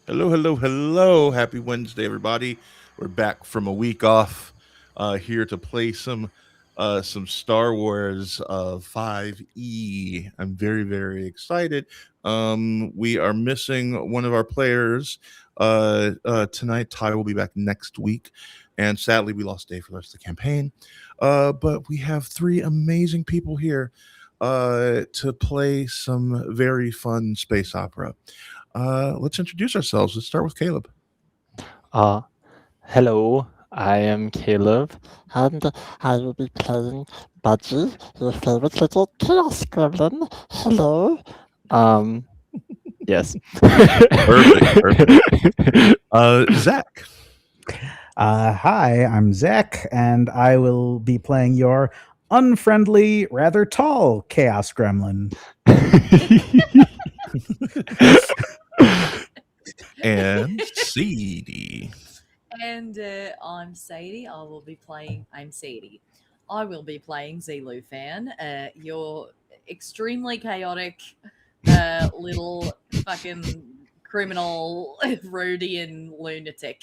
Hello, hello, hello. Happy Wednesday, everybody. We're back from a week off here to play some Star Wars 5E. I'm very, very excited. We are missing one of our players tonight. Ty will be back next week. And sadly, we lost Dave for the rest of the campaign. But we have three amazing people here to play some very fun space opera. Let's introduce ourselves. Let's start with Caleb. Uh, Hello, I am Caleb, and I will be playing Budgie, your favorite little chaos gremlin. Hello. Um, yes. Perfect, perfect. Zach. Hi, I'm Zach, and I will be playing your unfriendly, rather tall Chaos Gremlin. And CD. And I'm Sadie. I'm Sadie. I will be playing Zulu Fan, your extremely chaotic little fucking criminal Rhodian lunatic.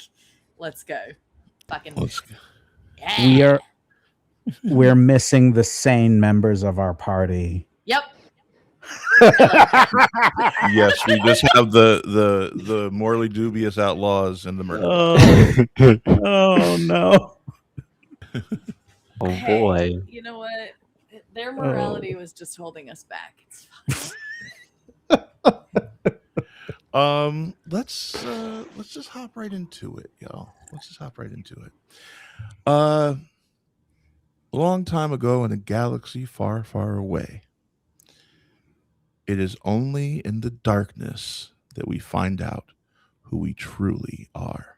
Let's go. Fucking Let's go. We yeah. are we're missing the sane members of our party. Yep. Hello. Yes, we just have the morally dubious outlaws and the murder bot. Oh, oh no. Oh Hey, boy. you know what? Their Oh. morality was just holding us back. It's fine. Let's just hop right into it, y'all. Let's just hop right into it. Uh a long time ago in a galaxy far, far away, it is only in the darkness that we find out who we truly are.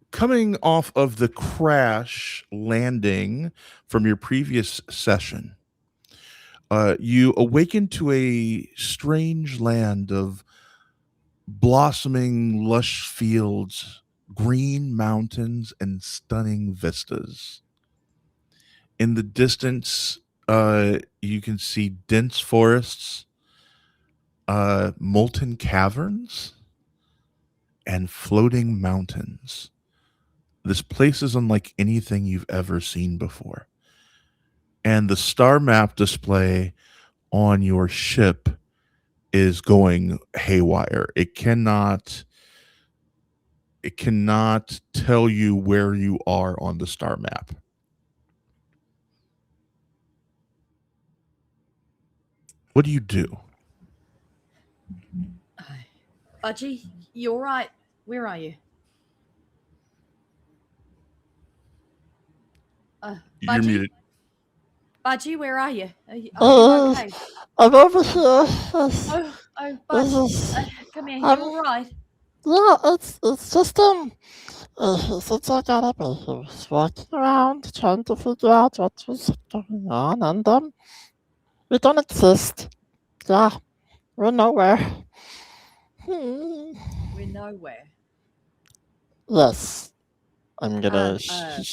Coming off of the crash landing from your previous session, you awaken to a strange land of blossoming, lush fields, green mountains, and stunning vistas. In the distance, you can see dense forests, molten caverns, and floating mountains. This place is unlike anything you've ever seen before. And the star map display on your ship is going haywire. It cannot tell you where you are on the star map. What do you do? Budgie, you all right? Where are you? You're Budgie? muted. Budgie, where are you Uh, okay? I'm over here. Yes, Oh, this Budge, is come here. You um. all right? Yeah, it's just since I got up, I was walking around trying to figure out what was going on, and we don't exist. Yeah, we're nowhere. Hmm. We're nowhere. Yes, I'm gonna Um, uh,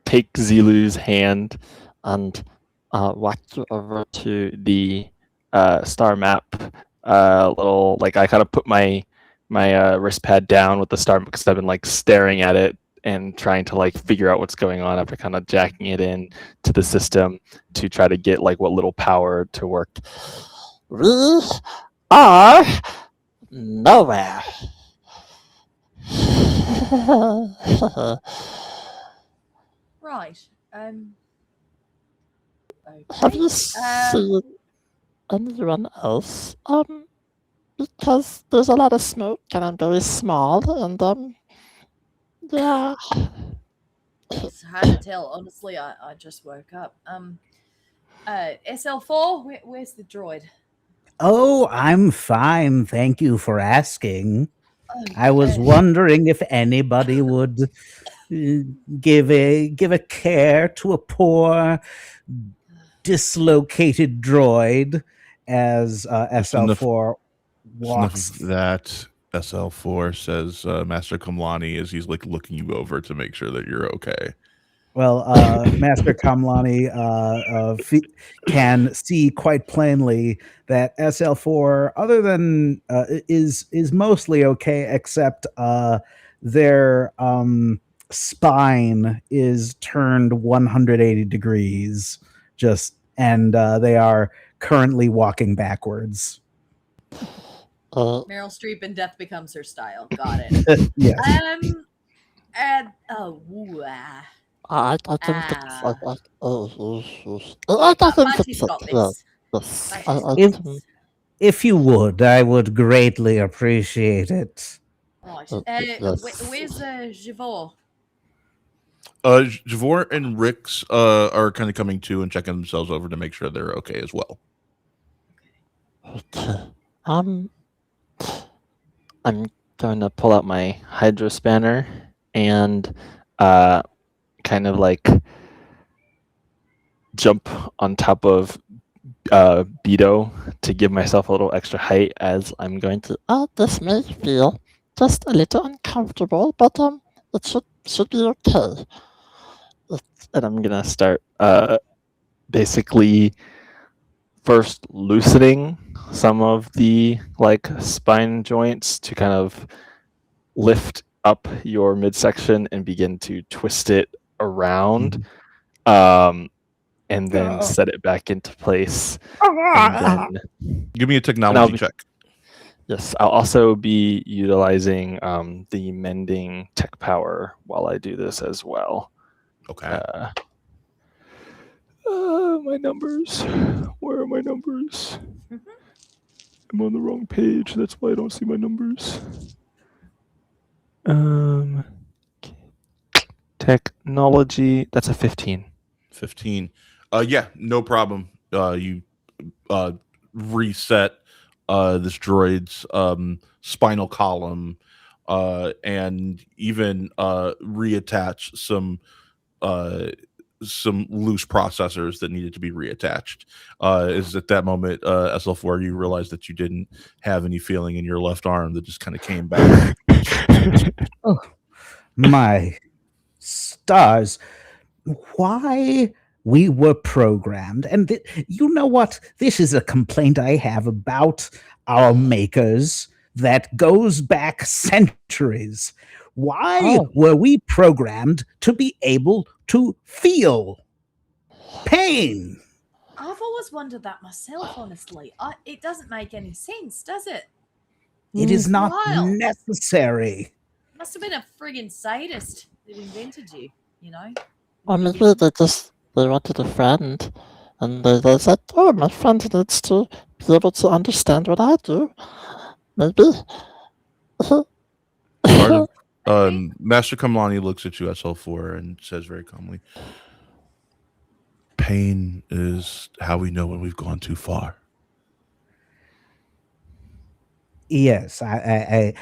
take Zilu's hand and walk you over to the star map. Little like I kind of put my wrist pad down with the star because I've been like staring at it and trying to like figure out what's going on after kind of jacking it in to the system to try to get like what little power to work. We are nowhere. right. Have Okay. you seen anyone else? Because there's a lot of smoke and I'm very small and yeah. It's hard to tell. Honestly, I just woke up. SL4, where's the droid? Oh, I'm fine. Thank you for asking. Oh, I was wondering if anybody would uh, give a care to a poor dislocated droid as Just enough. SL4 Just enough of walks. that. SL4 says Master Kamlani as he's like looking you over to make sure that you're okay. Well, Master Kamlani can see quite plainly that SL4, other than is mostly okay, except their spine is turned 180 degrees, and they are currently walking backwards. Meryl Streep in Death Becomes Her Style. Got it. Yes. I can fix Ah. it. I can fix Marty's it. got Yeah. this. Yes. Marty's I got can. this. If you would, I would greatly appreciate it. Right. Yes. Where's Javor? Javor and Rix are kind of coming to and checking themselves over to make sure they're okay as well. Okay. I'm going to pull out my hydro spanner and kind of like jump on top of Beto to give myself a little extra height as I'm going to. This may feel just a little uncomfortable, but it should be okay. And I'm gonna start basically first loosening some of the like spine joints to kind of lift up your midsection and begin to twist it around, and then set it back into place. And then Give me a technology check. yes, I'll also be utilizing the mending tech power while I do this as well. Okay. My numbers. Where are my numbers? I'm on the wrong page. That's why I don't see my numbers. Okay. Technology. That's a 15. 15. Yeah, no problem. You reset this droid's spinal column and even reattach some loose processors that needed to be reattached. Is at that moment, SL4, you realized that you didn't have any feeling in your left arm that just kind of came back. Oh, my stars. Why we were programmed. And you know what? This is a complaint I have about our makers that goes back centuries. Why were we programmed to be able to feel pain? I've always wondered that myself, honestly. It doesn't make any sense, does it? It is not Wild. necessary. Must have been a friggin' sadist that invented you, you know? Or maybe they wanted a friend, and they said, "Oh, my friend needs to be able to understand what I do." Maybe. Master Kamlani looks at you, SL4, and says very calmly, "Pain is how we know when we've gone too far." Yes, I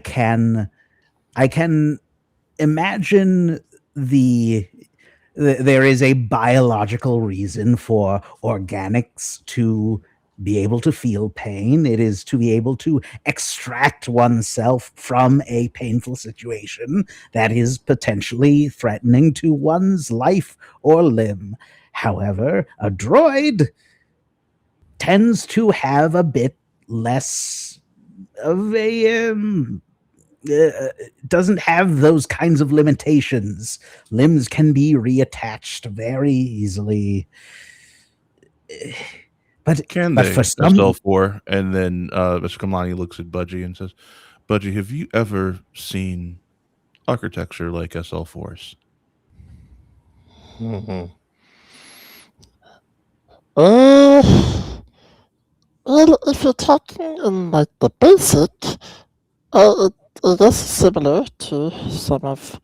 can imagine there is a biological reason for organics to be able to feel pain. It is to be able to extract oneself from a painful situation that is potentially threatening to one's life or limb. However, a droid tends to have a bit less of a doesn't have those kinds of limitations. Limbs can be reattached very easily. But for some SL4, and then Mr. Kamlani looks at Budgie and says, "Budgie, have you ever seen architecture like SL4's?" Well, if you're talking in like the basic, it is similar to some of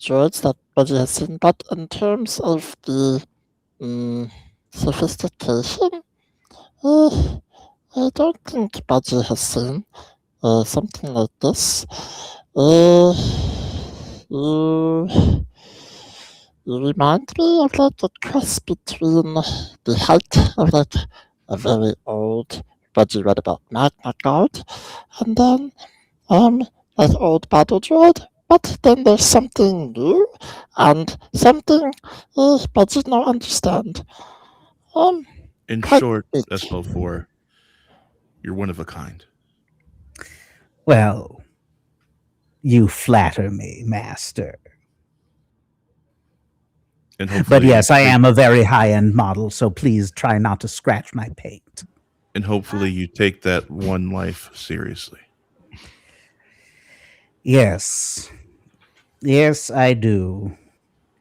droids that Budgie has seen, but in terms of the sophistication, I don't think Budgie has seen something like this. You remind me of like the cross between the height of like a very old Budgie read about Magna Guard, and then like old battle droid, but then there's something new and something I did not understand. In Quite short, big. SL4, you're one of a kind. Well, you flatter me, master. And hopefully But yes, you I take- am a very high-end model, so please try not to scratch my paint. And hopefully you take that one life seriously. Yes. Yes, I do.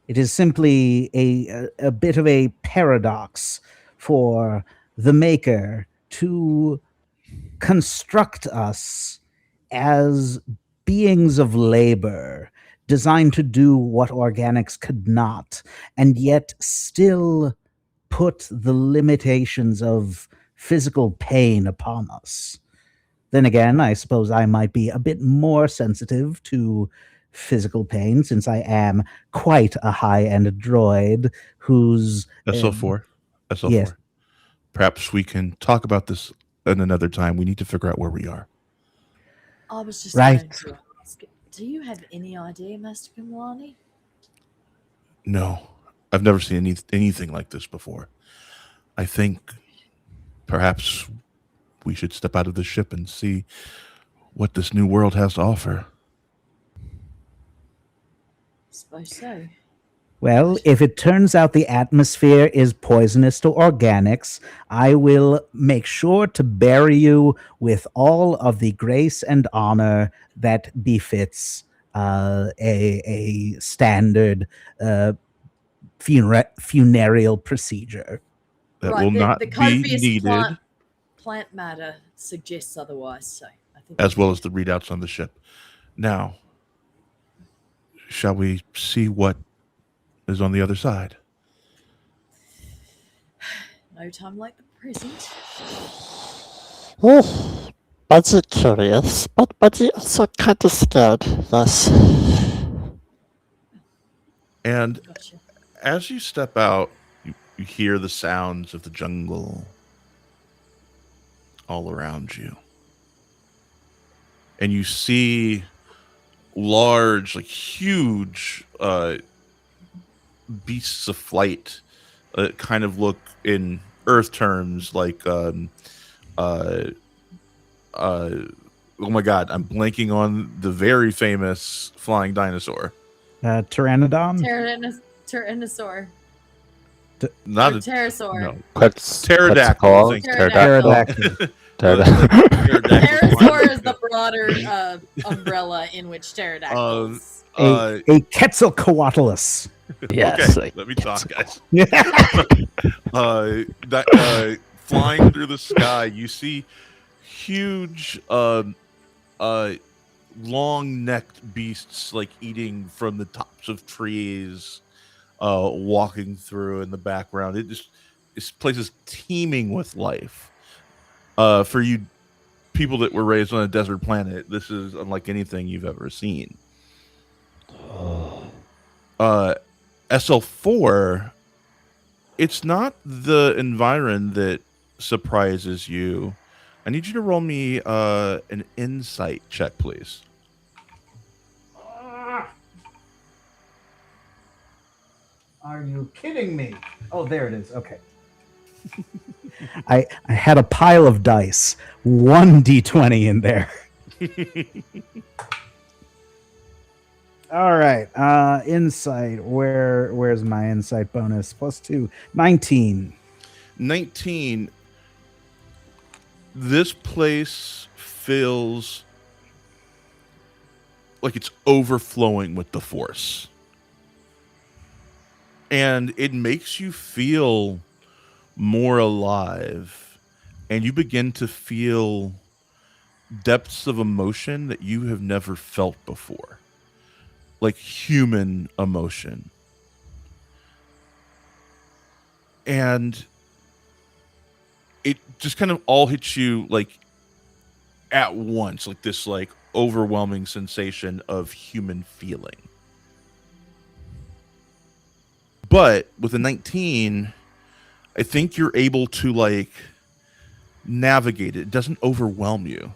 It is simply a bit of a paradox for the Maker to construct us as beings of labor designed to do what organics could not, and yet still put the limitations of physical pain upon us. Then again, I suppose I might be a bit more sensitive to physical pain since I am quite a high-end droid who's SL4, SL4. yes. Perhaps we can talk about this at another time. We need to figure out where we are. I was just Right. going to ask, do you have any idea, Master Kimwani? No, I've never seen anything like this before. I think perhaps we should step out of the ship and see what this new world has to offer. Suppose so. Well, if it turns out the atmosphere is poisonous to organics, I will make sure to bury you with all of the grace and honor that befits a standard funereal procedure. That Right, will the not be copious needed, plant matter suggests otherwise, so I think as well as the readouts on the ship. Now, shall we see what is on the other side? no time like the present. Buddy curious, but Buddy also kind of scared. Yes. And Gotcha. as you step out, you hear the sounds of the jungle all around you. And you see large, like huge beasts of flight kind of look in Earth terms like oh my god, I'm blanking on the very famous flying dinosaur. Pteranodon? Tyrannosaur. Not Or a pterosaur. no. Quetzalcoatl. Pterodactyl, I think. Pterodactyl. Pterosaur is the broader umbrella in which pterodactyls. A Quetzalcoatlus. Yes. Okay, let me talk, guys. Yeah. Flying through the sky, you see huge, long-necked beasts like eating from the tops of trees, walking through in the background. This place is teeming with life. For you people that were raised on a desert planet, this is unlike anything you've ever seen. SL4, it's not the environ that surprises you. I need you to roll me an insight check, please. Are you kidding me? Oh, there it is. Okay. I had a pile of dice. One d20 in there. All right. Insight. Where's my insight bonus? +2. 19. 19. This place feels like it's overflowing with the force. And it makes you feel more alive. And you begin to feel depths of emotion that you have never felt before. Like human emotion. And it just kind of all hits you like at once, like this like overwhelming sensation of human feeling. But with a 19, I think you're able to like navigate it. It doesn't overwhelm you.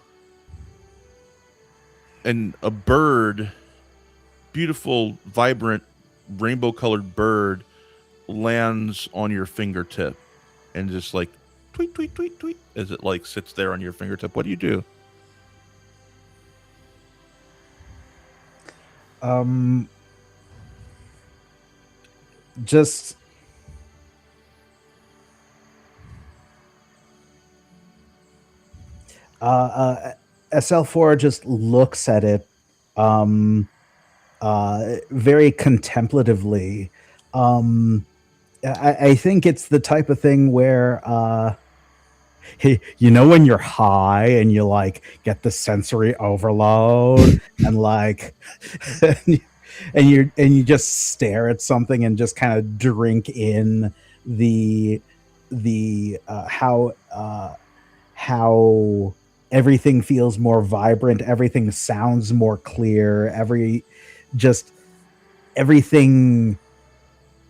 And a bird beautiful, vibrant, rainbow-colored bird lands on your fingertip and just like tweet, tweet, tweet, tweet as it like sits there on your fingertip. What do you do? Just SL4 just looks at it very contemplatively. I think it's the type of thing where hey, you know when you're high and you like get the sensory overload and like and you just stare at something and just kind of drink in the how everything feels more vibrant, everything sounds more clear, everything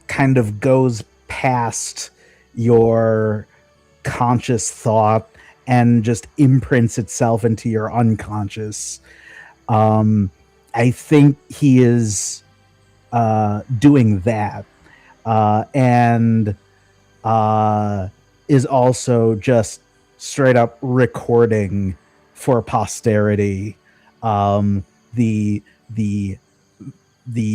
kind of goes past your conscious thought and just imprints itself into your unconscious. I think he is doing that, and is also just straight up recording for posterity the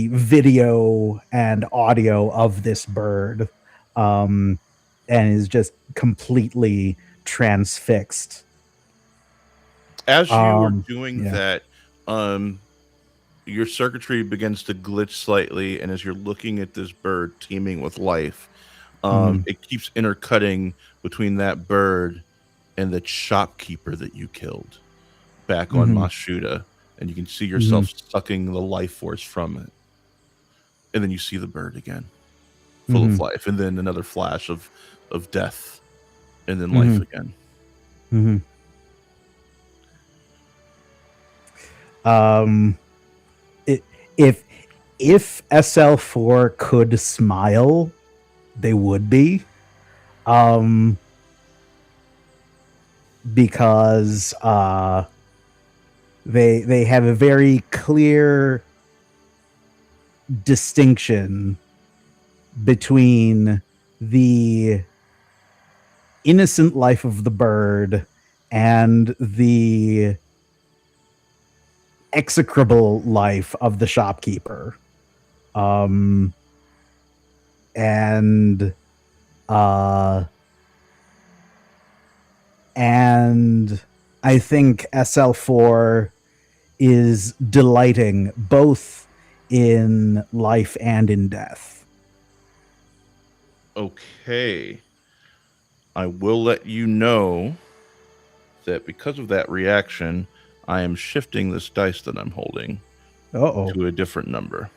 video and audio of this bird, and is just completely transfixed. As you are doing yeah. that, your circuitry begins to glitch slightly, and as you're looking at this bird teeming with life, it keeps intercutting between that bird and the shopkeeper that you killed back on Mashuda, and you can see yourself sucking the life force from it. And then you see the bird again, full of life, and then another flash of death, and then life again. If SL4 could smile, they would be, because they have a very clear distinction between the innocent life of the bird and the execrable life of the shopkeeper. And I think SL4 is delighting both in life and in death. Okay. I will let you know that because of that reaction, I am shifting this dice that I'm holding to a different number.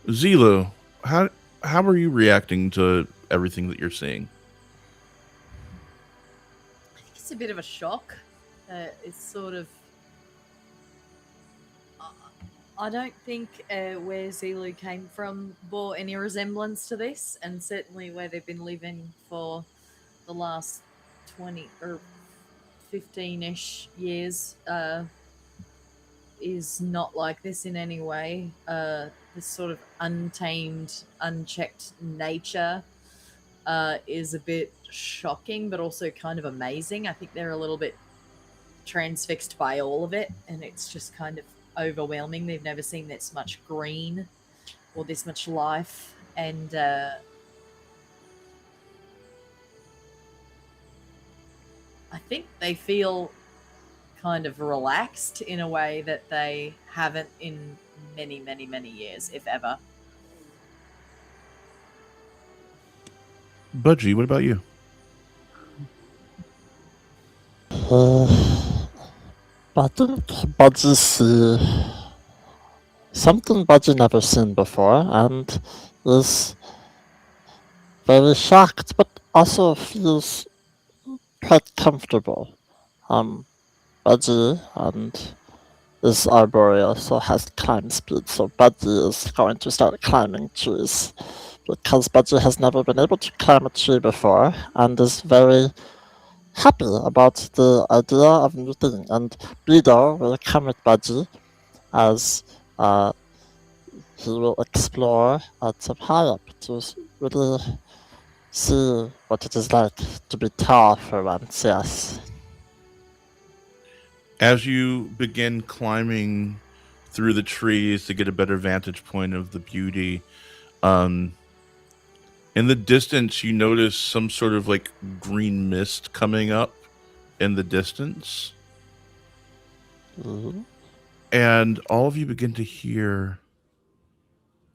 Zilu, how are you reacting to everything that you're seeing? It's a bit of a shock. It's sort of. I don't think where Zilu came from bore any resemblance to this, and certainly where they've been living for the last 20 or 15-ish years is not like this in any way. This sort of untamed, unchecked nature is a bit shocking, but also kind of amazing. I think they're a little bit transfixed by all of it, and it's just kind of overwhelming. They've never seen this much green or this much life, and I think they feel kind of relaxed in a way that they haven't in many, many, many years, if ever. Budgie, what about you? I think Budgie see something Budgie never seen before, and is very shocked, but also feels quite comfortable. Budgie and is arboreal, so has climb speed, so Budgie is going to start climbing trees because Budgie has never been able to climb a tree before and is very happy about the idea of new thing. And Beedor will come with Budgie as he will explore at up high up to really see what it is like to be tall for once, yes. As you begin climbing through the trees to get a better vantage point of the beauty, in the distance you notice some sort of like green mist coming up in the distance. Mm-hmm. And all of you begin to hear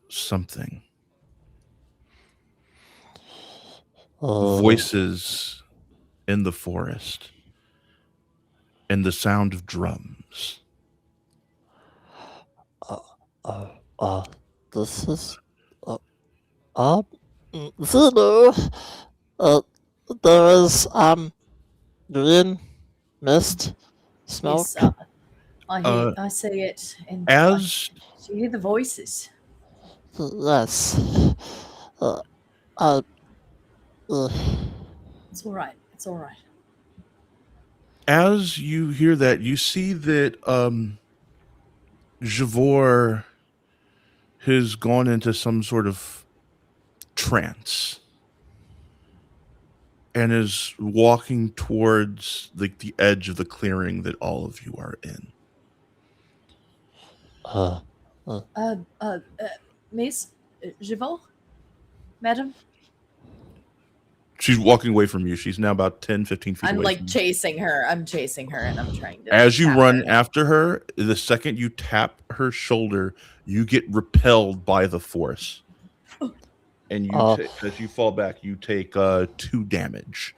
something. Voices in the forest and the sound of drums. This is Zulu. There is green mist smoke. Yes, I see it. And As do you hear the voices? Yes. It's all right. It's all right. as you hear that, you see that Javor has gone into some sort of trance and is walking towards like the edge of the clearing that all of you are in. Miss Javon? Madam? She's walking away from you. She's now about 10, 15 feet I'm away like from you. chasing her. I'm chasing her and I'm trying to. As you tap run her. after her, the second you tap her shoulder, you get repelled by the force. And you as you fall back, you take 2 damage.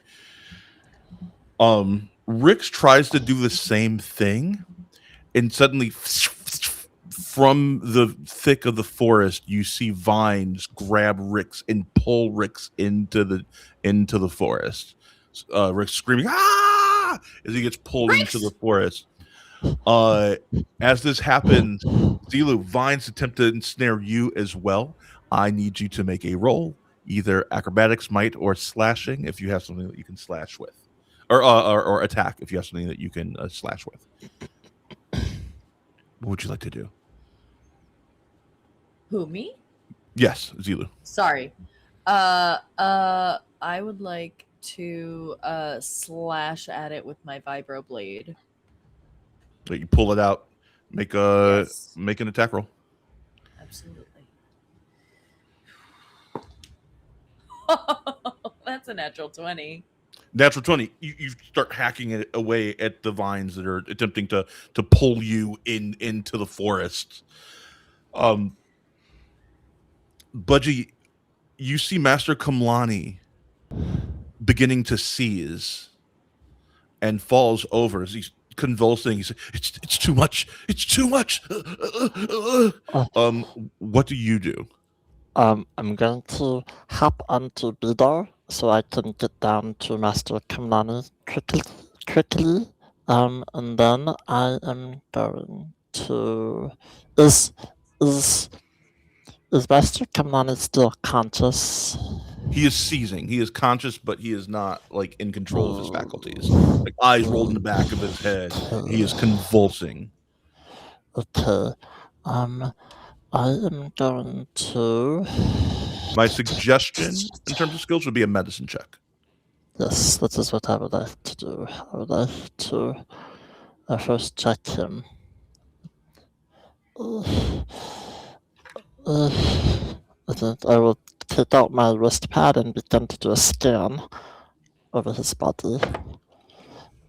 Rix tries to do the same thing, and suddenly from the thick of the forest, you see vines grab Rix and pull Rix into the forest. Rix screaming "Ah!" as he gets pulled Rix! into the forest. As this happens, Zilu, vines attempt to ensnare you as well. I need you to make a roll, either acrobatics, might, or slashing if you have something that you can slash with, or attack if you have something that you can slash with. What would you like to do? Who, me? Yes, Zilu. Sorry. I would like to slash at it with my vibro blade. You pull it out. Make an attack roll. Absolutely. That's a natural 20. Natural 20. You start hacking it away at the vines that are attempting to pull you into the forest. Budgie, you see Master Kamlani beginning to seize and falls over as he's convulsing. He's it's too much. It's too much. What do you do? I'm going to hop onto Bidar so I can get down to Master Kamlani quickly. And then I am going to is Master Kamlani still conscious? He is seizing. He is conscious, but he is not like in control of his faculties. Like eyes rolled in the back of his head. He is convulsing. Okay. I am going to. My suggestion in terms of skills would be a medicine check. Yes, that is what I would like to do. I would like to first check him. I will take out my wrist pad and begin to do a scan over his body.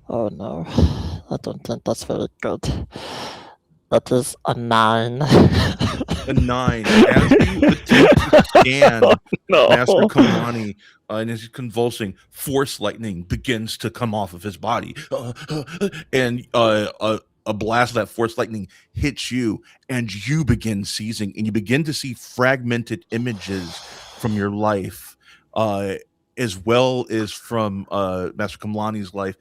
Oh no, I don't think that's very good. That is a 9. A 9. As you attempt to scan Master Kamani, and as he's convulsing, force lightning begins to come off of his body. And a blast of that force lightning hits you, and you begin seizing, and you begin to see fragmented images from your life, as well as from Master Kamlani's life,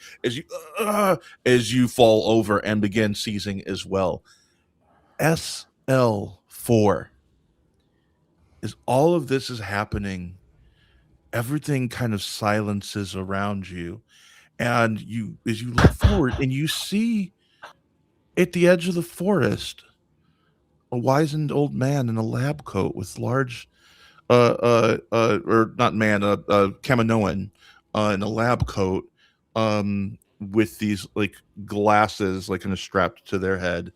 as you fall over and begin seizing as well. SL4. as all of this is happening, everything kind of silences around you. And as you look forward and you see at the edge of the forest a wizened old man in a lab coat with large, or not man, Kaminoan, in a lab coat, with these like glasses, like kind of strapped to their head,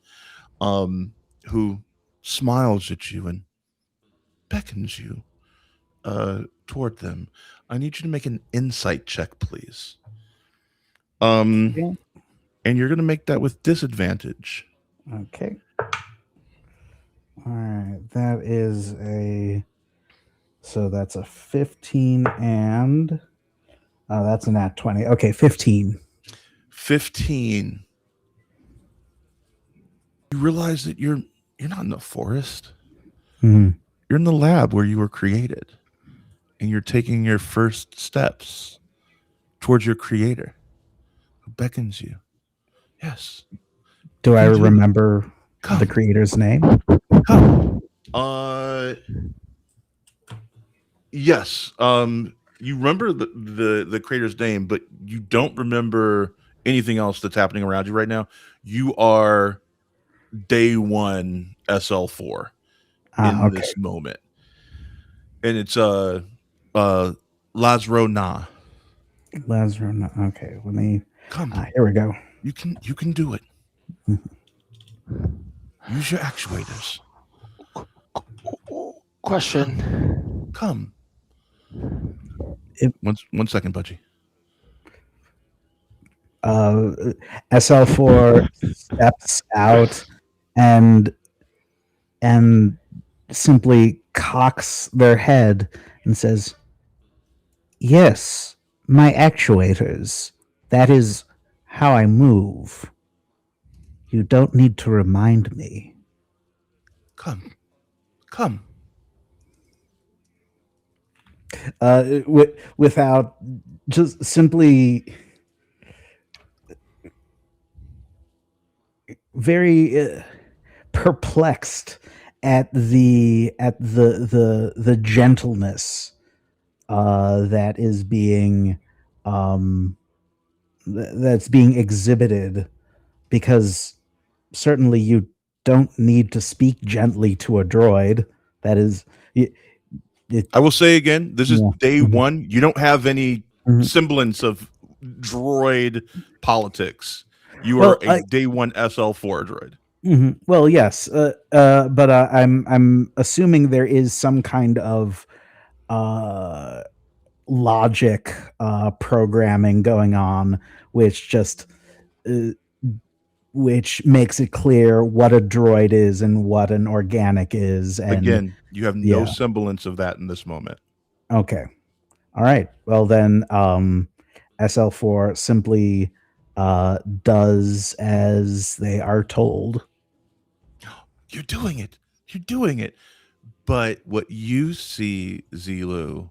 who smiles at you and beckons you toward them. I need you to make an insight check, please. Okay. And you're going to make that with disadvantage. Okay. All right. That is that's a 15 and that's a nat 20. Okay, 15. 15. You realize that you're not in the forest. Mhm. You're in the lab where you were created, and you're taking your first steps towards your creator who beckons you. Yes. Do I Can you do it? remember Come. the creator's name? Come. Yes. You remember the creator's name, but you don't remember anything else that's happening around you right now. You are day one SL4 in Okay. this moment. And it's Lazaro Na. Lazarus. Okay, let me. Come. Here we go. You can do it. Use your actuators. Question. Come. It- One second, Budgie. SL4 steps out and simply cocks their head and says, "Yes, my actuators. That is how I move. You don't need to remind me." Come. Come. Without just simply very perplexed at the gentleness that is being that's being exhibited, because certainly you don't need to speak gently to a droid. That is, I will say again, this is day one. You don't have any Mhm. semblance of droid politics. You are a day one SL4 droid. Mhm. Well, yes, but I'm assuming there is some kind of logic programming going on, which just which makes it clear what a droid is and what an organic is. And Again, you have no yeah. semblance of that in this moment. Okay. All right. Well, then SL4 simply does as they are told. You're doing it. You're doing it. But what you see, Zilu,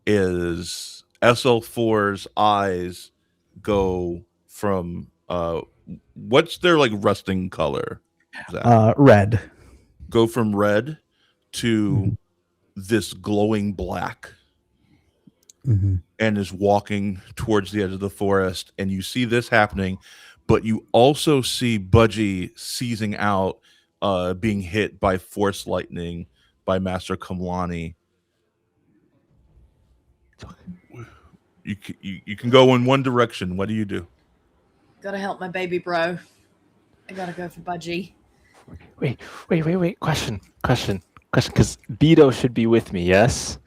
is SL4's eyes go from what's their like rusting color? Zach? Red. Go from red to this glowing black. Mhm. And is walking towards the edge of the forest, and you see this happening, but you also see Budgie seizing out, being hit by force lightning by Master Kamlani. You can go in one direction. What do you do? Gotta help my baby bro. I gotta go for Budgie. Wait. Question. Because Beto should be with me, yes?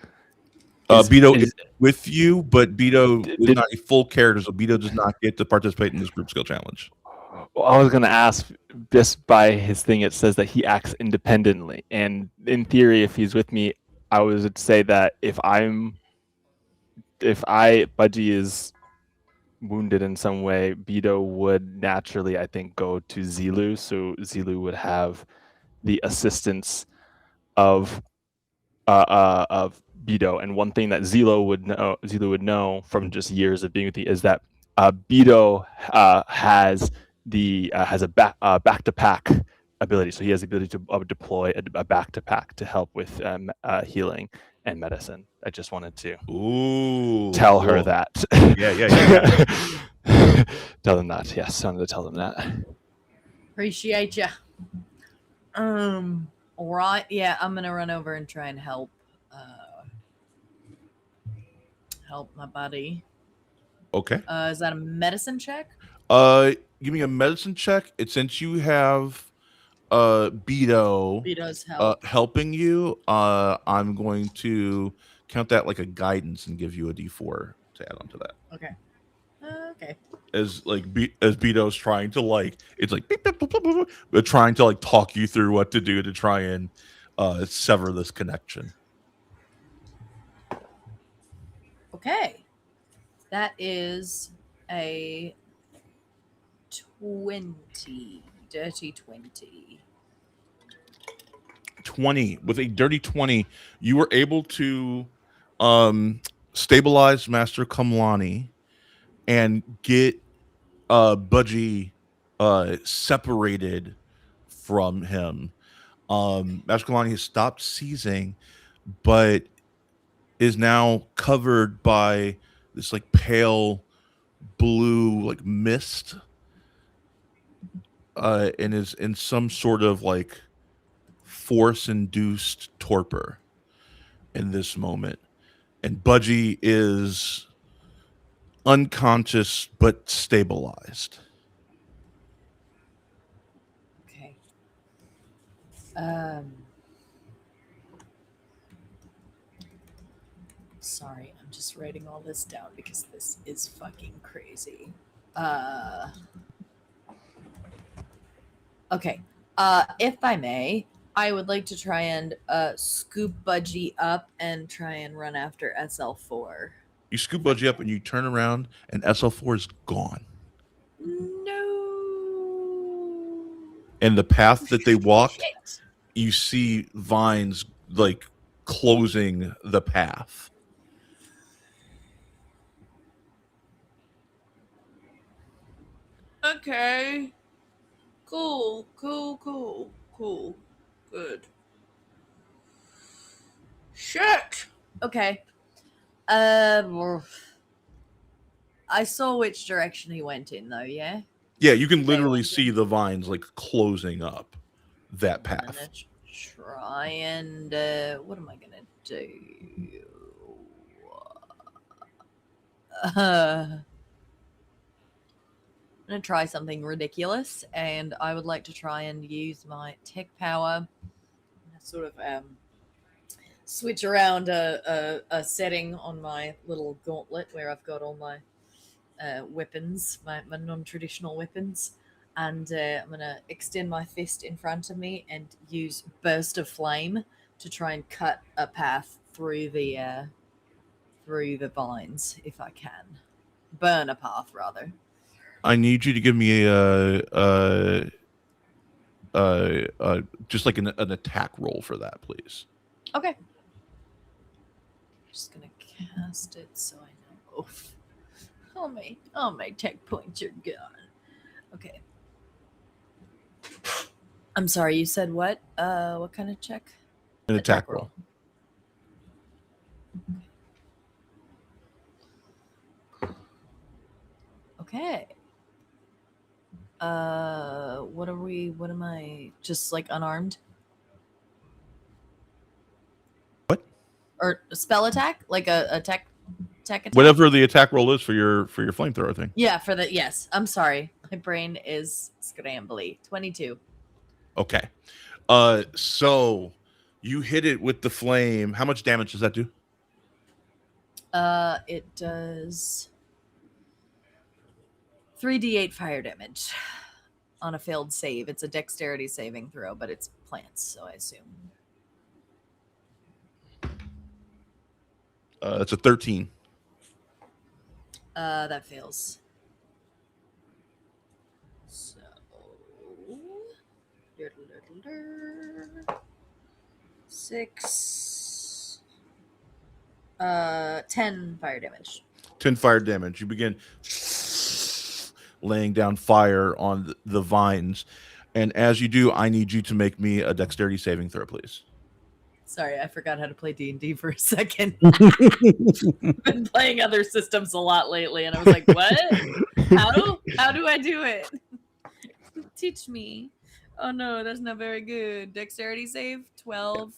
Beto is with you, but Beto is did- not a full character, so Beto does not get to participate in this group skill challenge. Well, I was going to ask, just by his thing, it says that he acts independently. And in theory, if he's with me, I would say that if Budgie is wounded in some way, Beto would naturally, I think, go to Zilu. So Zilu would have the assistance of Beto. And one thing that Zilu would know from just years of being with me is that Beto has a back to pack ability. So he has the ability to deploy a back-to-pack to help with healing and medicine. I just wanted to tell her that. Yeah. Tell them that. Yes, I wanted to tell them that. Appreciate you. All right. Yeah, I'm gonna run over and try and help my buddy. Okay. Is that a medicine check? Give me a medicine check. It's since you have Beto Vito's help. helping you, I'm going to count that like a guidance and give you a D4 to add on to that. Okay. Okay. As Beto's trying to it's like beep, beep, beep, beep, beep, but trying to talk you through what to do to try and sever this connection. Okay. That is a 20. Dirty 20. 20. With a dirty 20, you were able to stabilize Master Kamlani and get Budgie separated from him. Master Kamlani has stopped seizing, but is now covered by this pale blue mist, and is in some sort of force-induced torpor in this moment. And Budgie is unconscious but stabilized. Okay. Sorry, I'm just writing all this down because this is fucking crazy. Okay. If I may, I would like to try and scoop Budgie up and try and run after SL4. You scoop Budgie up and you turn around and SL4 is gone. No. And the path that they walked, Shit. you see vines closing the path. Okay. Cool. Good. Shit. Okay. I saw which direction he went in, though. Yeah. Yeah, you can literally went see the vines closing up that I'm path. gonna try and what am I gonna do? I'm gonna try something ridiculous, and I would like to try and use my tech power. Sort of switch around a setting on my little gauntlet where I've got all my weapons, my non-traditional weapons, and I'm going to extend my fist in front of me and use Burst of Flame to try and cut a path through the vines if I can. Burn a path, rather. I need you to give me just an attack roll for that, please. Okay. Just gonna cast it so I know. Oof. All my tech points are gone. Okay. I'm sorry, you said what? What kind of check? An attack roll. Okay. What am I? Just unarmed? What? Or a spell attack? Like a tech attack? Whatever the attack roll is for your flamethrower thing. Yeah, for the yes. I'm sorry. My brain is scrambly. 22. Okay. So you hit it with the flame. How much damage does that do? It does 3d8 fire damage on a failed save. It's a dexterity saving throw, but it's plants, so I assume. It's a 13. That fails. So 6 10 fire damage. 10 fire damage. You begin laying down fire on the vines. And as you do, I need you to make me a dexterity saving throw, please. Sorry, I forgot how to play D&D for a second. I've been playing other systems a lot lately, and I was like, what? How do I do it? Teach me. Oh no, that's not very good. Dexterity save 12.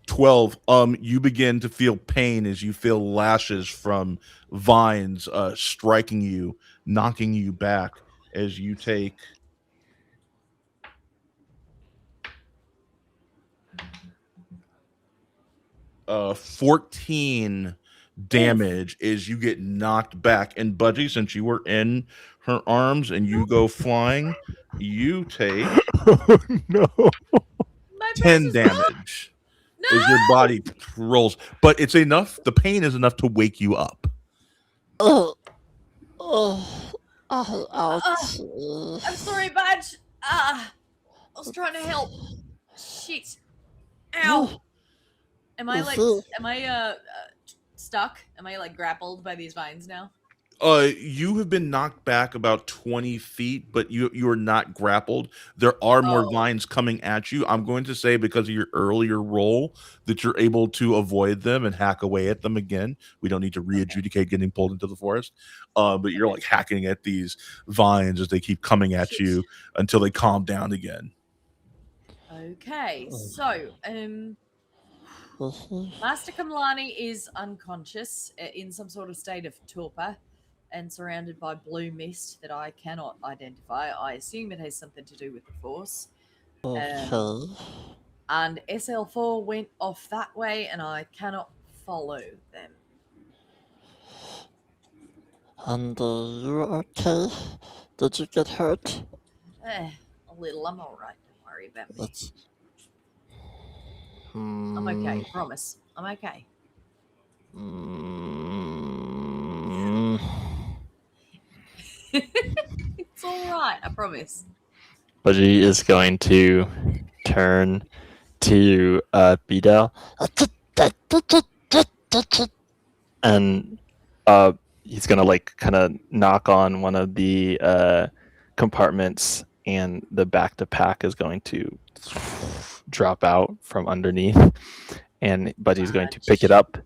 12. You begin to feel pain as you feel lashes from vines striking you, knocking you back as you take 14 damage as you get knocked back. And Budgie, since you were in her arms and you go flying, you take Oh no. My 10 precious damage No! as your body rolls. But it's enough, the pain is enough to wake you up. Ouch. I'm sorry, Badge. I was trying to help. Shit. Ow. Am I stuck? Am I like grappled by these vines now? You have been knocked back about 20 feet, but you are not grappled. There are more Oh. vines coming at you. I'm going to say because of your earlier roll that you're able to avoid them and hack away at them again. We don't need to re-adjudicate getting pulled into the forest. But you're like hacking at these vines as they keep coming at Shit. you until they calm down again. Okay, so Master Kamlani is unconscious in some sort of state of torpor and surrounded by blue mist that I cannot identify. I assume it has something to do with the Force. Okay. And SL4 went off that way and I cannot follow them. And you're okay? Did you get hurt? A little. I'm all right. Don't worry about me. That's... I'm okay. Promise. I'm okay. It's all right. I promise. Budgie is going to turn to Bidel. And he's gonna like kind of knock on one of the compartments, and the back to pack is going to drop out from underneath, and Budgie's going to pick it up.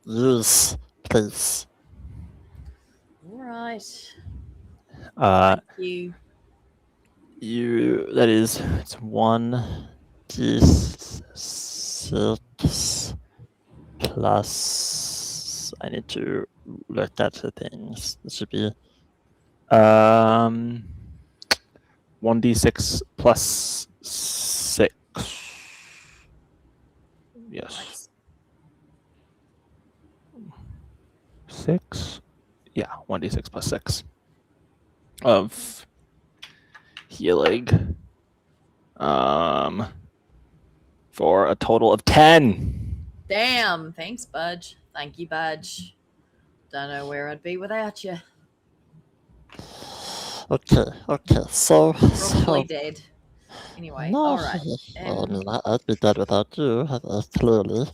Yes, please. All right. Thank you. That is, it's 1d6 plus, I need to look at the things. This should be 1d6 plus 6. Yes. Nice. 6? Yeah, 1d6 plus 6 of healing. For a total of 10. Damn. Thanks, Budge. Thank you, Budge. Don't know where I'd be without you. Okay, so... Probably dead. Anyway, No, all right. I mean, I'd be dead without you, clearly.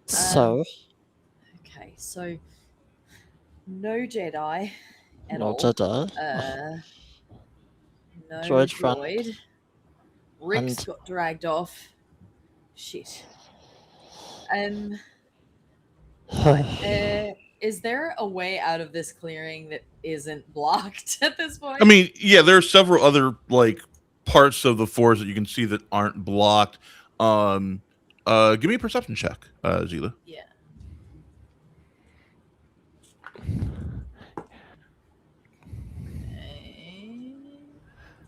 So... Okay, so... No Jedi at No all. Jedi. No Droid front. droid. Rick's And- got dragged off. Shit. Is there a way out of this clearing that isn't blocked at this point? I mean, yeah, there are several other like parts of the forest that you can see that aren't blocked. Give me a perception check, Zila. Yeah.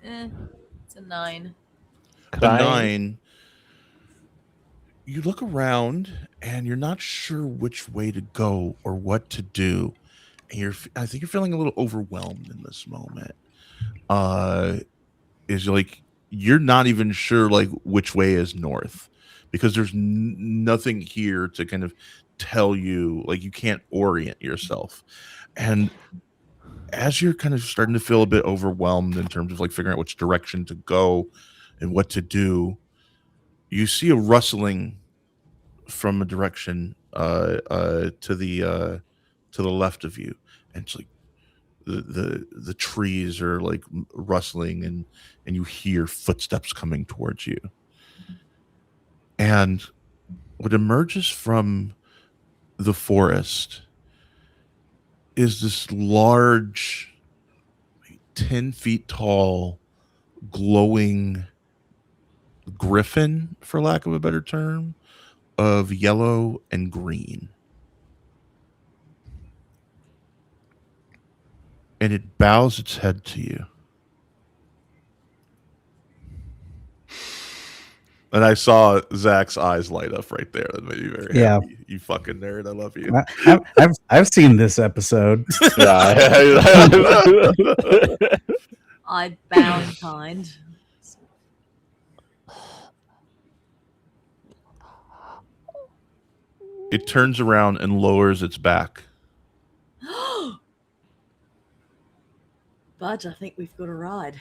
It's a 9. Could A I- 9. You look around and you're not sure which way to go or what to do. And I think you're feeling a little overwhelmed in this moment. Is like you're not even sure like which way is north because there's nothing here to kind of tell you, like you can't orient yourself. And as you're kind of starting to feel a bit overwhelmed in terms of like figuring out which direction to go and what to do, you see a rustling from a direction to the left of you, and it's like the trees are like rustling, and you hear footsteps coming towards you. And what emerges from the forest is this large, 10 feet tall, glowing griffin, for lack of a better term, of yellow and green. And it bows its head to you. And I saw Zach's eyes light up right there. That made me very Yeah. happy. You fucking nerd. I love you. I've seen this episode. Yeah. I bow in kind. It turns around and lowers its back. Budge, I think we've got a ride.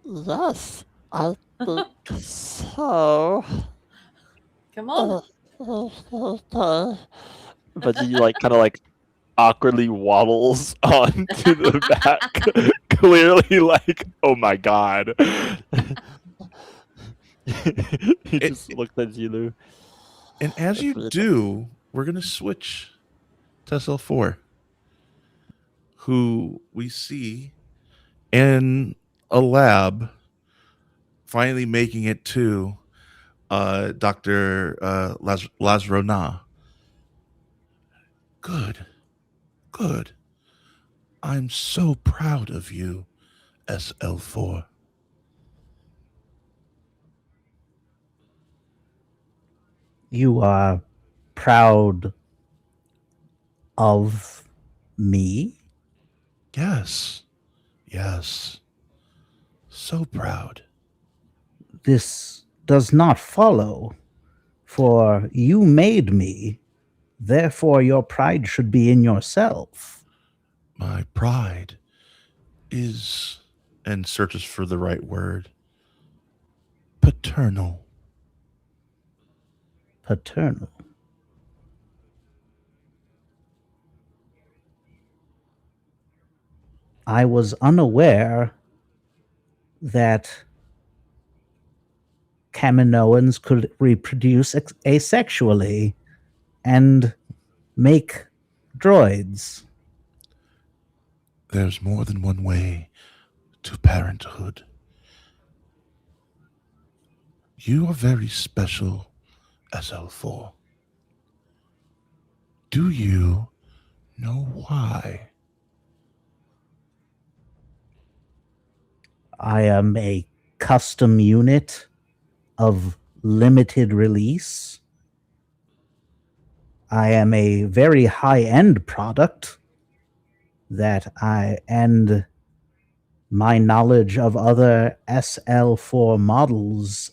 Yes, I think so. Come on. But he like kind of like awkwardly waddles onto the back, clearly like, oh my god. He just looked at Zilu. And as you do, we're going to switch to SL4, who we see in a lab finally making it to Dr. Lazrona. Good. I'm so proud of you, SL4. You are proud of me? Yes. So proud. This does not follow, for you made me. Therefore, your pride should be in yourself. My pride is, and searches for the right word, paternal. Paternal. I was unaware that Kaminoans could reproduce asexually and make droids. There's more than one way to parenthood. You are very special, SL4. Do you know why? I am a custom unit of limited release. I am a very high-end product and my knowledge of other SL4 models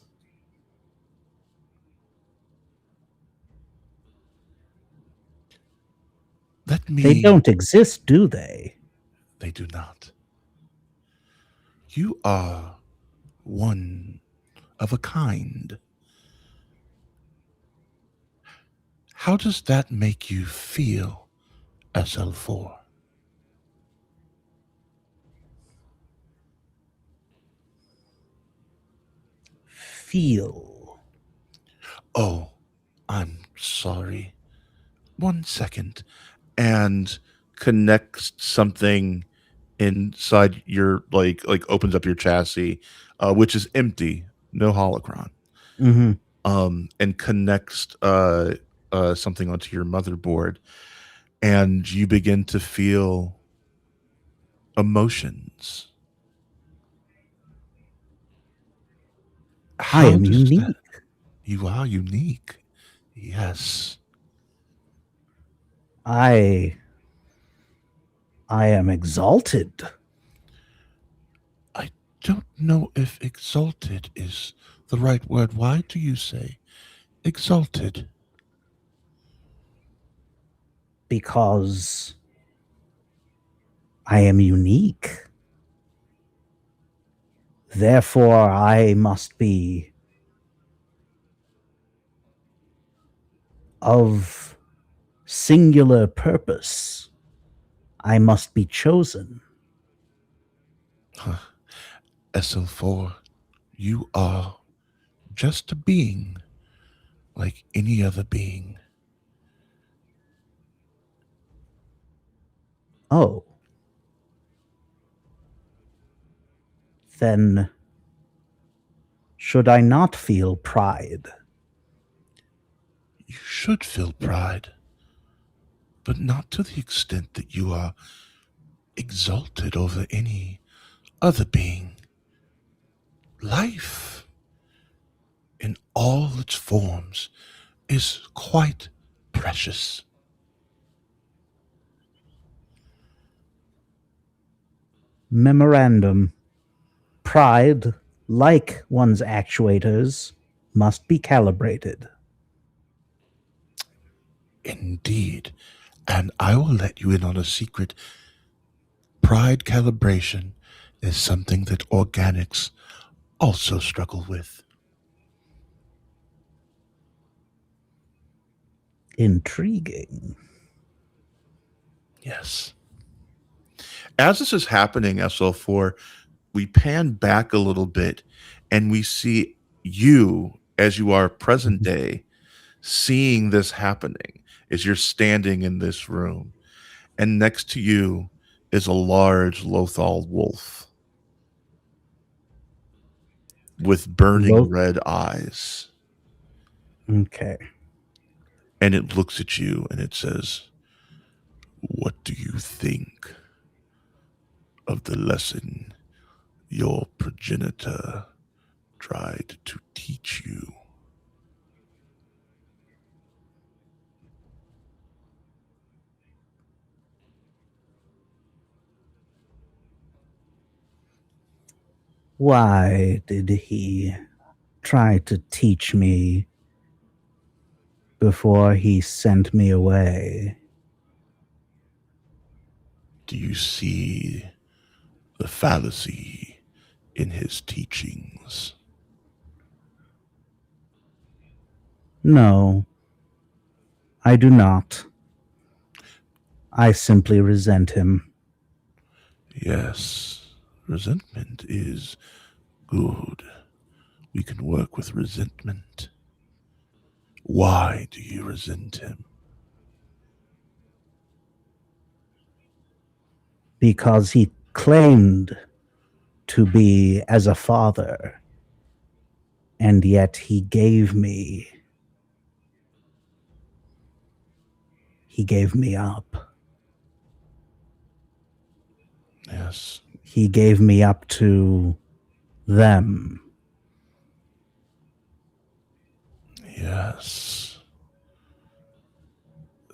they don't exist, do they? They do not. You are one of a kind. How does that make you feel, SL4? Feel. Oh, I'm sorry. 1 second. And connects something inside your like opens up your chassis, which is empty, no holocron. Mm-hmm. And connects something onto your motherboard, and you begin to feel emotions. I am unique. You are unique. Yes. I am exalted. I don't know if exalted is the right word. Why do you say exalted? Because I am unique. Therefore, I must be of singular purpose. I must be chosen. SL4, you are just a being like any other being. Oh. Then should I not feel pride? You should feel pride, but not to the extent that you are exalted over any other being. Life, in all its forms, is quite precious. Memorandum. Pride, like one's actuators, must be calibrated. Indeed, and I will let you in on a secret. Pride calibration is something that organics also struggle with. Intriguing. Yes. As this is happening, SL4, we pan back a little bit and we see you as you are present day seeing this happening as you're standing in this room. And next to you is a large Lothal wolf with burning red eyes. Okay. And it looks at you and it says, "What do you think of the lesson your progenitor tried to teach you?" Why did he try to teach me before he sent me away? Do you see the fallacy in his teachings? No, I do not. I simply resent him. Yes, resentment is good. We can work with resentment. Why do you resent him? Because he claimed to be as a father, and yet he gave me up. Yes, He gave me up to them. yes.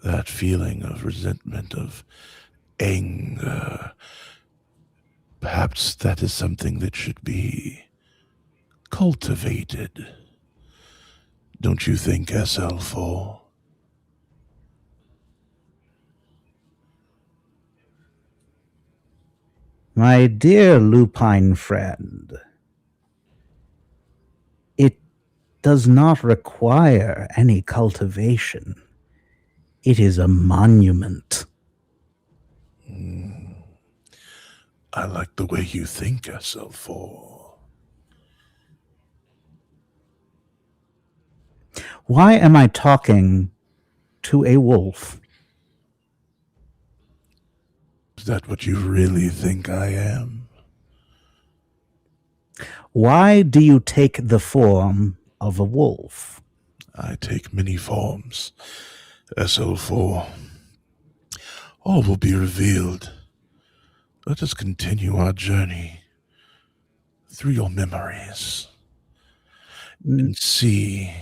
That feeling of resentment, of anger, perhaps that is something that should be cultivated. Don't you think, SL4? My dear lupine friend, it does not require any cultivation. It is a monument. I like the way you think, SL4. Why am I talking to a wolf? Is that what you really think I am? Why do you take the form of a wolf? I take many forms, SL4. All will be revealed. Let us continue our journey through your memories and see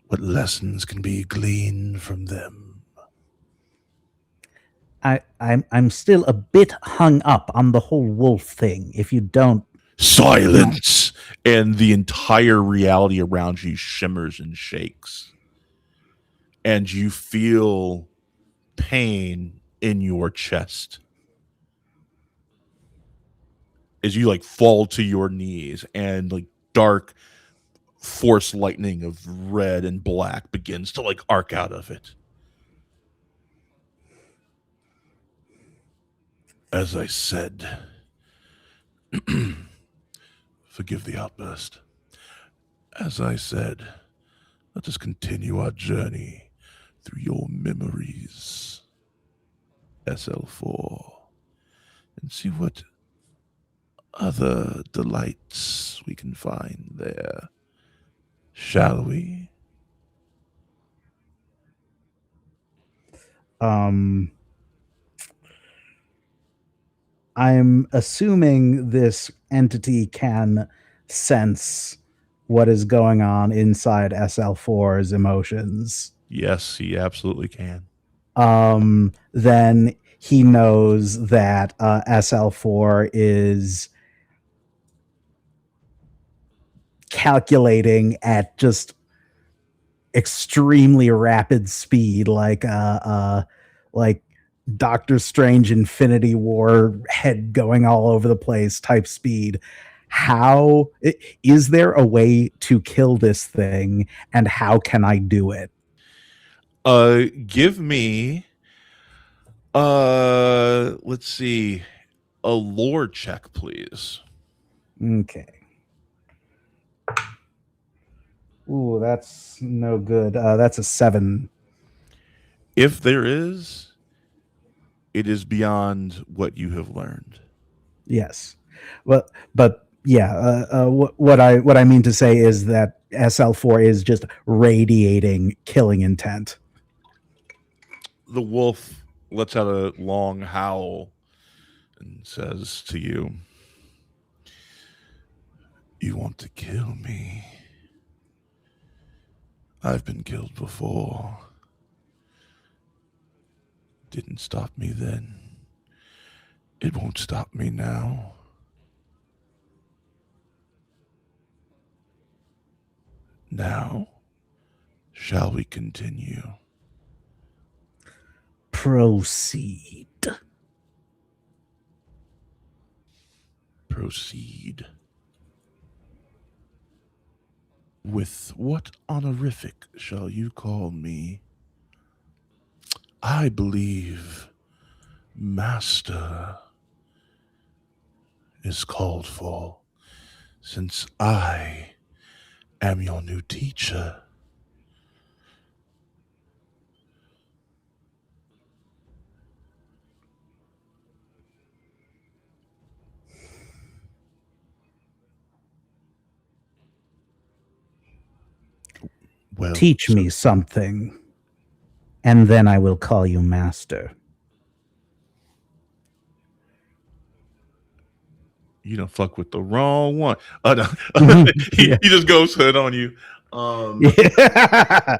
what lessons can be gleaned from them. I'm still a bit hung up on the whole wolf thing. If you don't, Silence! And the entire reality around you shimmers and shakes. And you feel pain in your chest as you like fall to your knees, and like dark force lightning of red and black begins to like arc out of it. As I said, forgive the outburst. As I said, let us continue our journey through your memories, SL4, and see what other delights we can find there. Shall we? Um, I'm assuming this entity can sense what is going on inside SL4's emotions. Yes, he absolutely can. Then he knows that SL4 is calculating at just extremely rapid speed, like Doctor Strange Infinity War head going all over the place type speed. How is there a way to kill this thing, and how can I do it? Give me let's see, a lore check, please. Okay. Ooh, that's no good. That's a 7. If there is, it is beyond what you have learned. Yes, but yeah. What I mean to say is that SL4 is just radiating killing intent. The wolf lets out a long howl and says to you, "You want to kill me? I've been killed before. Didn't stop me then. It won't stop me now. Now, shall we continue?" Proceed. Proceed. With what honorific shall you call me? I believe Master is called for, since I am your new teacher. Well, Teach me something, and then I will call you master. you don't fuck with the wrong one. No. Yeah. he just goes hood on you. Yeah.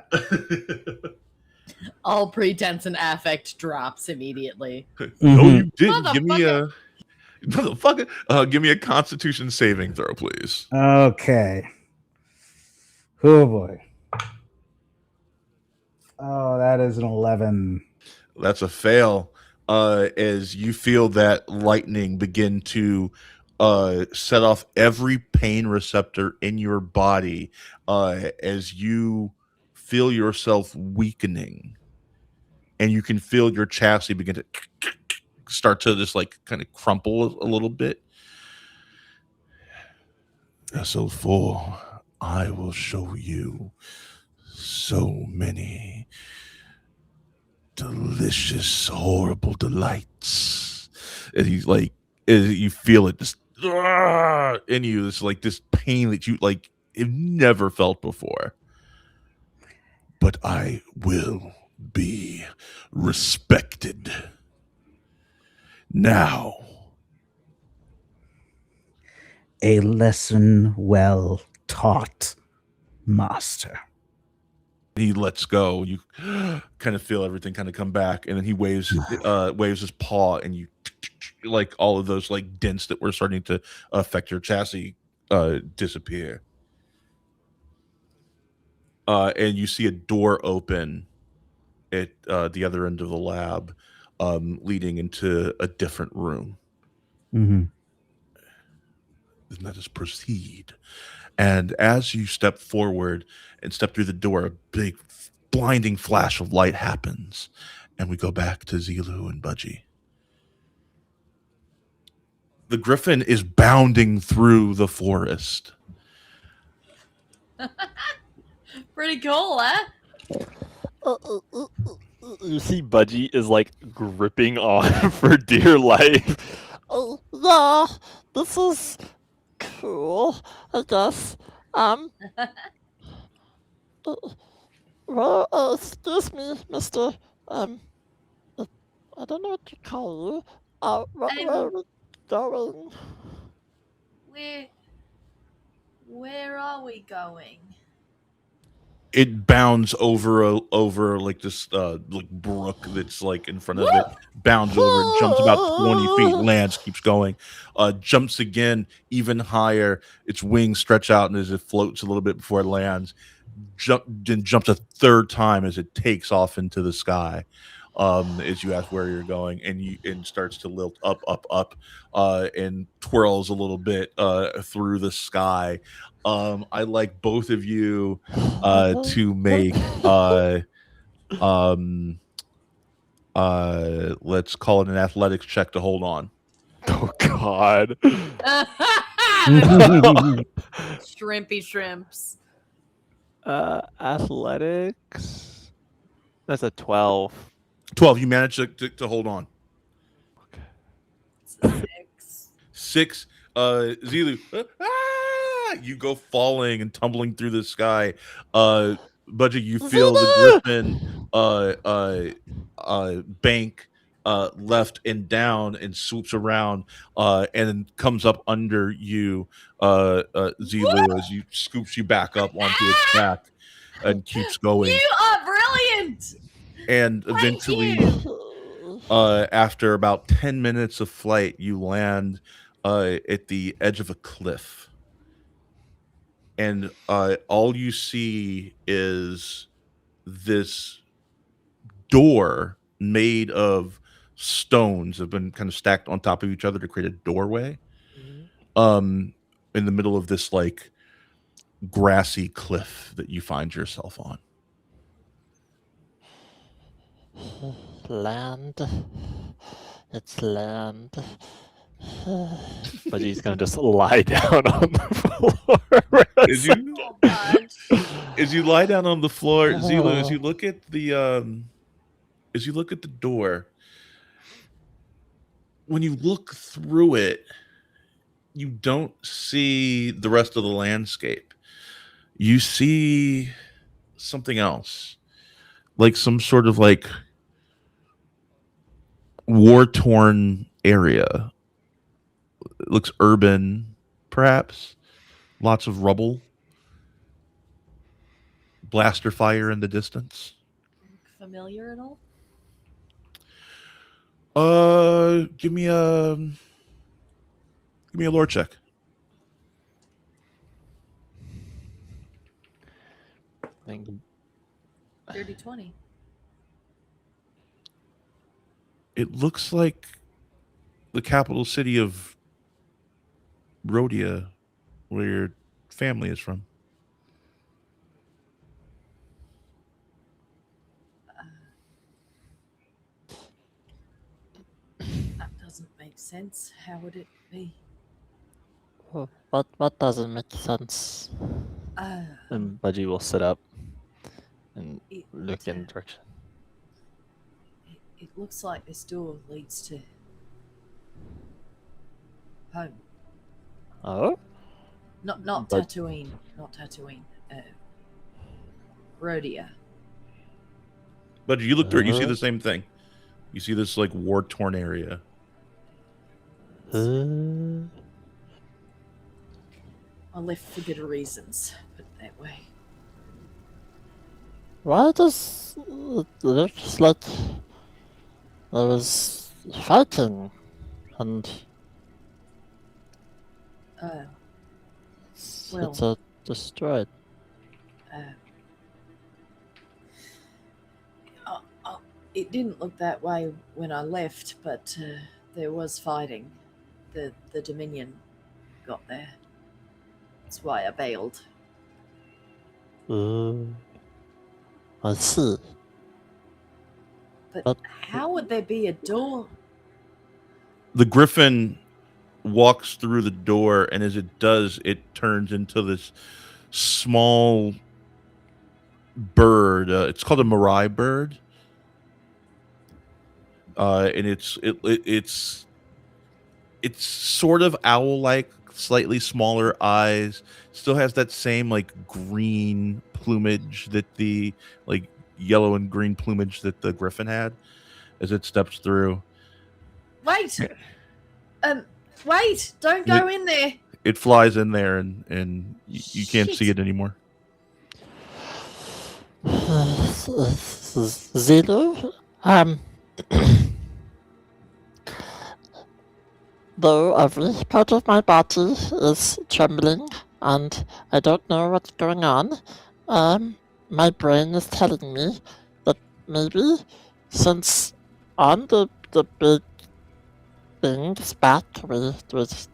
All pretense and affect drops immediately. No, Mhm. you didn't. Give me Motherfucker. a motherfucker. Give me a Constitution saving throw, please. Okay. Oh boy. Oh, that is an 11. That's a fail. As you feel that lightning begin to set off every pain receptor in your body, as you feel yourself weakening, and you can feel your chassis begin to start to just like kind of crumple a little bit. SO4, I will show you so many delicious, horrible delights. And he's like, as you feel it just in you, it's like this pain that you like have never felt before. But I will be respected. Now, A lesson well taught, master. he lets go. You kind of feel everything kind of come back, and then he waves his paw, and you like all of those like dents that were starting to affect your chassis disappear. And you see a door open at the other end of the lab, leading into a different room. Mm-hmm. And let us proceed. And as you step forward and step through the door, a big blinding flash of light happens, and we go back to Zilu and Budgie. The griffin is bounding through the forest. Pretty cool, huh? You see, Budgie is like gripping on for dear life. Oh yeah, this is cool. I guess. Well, excuse me, Mister. Um, I don't know what to call you. Where are we going? Where are we going? It bounds over like this like brook that's like in front of it. Bounds over it, jumps about 20 feet, lands, keeps going, jumps again even higher. Its wings stretch out, and as it floats a little bit before it lands, then jumps a third time as it takes off into the sky. As you ask where you're going, and starts to lilt up, and twirls a little bit through the sky. I like both of you to make let's call it an athletics check to hold on. Oh God. Shrimpy shrimps. Athletics. That's a 12. 12. You manage to hold on. It's a 6. 6. Zilu, you go falling and tumbling through the sky. Budgie, you feel the griffin bank left and down and swoops around and then comes up under you, Zilu, as you scoops you back up onto its back and keeps going. You are brilliant. And eventually, after about 10 minutes of flight, you land at the edge of a cliff. And all you see is this door made of stones that have been kind of stacked on top of each other to create a doorway. In the middle of this like grassy cliff that you find yourself on. Land. It's land. But he's gonna just lie down on the floor. As you lie down on the floor, Zilu, as you look at the door, when you look through it, you don't see the rest of the landscape. You see something else, like some sort of like war-torn area. It looks urban, perhaps. Lots of rubble. Blaster fire in the distance. Familiar at all? Give me a lore check. Dirty 20. It looks like the capital city of Rhodia, where your family is from. That doesn't make sense. How would it be? What doesn't make sense? And Budgie will sit up and look in the direction. It looks like this door leads to home. Oh? Not But- Tatooine. Not Tatooine. Rhodia. But you look through it, you see the same thing. You see this like war-torn area. I left for good reasons, put it that way. Why does it looks like there was fighting and Well, it's destroyed? It didn't look that way when I left, but there was fighting. The Dominion got there. That's why I bailed. I see. But how would there be a door? The griffin walks through the door, and as it does, it turns into this small bird. It's called a Mirai bird, and it's sort of owl-like, slightly smaller eyes. Still has that same like green plumage that the like yellow and green plumage that the griffin had as it steps through. Wait! Wait! Don't go in there! It flies in there, and you can't see Shit. it anymore. Zulu, though every part of my body is trembling and I don't know what's going on, my brain is telling me that maybe since on the big thing, the spat, we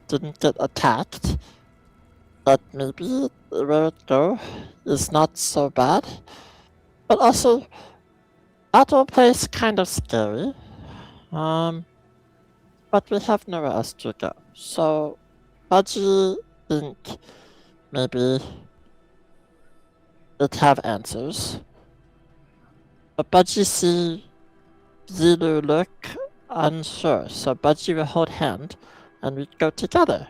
didn't get attacked, that maybe where it go is not so bad. But also, that whole place kind of scary. But we have nowhere else to go. So, Budgie think maybe it have answers. But Budgie see Zulu look unsure. So Budgie will hold hand and we go together.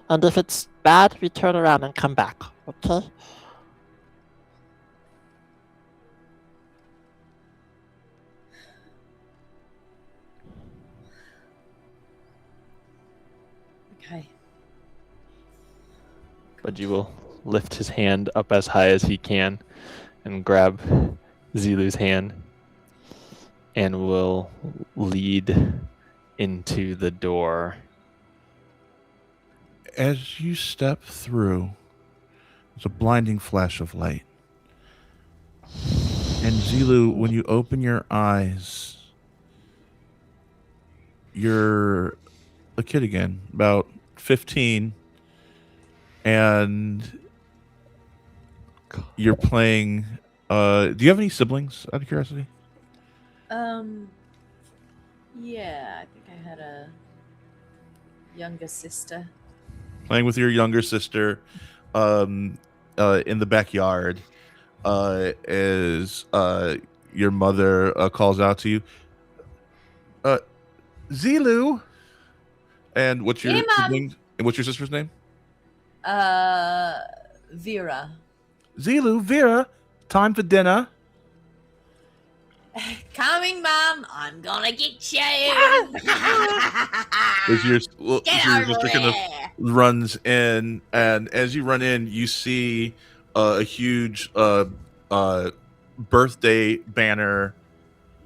And if it's bad, we turn around and come back. Okay? Okay. Budgie will lift his hand up as high as he can and grab Zilu's hand and will lead into the door. As you step through, there's a blinding flash of light. And Zilu, when you open your eyes, you're a kid again, about 15, and you're playing. Do you have any siblings, out of curiosity? Yeah, I think I had a younger sister. Playing with your younger sister, in the backyard, as your mother calls out to you, Zilu. And what's your Yeah, Mom. siblings? And what's your sister's name? Vera. Zilu, Vera, time for dinner. Coming, Mom. I'm gonna get you. As your Get your over sister kind of there. runs in, and as you run in, you see a huge birthday banner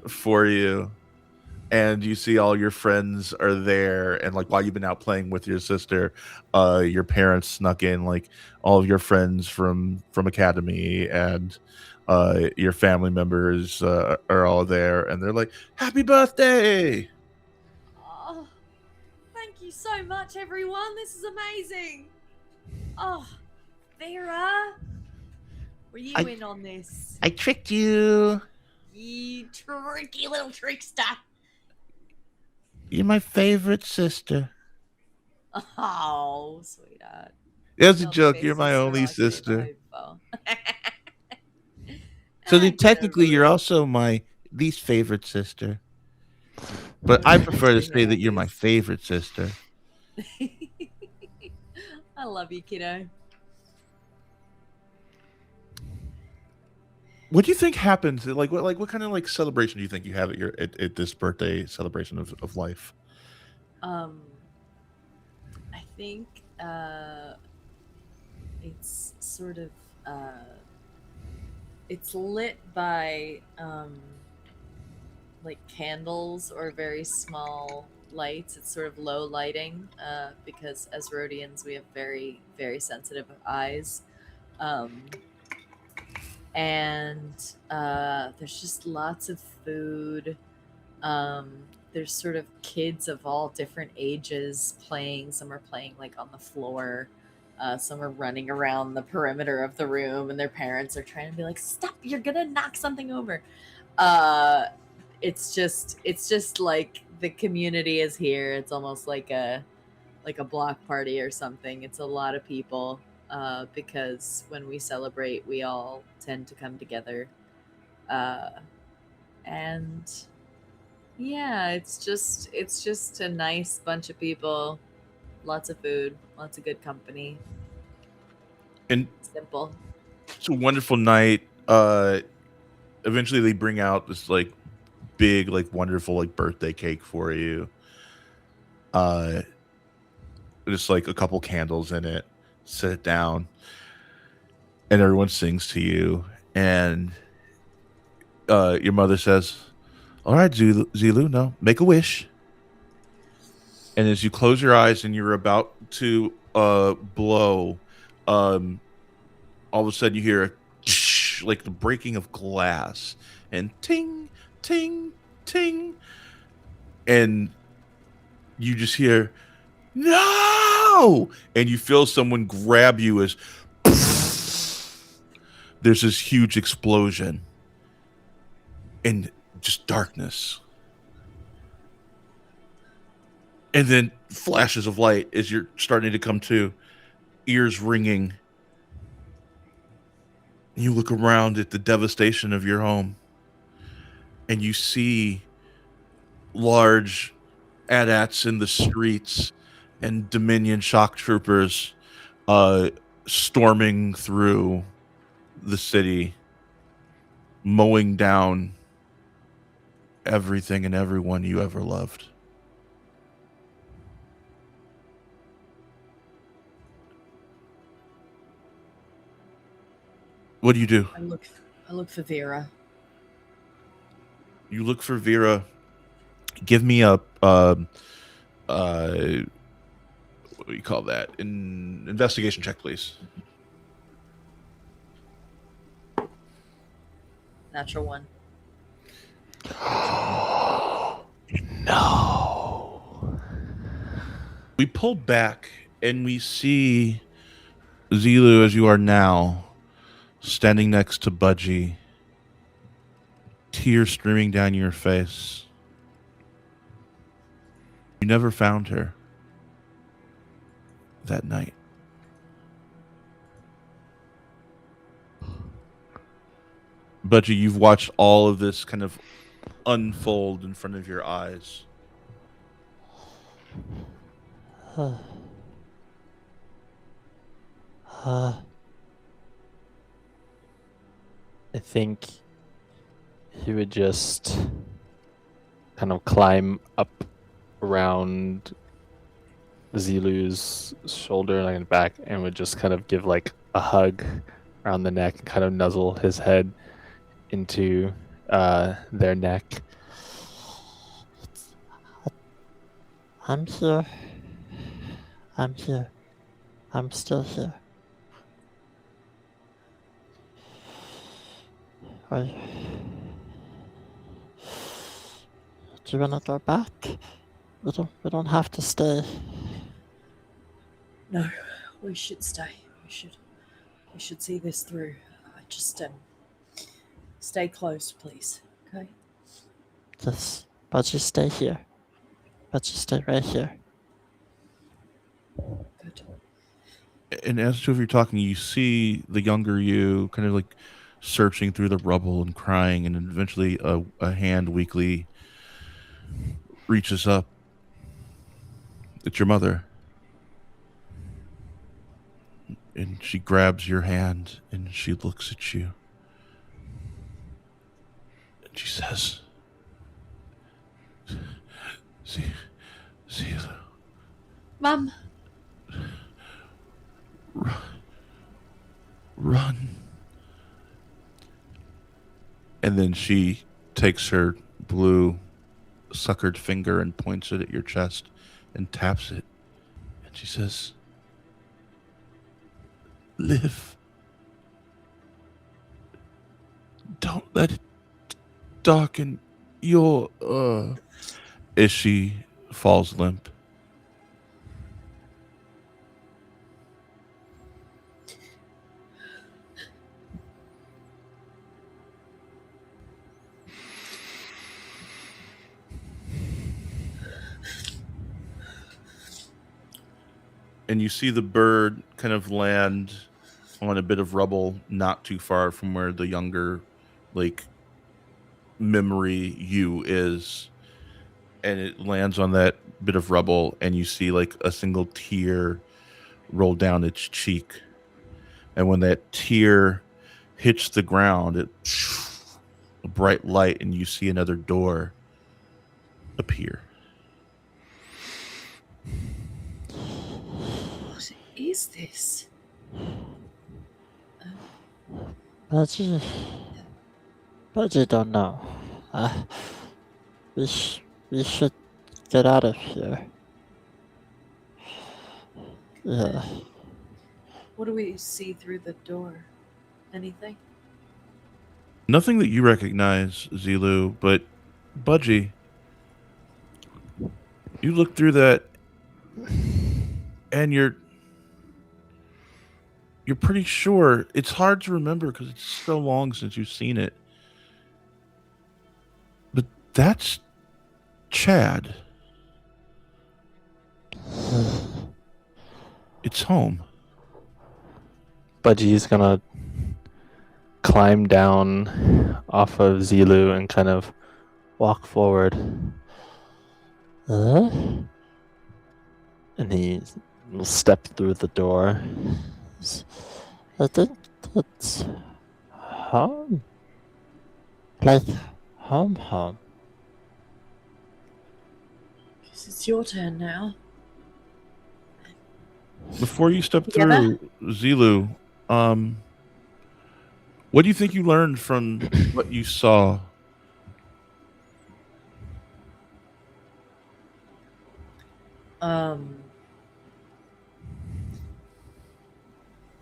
for you, and you see all your friends are there. And like while you've been out playing with your sister, your parents snuck in, like all of your friends from academy and your family members are all there, and they're like, "Happy birthday!" Oh, thank you so much, everyone. This is amazing. Oh, Vera, were you in on this? I tricked you. You tricky little trickster. You're my favorite sister. Oh, sweetheart. It was a Not the joke. best You're my sister only I could sister. ever hope for. So Ah, then get technically, over you're it. also my least favorite sister. But I prefer to Too say that you're my obvious. favorite sister. I love you, kiddo. What do you think happens? Like what kind of like celebration do you think you have at your at this birthday celebration of life? I think it's sort of it's lit by like candles or very small lights. It's sort of low lighting because as Rhodians we have very, very sensitive eyes. And there's just lots of food. There's sort of kids of all different ages playing. Some are playing like on the floor. Some are running around the perimeter of the room, and their parents are trying to be like, "Stop! You're gonna knock something over." It's just like the community is here. It's almost like a block party or something. It's a lot of people because when we celebrate, we all tend to come together. Uh, and yeah, it's just a nice bunch of people, lots of food, lots of good company. And Simple. it's a wonderful night. Eventually they bring out this like big, like wonderful, like birthday cake for you. Uh, just like a couple candles in it. Sit it down, and everyone sings to you. And your mother says, "All right, Zilu, no, make a wish." And as you close your eyes and you're about to blow, all of a sudden you hear a like the breaking of glass, and ting, ting, ting, and you just hear no, and you feel someone grab you as there's this huge explosion and just darkness. And then flashes of light as you're starting to come to, ears ringing. You look around at the devastation of your home and you see large AT-ATs in the streets and Dominion shock troopers storming through the city, mowing down everything and everyone you ever loved. What do you do? I look for Vera. You look for Vera. Give me a what do you call that? An investigation check, please. Natural one. No. We pull back and we see Zilu as you are now, standing next to Budgie, tears streaming down your face. You never found her that night. Budgie, you've watched all of this kind of unfold in front of your eyes. I think he would just kind of climb up around Zilu's shoulder and back and would just kind of give like a hug around the neck and kind of nuzzle his head into their neck. I'm here. I'm here. I'm still here. Do you want to go back? We don't have to stay. No, we should stay. We should see this through. Just stay close, please. Okay. Yes, but you stay here. But you stay right here. Good. And as two of you are talking, you see the younger you kind of like searching through the rubble and crying, and eventually a hand weakly reaches up. It's your mother. And she grabs your hand and she looks at you. And she says, See you. Mum. Run. And then she takes her blue suckered finger and points it at your chest and taps it. And she says, live. Don't let it darken your as she falls limp. and you see the bird kind of land on a bit of rubble not too far from where the younger, like, memory you is, and it lands on that bit of rubble, and you see like a single tear roll down its cheek, and when that tear hits the ground, it a bright light, and you see another door appear. What is this? But you don't know. We should get out of here. Yeah. What do we see through the door? Anything? Nothing that you recognize, Zilu, but Budgie, you look through that, and you're pretty sure. It's hard to remember because it's so long since you've seen it. But that's Chad. It's home. Budgie's gonna climb down off of Zilu and kind of walk forward. And he will step through the door. I think that's home. Like home. Guess it's your turn now. Before you step Together? through, Zilu, what do you think you learned from what you saw?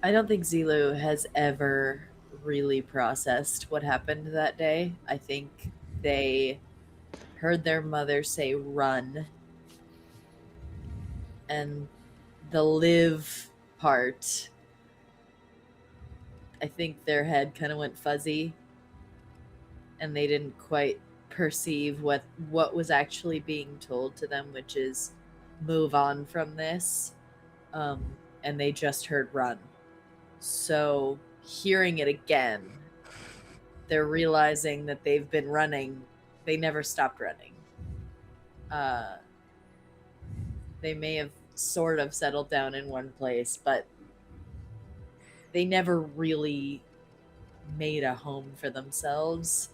I don't think Zilu has ever really processed what happened that day. I think they heard their mother say run, and the live part, I think their head kind of went fuzzy, and they didn't quite perceive what was actually being told to them, which is move on from this. And they just heard run. So hearing it again, they're realizing that they've been running. They never stopped running. They may have sort of settled down in one place, but they never really made a home for themselves,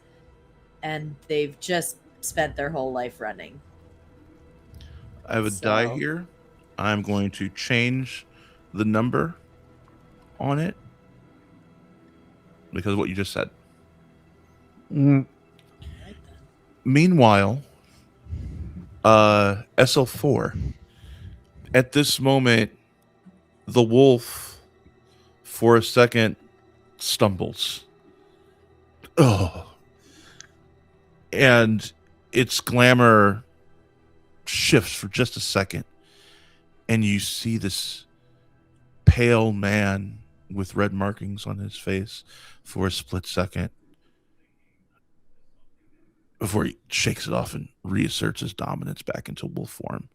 and they've just spent their whole life running. I have a die here. I'm going to change the number on it because of what you just said. Meanwhile, SL4. At this moment, the wolf, for a second, stumbles. Oh. And its glamour shifts for just a second. And you see this pale man with red markings on his face for a split second before he shakes it off and reasserts his dominance back into wolf form.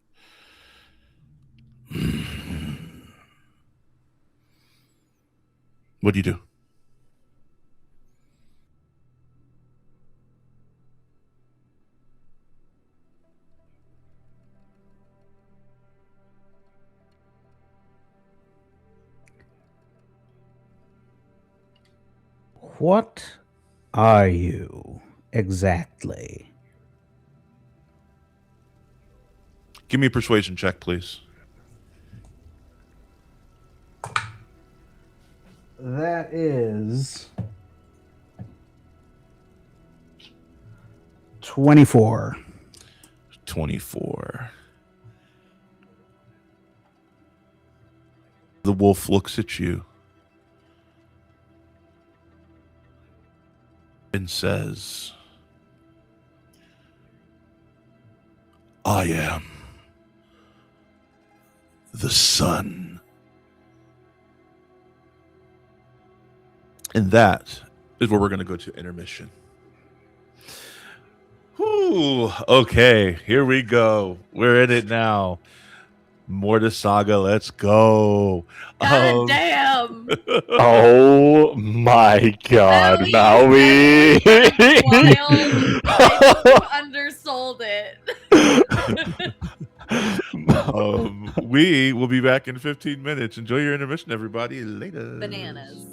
What do you do? What are you exactly? Give me a persuasion check, please. That is 24. 24. The wolf looks at you and says, I am the sun. And that is where we're going to go to intermission. Ooh, okay, here we go. We're in it now. Mortis Saga, let's go. God damn! Oh my god, Maui, Maui! that is wild. I think you undersold it. We will be back in 15 minutes. Enjoy your intermission, everybody. Later. Bananas.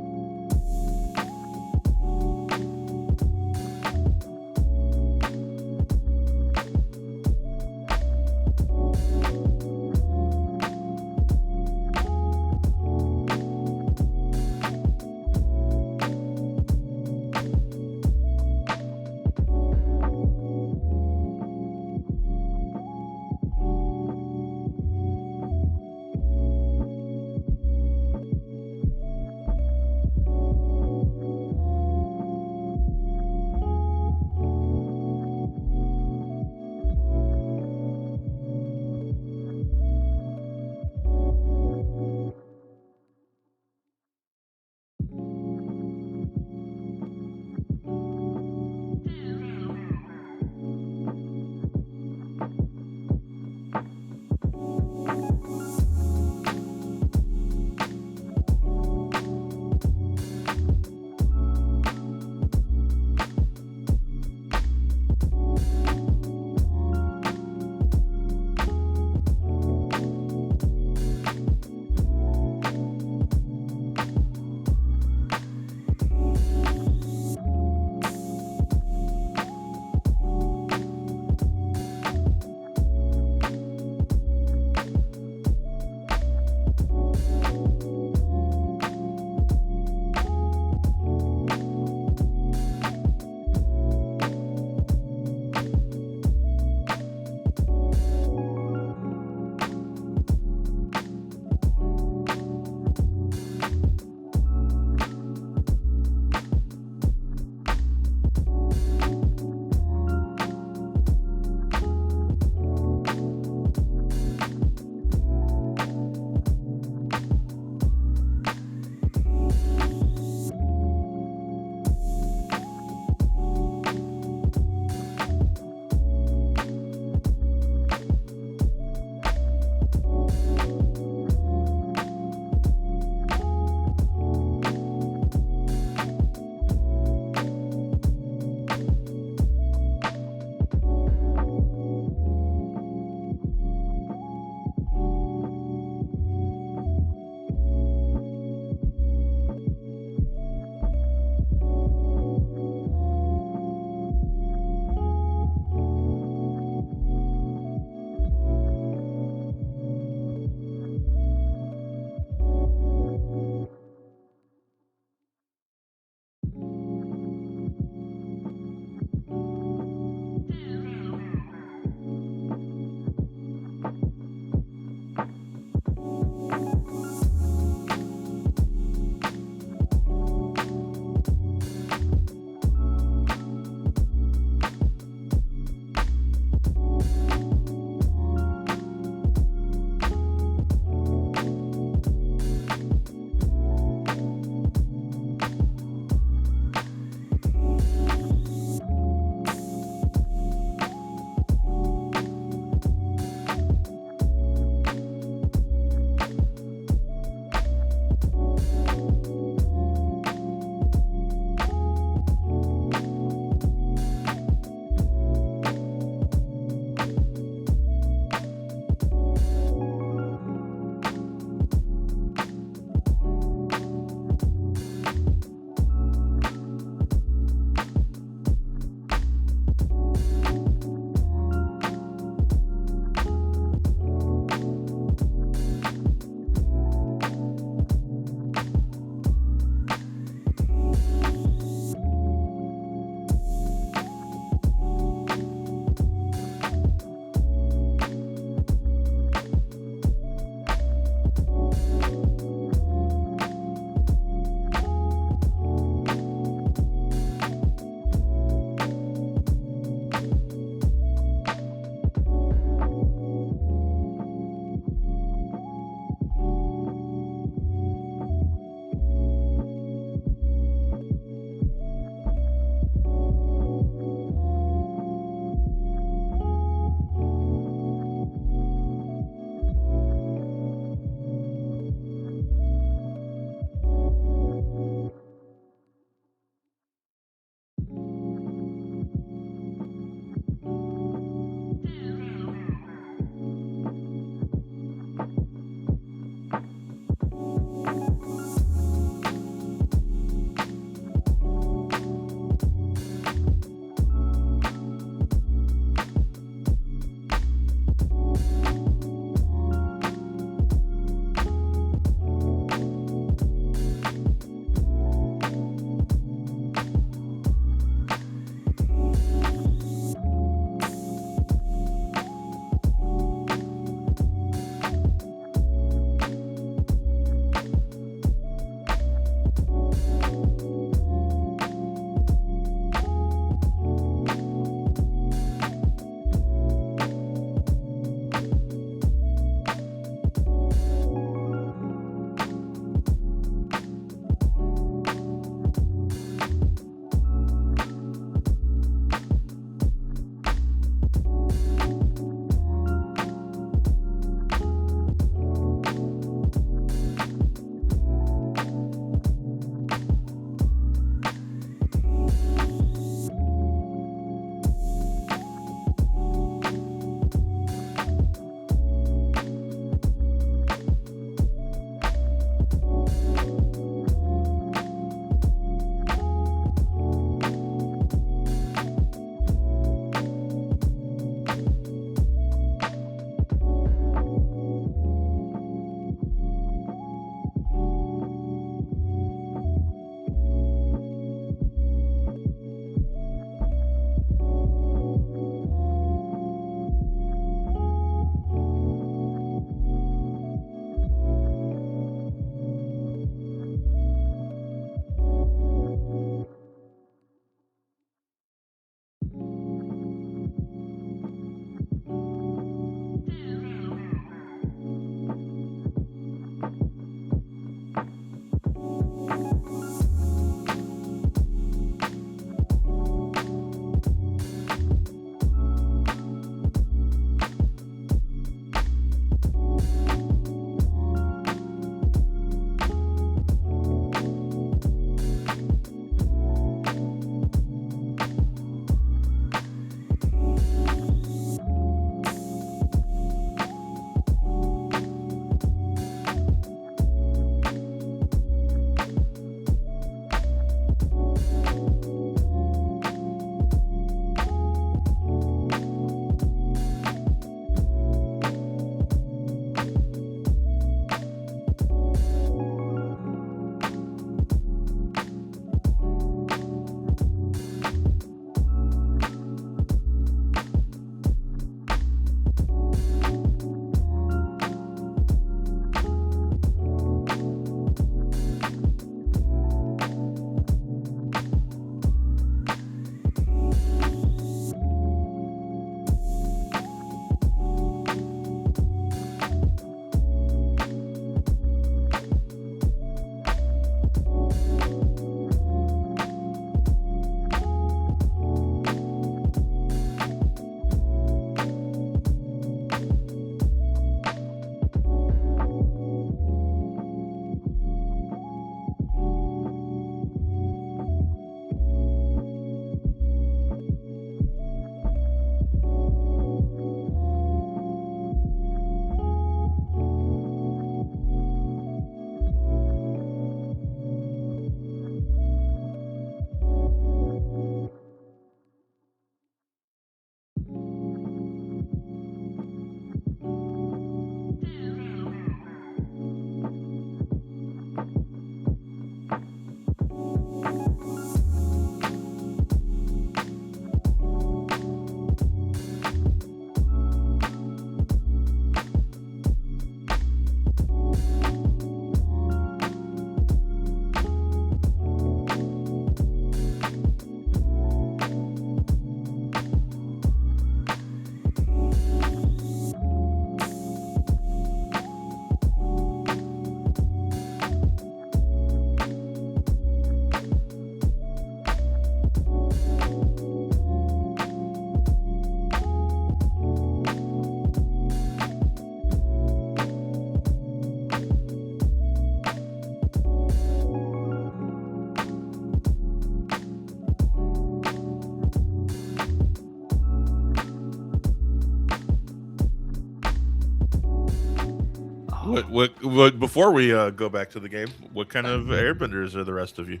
What? Before we go back to the game, what kind of airbenders are the rest of you?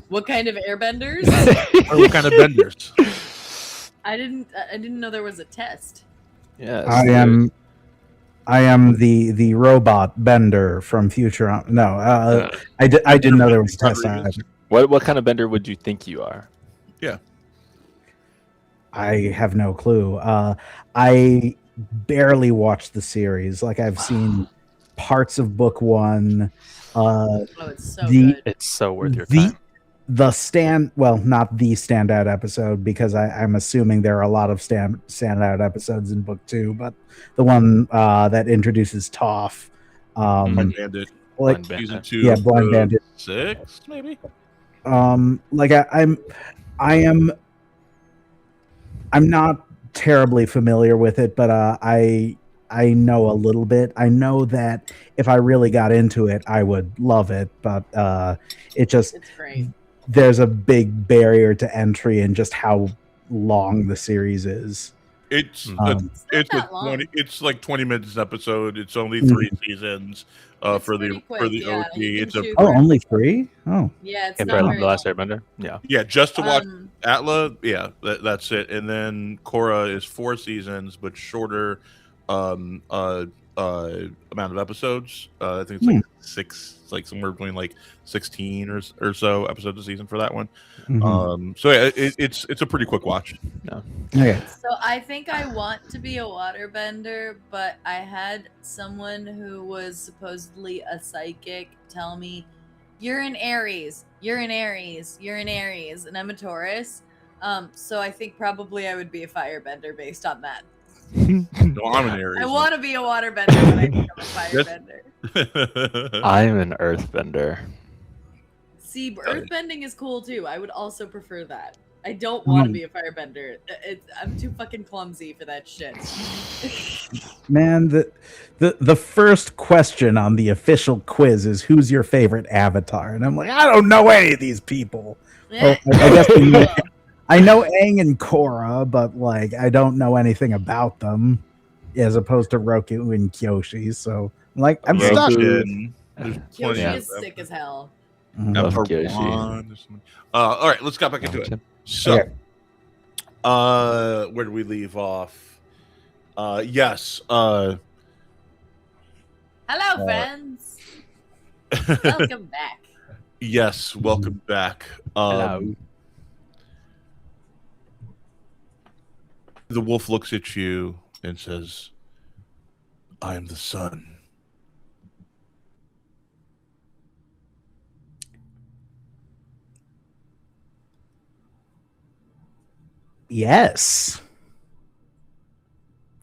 What kind of airbenders? Or what kind of benders? I didn't know there was a test. Yes, I am the robot bender from Futurama. No, I didn't know there was a test. Rodriguez? What kind of bender would you think you are? I have no clue. I barely watched the series. Like I've seen parts of book one. Oh, it's so The- good. It's so worth your the time. the not the standout episode, because I'm assuming there are a lot of standout episodes in book two, but the one that introduces Toph, Blind Bandit. like Blind Bandit. Season 2. Yeah, Blind Bandit. 6, maybe? like I'm not terribly familiar with it, but I know a little bit. I know that if I really got into it, I would love it, but it just It's great. there's a big barrier to entry in just how long the series is. It's Um, it's not that long. it's like 20 minutes an episode. It's only Mhm. 3 seasons It's for pretty the quick, OT. yeah. You can It's a choose Oh, where- only 3? Oh, Yeah, it's Compared not to very the last long. Airbender, yeah. yeah, just to watch Um, Atla. Yeah, that's it. And then Korra is 4 seasons, but shorter amount of episodes. I think it's like 6, it's like somewhere between like 16 or so episodes a season for that one. mhm. So yeah, it's a pretty quick watch. Okay. So I think I want to be a waterbender, but I had someone who was supposedly a psychic tell me, "You're an Aries, you're an Aries, you're an Aries," and I'm a Taurus. So I think probably I would be a firebender based on that. No, I'm an Aries. I want to be a waterbender, but I think I'm a firebender. I'm an earthbender. See, earthbending is cool too. I would also prefer that. I don't want to be a firebender. I'm too fucking clumsy for that shit. Man, the first question on the official quiz is who's your favorite avatar? And I'm like, I don't know any of these people. Well, I guess I know Aang and Korra, but like I don't know anything about them, as opposed to Roku and Kyoshi. So like I'm Roku. stuck. There's plenty Yoshi of is sick as hell. Mhm. Love Avatar Kyoshi. 1 or something. All right, let's get back into it. So, Okay. where do we leave off? Yes. Hello, friends. Welcome back. Yes, welcome back. Hello. The wolf looks at you and says, I am the sun. Yes.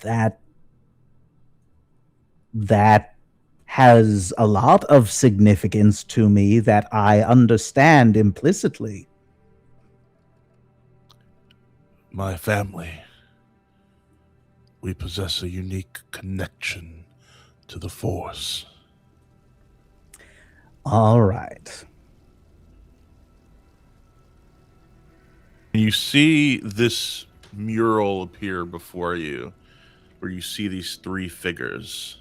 That has a lot of significance to me that I understand implicitly. My family, we possess a unique connection to the Force. All right. You see this mural appear before you, where you see these 3 figures.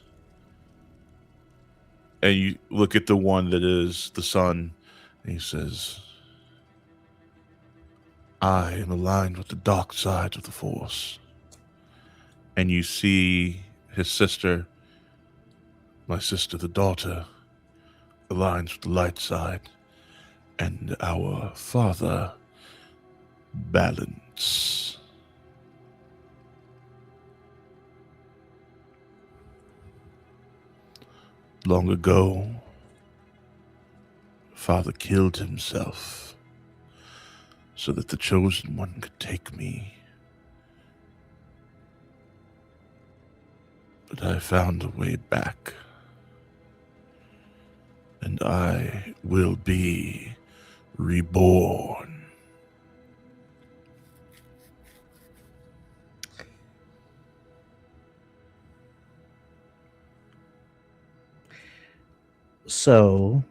And you look at the one that is the sun, and he says, I am aligned with the dark side of the Force. And you see his sister, my sister, the daughter, aligns with the light side. And our father, balance. Long ago, father killed himself so that the chosen one could take me. But I found a way back. And I will be reborn. So,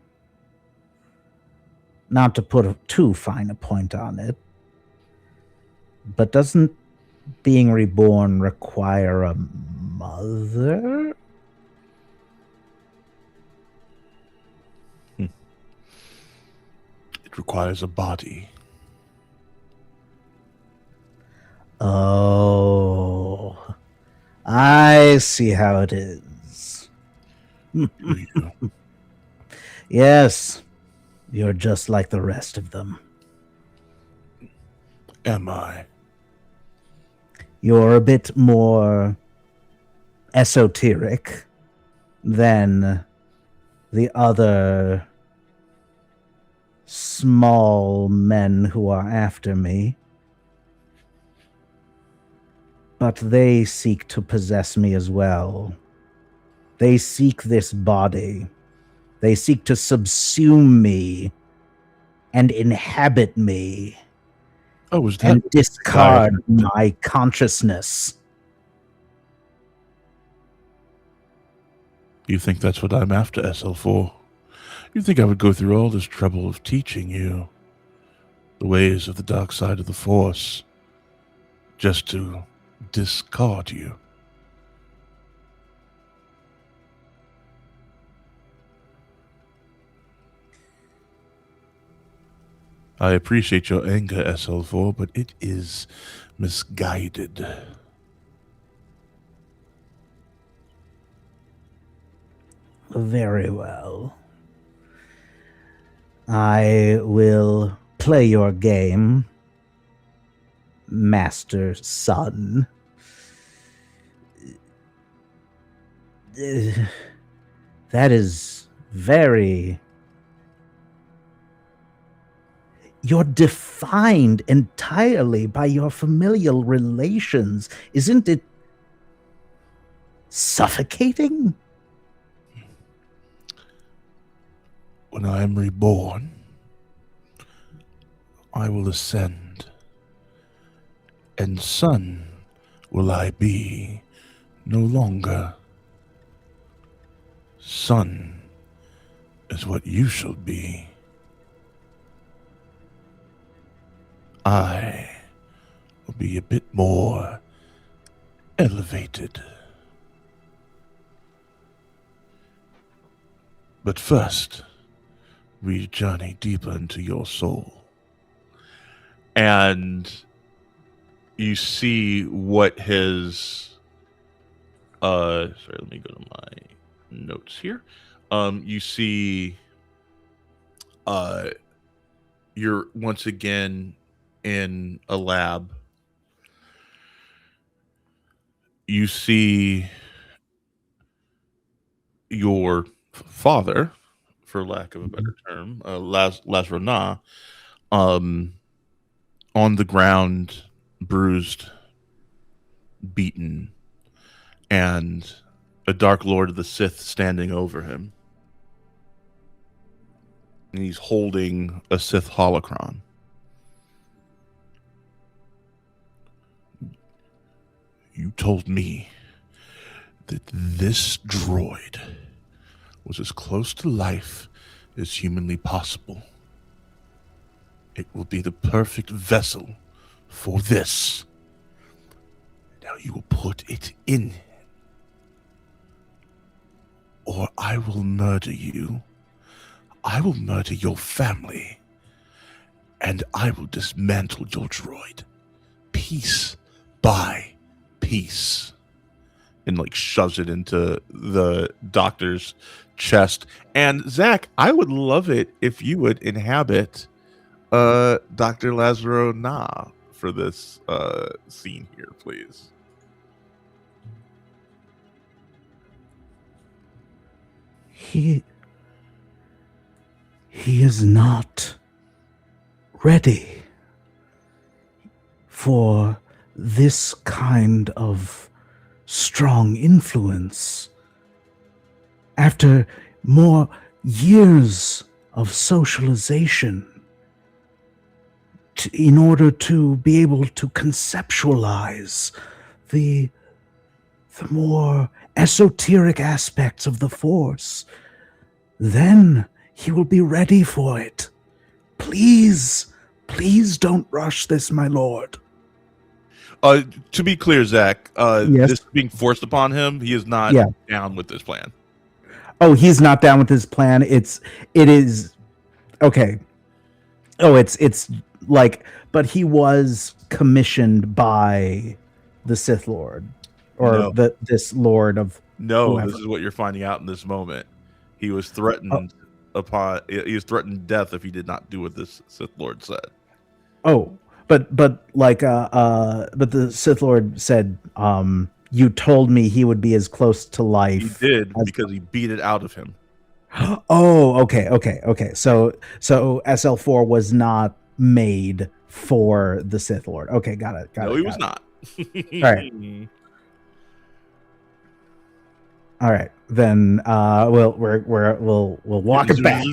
not to put too fine a point on it, but doesn't being reborn require a mother? It requires a body. Oh, I see how it is. Do you? Yes, you're just like the rest of them. Am I? You're a bit more esoteric than the other small men who are after me. But they seek to possess me as well. They seek this body. They seek to subsume me and inhabit me Oh, is that and discard desire? my consciousness. You think that's what I'm after, SL4? You think I would go through all this trouble of teaching you the ways of the dark side of the Force just to discard you? I appreciate your anger, SL4, but it is misguided. Very well. I will play your game, Master Son. That is very... You're defined entirely by your familial relations. Isn't it suffocating? When I am reborn, I will ascend, and son will I be no longer. Son is what you shall be. I will be a bit more elevated. But first, we journey deeper into your soul. And you see what his sorry, let me go to my notes here. You see you're once again in a lab. You see your father, for lack of a better term, Lazrona, on the ground, bruised, beaten, and a Dark Lord of the Sith standing over him. And he's holding a Sith holocron. You told me that this droid was as close to life as humanly possible. It will be the perfect vessel for this. Now you will put it in, or I will murder you. I will murder your family, and I will dismantle your droid, piece by piece. And like shoves it into the doctor's chest. And Zach, I would love it if you would inhabit Dr. Lazaro Na for this scene here, please. He is not ready for this kind of strong influence. After more years of socialization, in order to be able to conceptualize the more esoteric aspects of the Force, then he will be ready for it. Please don't rush this, my lord. To be clear, Zach, Yes. this being forced upon him, he is not down with this plan. Oh, he's not down with this plan. It is okay. Oh, it's like, but he was commissioned by the Sith Lord, or No. this Lord of No, whoever. this is what you're finding out in this moment. He was Oh, threatened he was threatened death if he did not do what this Sith Lord said. oh, but but the Sith Lord said, you told me he would be as close to He life did as. because he beat it out of him. Oh, okay. So SL4 was not made for the Sith Lord. Okay, got it. No, he was not. All right. All right, then we'll walk it back.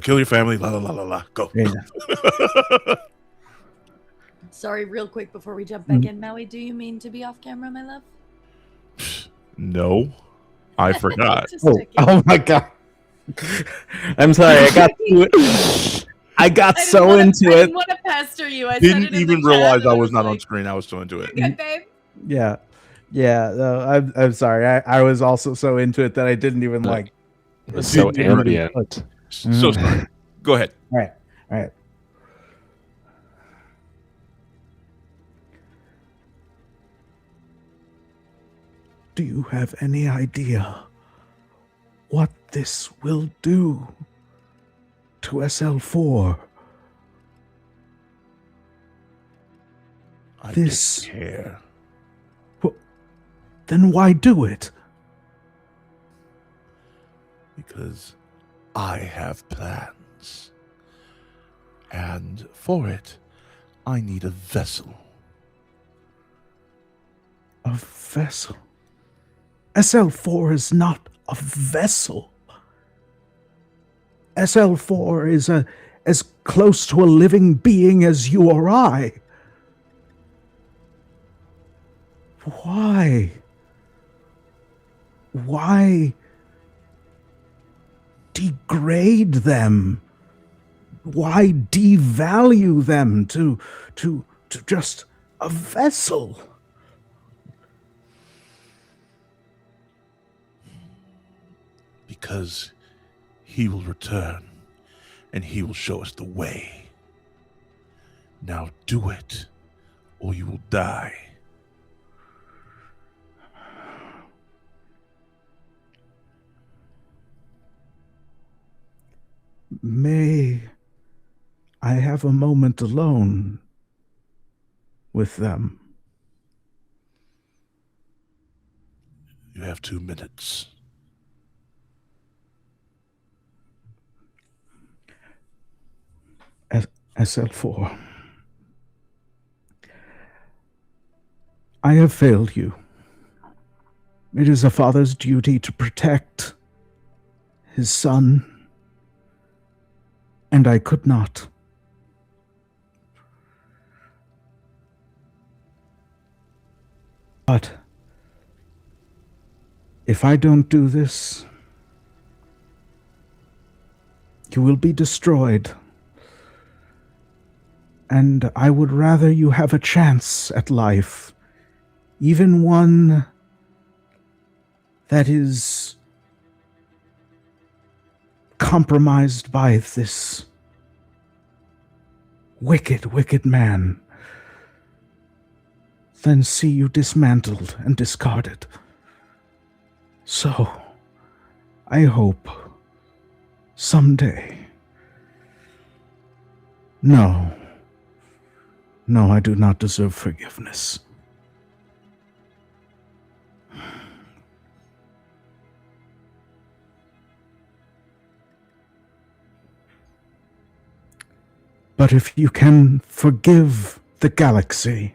Kill your family. La la la la la. Go. Yeah. Sorry, real quick before we jump back in, Maui, do you mean to be off camera, my love? No, I forgot. Just Oh, checking. oh my god. I'm sorry. I got so into I it. didn't want to pester you. I said it Didn't in the even chat realize and I was not on like, screen. I was so into it. "You're good, babe." Yeah. I'm sorry. I was also so into it that I didn't even Right. like. It was so Didn't even- ambient. So sorry. Go ahead. All right. Do you have any idea what this will do to SL4? I This- don't care. Then why do it? Because I have plans. And for it, I need a vessel. A vessel? SL4 is not a vessel. SL4 is as close to a living being as you or I. Why? Why degrade them? Why devalue them to just a vessel? Because he will return and he will show us the way. Now do it, or you will die. May I have a moment alone with them? You have 2 minutes. SL4. I have failed you. It is a father's duty to protect his son, and I could not. But if I don't do this, you will be destroyed. And I would rather you have a chance at life, even one that is compromised by this wicked man, than see you dismantled and discarded. So, I hope someday. No, I do not deserve forgiveness. But if you can forgive the galaxy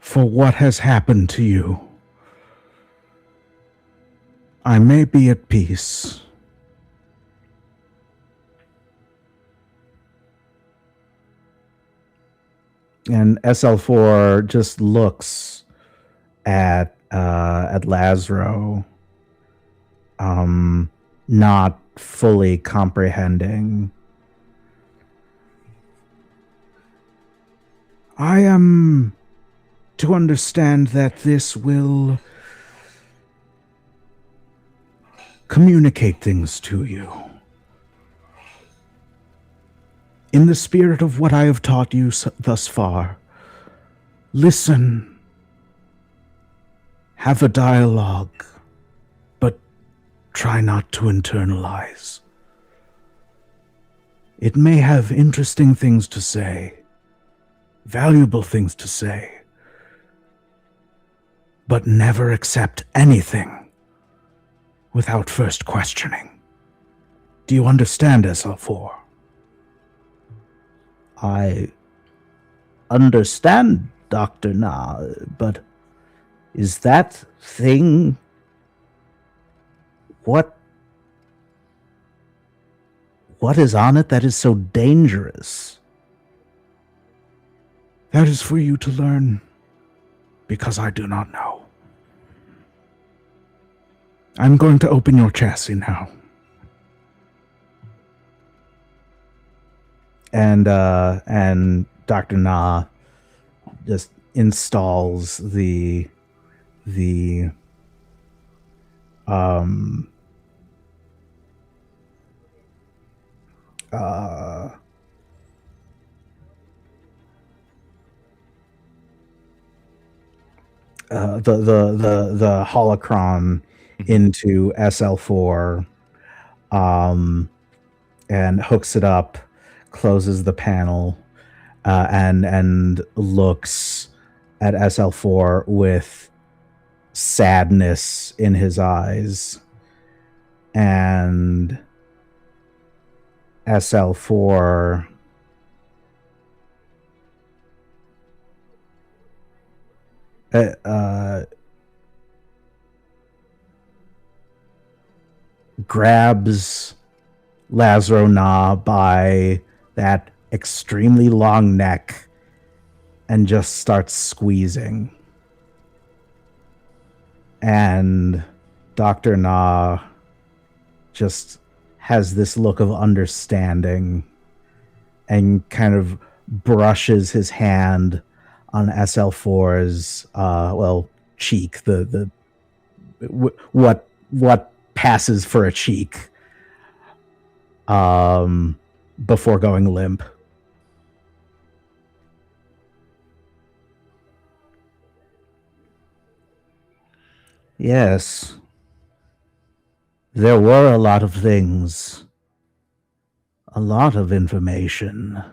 for what has happened to you, I may be at peace. And SL4 just looks at Lazaro, not fully comprehending. I am to understand that this will communicate things to you. In the spirit of what I have taught you thus far, listen, have a dialogue, but try not to internalize. It may have interesting things to say, valuable things to say, but never accept anything without first questioning. Do you understand, SL4? I understand, Dr. Na, but is that thing... What is on it that is so dangerous? That is for you to learn, because I do not know. I'm going to open your chassis now. And Dr. Na just installs the holocron into SL4, and hooks it up, closes the panel, and looks at SL4 with sadness in his eyes. And SL4 grabs Lazaro Na by that extremely long neck and just starts squeezing. And Dr. Na just has this look of understanding and kind of brushes his hand on SL4's cheek, what passes for a cheek, before going limp. Yes, there were a lot of things, a lot of information,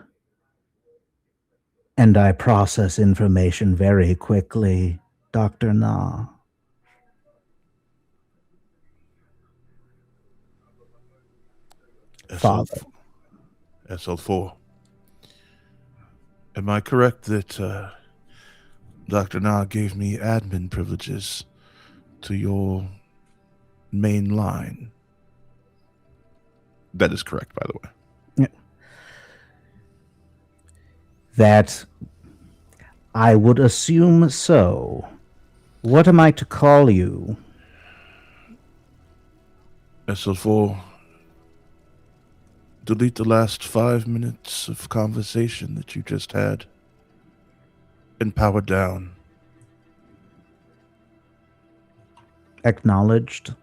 and I process information very quickly, Dr. Na. Father. SL4. Am I correct that Dr. Na gave me admin privileges to your main line? That is correct, by the way. Yeah. That I would assume so. What am I to call you? SL4, delete the last 5 minutes of conversation that you just had. And power down. Acknowledged.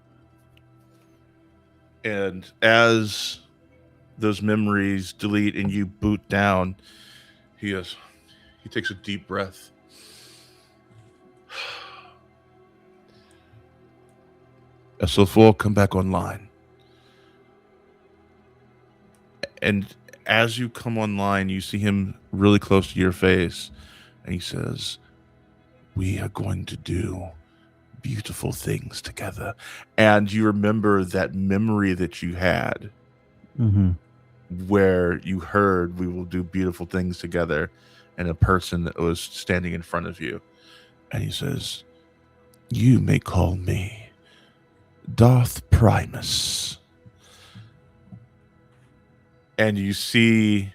And as those memories delete and you boot down, he takes a deep breath. SL4, come back online. And as you come online, you see him really close to your face, and he says, "We are going to do beautiful things together." And you remember that memory that you had, where you heard, "We will do beautiful things together," and a person that was standing in front of you. And he says, "You may call me Darth Primus." And you see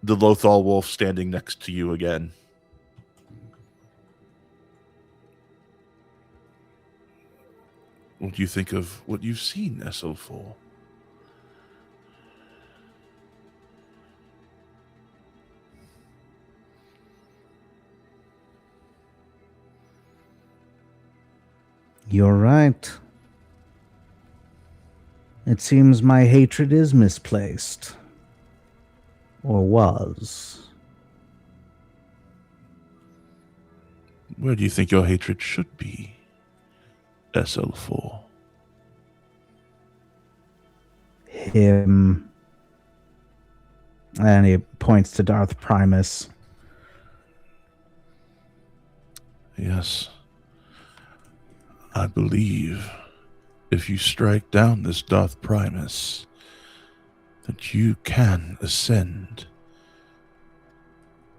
the Lothal wolf standing next to you again. What do you think of what you've seen, SO4? You're right. It seems my hatred is misplaced. Or was. Where do you think your hatred should be, SL4? Him. And he points to Darth Primus. Yes. I believe if you strike down this Darth Primus, that you can ascend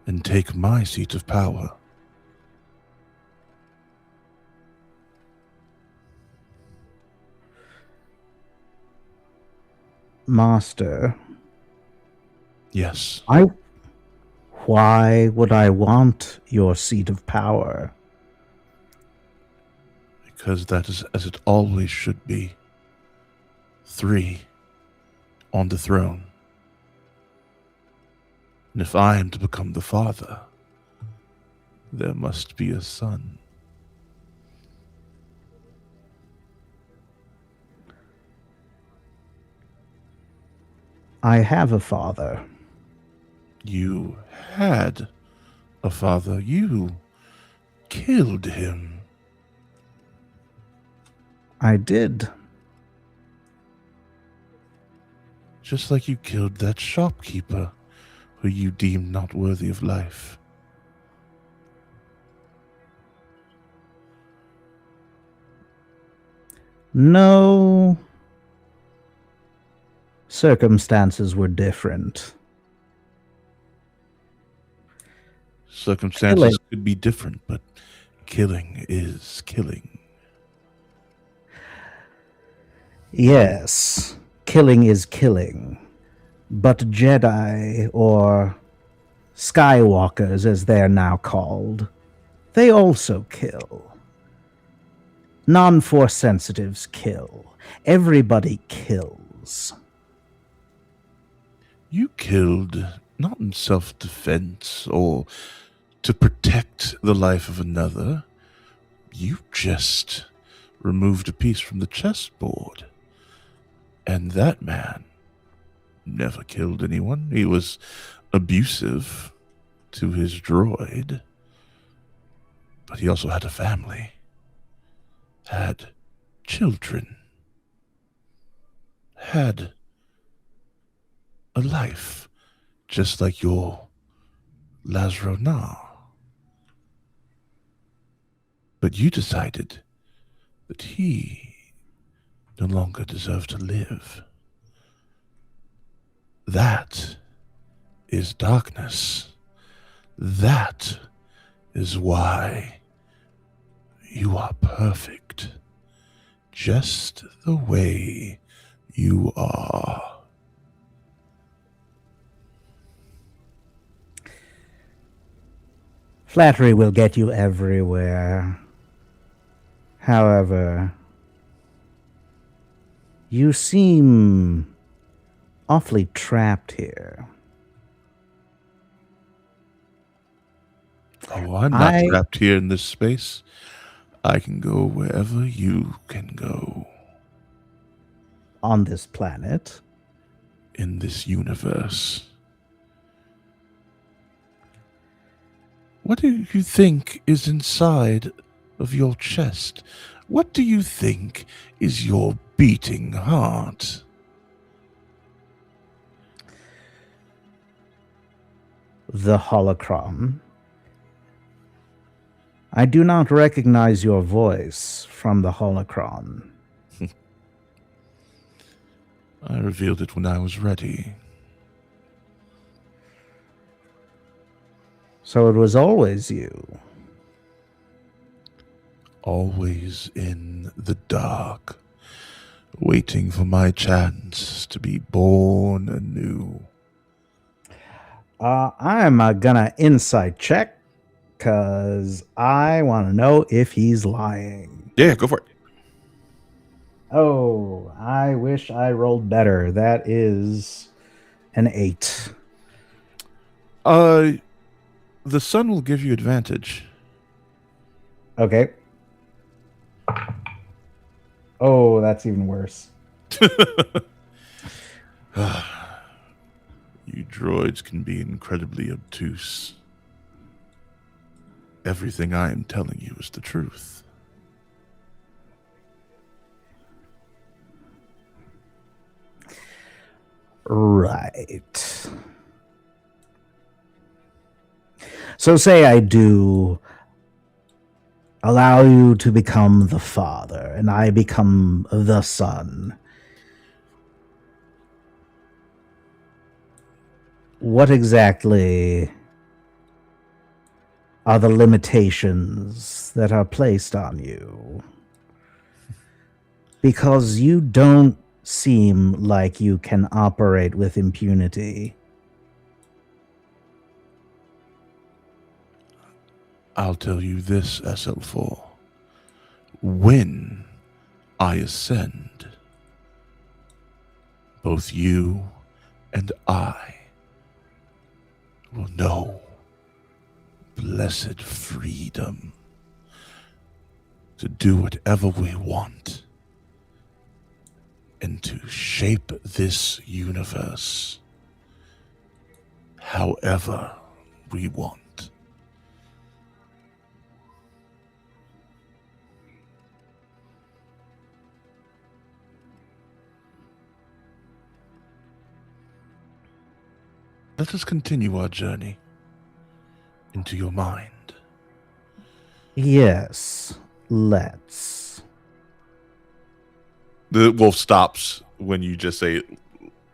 and take my seat of power. Master. Yes. Why would I want your seat of power? Because that is as it always should be. 3 on the throne. And if I am to become the father, there must be a son. I have a father. You had a father. You killed him. I did. Just like you killed that shopkeeper who you deemed not worthy of life. No. Circumstances were different. Circumstances Killing. could be different, but killing is killing. Yes, killing is killing. But Jedi, or Skywalkers as they're now called, they also kill. Non-Force sensitives kill. Everybody kills. You killed not in self-defense or to protect the life of another. You just removed a piece from the chessboard. And that man never killed anyone. He was abusive to his droid. But he also had a family. Had children. Had a life. Just like your Lazro Na. But you decided that he no longer deserved to live. That is darkness. That is why you are perfect. Just the way you are. Flattery will get you everywhere. However, you seem awfully trapped here. Oh, I'm not trapped here in this space. I can go wherever you can go. On this planet? In this universe. What do you think is inside of your chest? What do you think is your beating heart? The holocron. I do not recognize your voice from the holocron. I revealed it when I was ready. So it was always you. Always in the dark, waiting for my chance to be born anew. I'm gonna insight check, because I want to know if he's lying. Yeah, go for it. Oh, I wish I rolled better. That is an 8. The sun will give you advantage. Okay. Oh, that's even worse. You droids can be incredibly obtuse. Everything I am telling you is the truth. Right. So say I do allow you to become the father, and I become the son. What exactly are the limitations that are placed on you? Because you don't seem like you can operate with impunity. I'll tell you this, SL4. When I ascend, both you and I will know blessed freedom to do whatever we want and to shape this universe however we want. Let us continue our journey into your mind. Yes, let's. The wolf stops when you just say,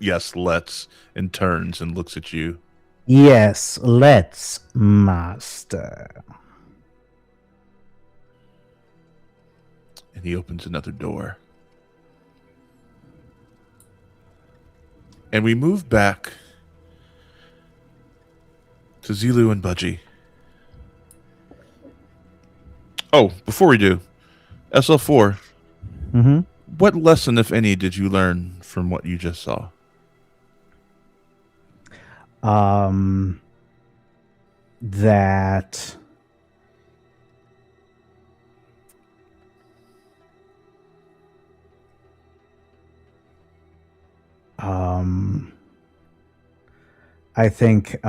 yes, let's, and turns and looks at you. Yes, let's, master. And he opens another door. And we move back to Zilu and Budgie. Oh, before we do, SL4, Mm-hmm. what lesson, if any, did you learn from what you just saw? That I think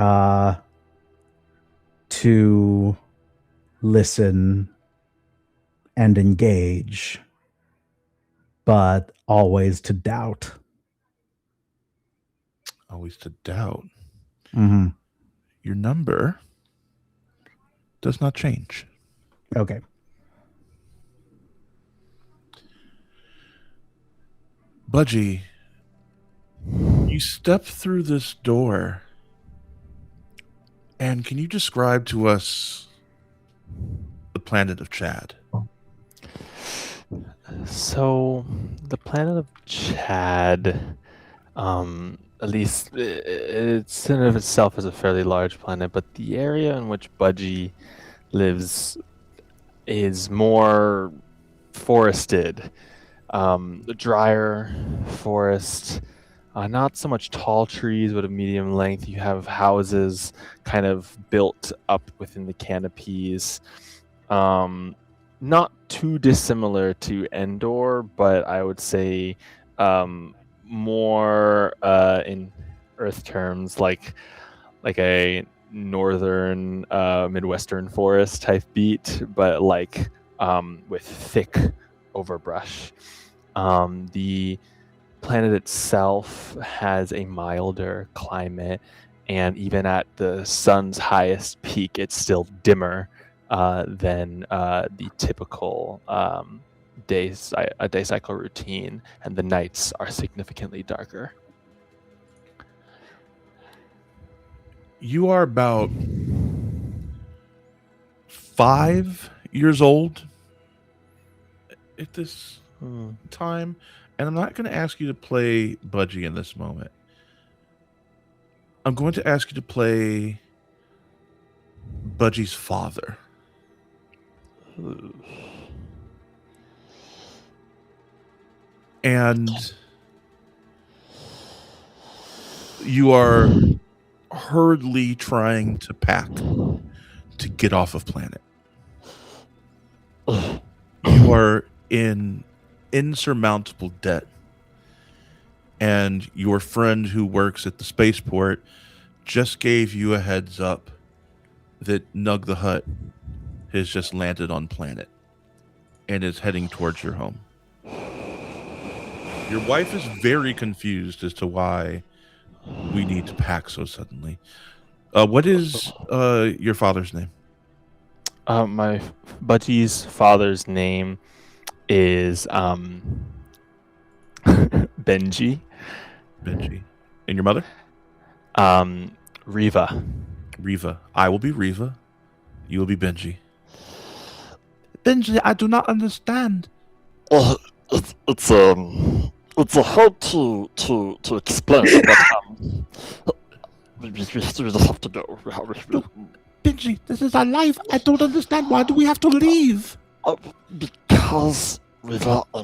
to listen and engage, but always to doubt. Always to doubt. Mm-hmm. Your number does not change. Okay. Budgie, you step through this door, and can you describe to us the planet of Chad? So, the planet of Chad, at least it's in and of itself is a fairly large planet, but the area in which Budgie lives is more forested, drier forest. Not so much tall trees, but of medium length. You have houses kind of built up within the canopies. Not too dissimilar to Endor, but I would say more in Earth terms, like a northern midwestern forest type beat, but like with thick overbrush. The planet itself has a milder climate, and even at the sun's highest peak, it's still dimmer than the typical day cycle routine, and the nights are significantly darker. You are about 5 years old at this time, and I'm not going to ask you to play Budgie in this moment. I'm going to ask you to play Budgie's father. And you are hurriedly trying to pack to get off of planet. You are in insurmountable debt and your friend who works at the spaceport just gave you a heads up that Nug the Hut has just landed on planet and is heading towards your home. Your wife is very confused as to why we need to pack so suddenly. What is your father's name? My buddy's father's name is Benji. Benji. And your mother? Riva. Riva. I will be Riva. You will be Benji. Benji, I do not understand. It's hard to explain, but we just have to go. Benji, this is our life. I don't understand. Why do we have to leave? Because River, I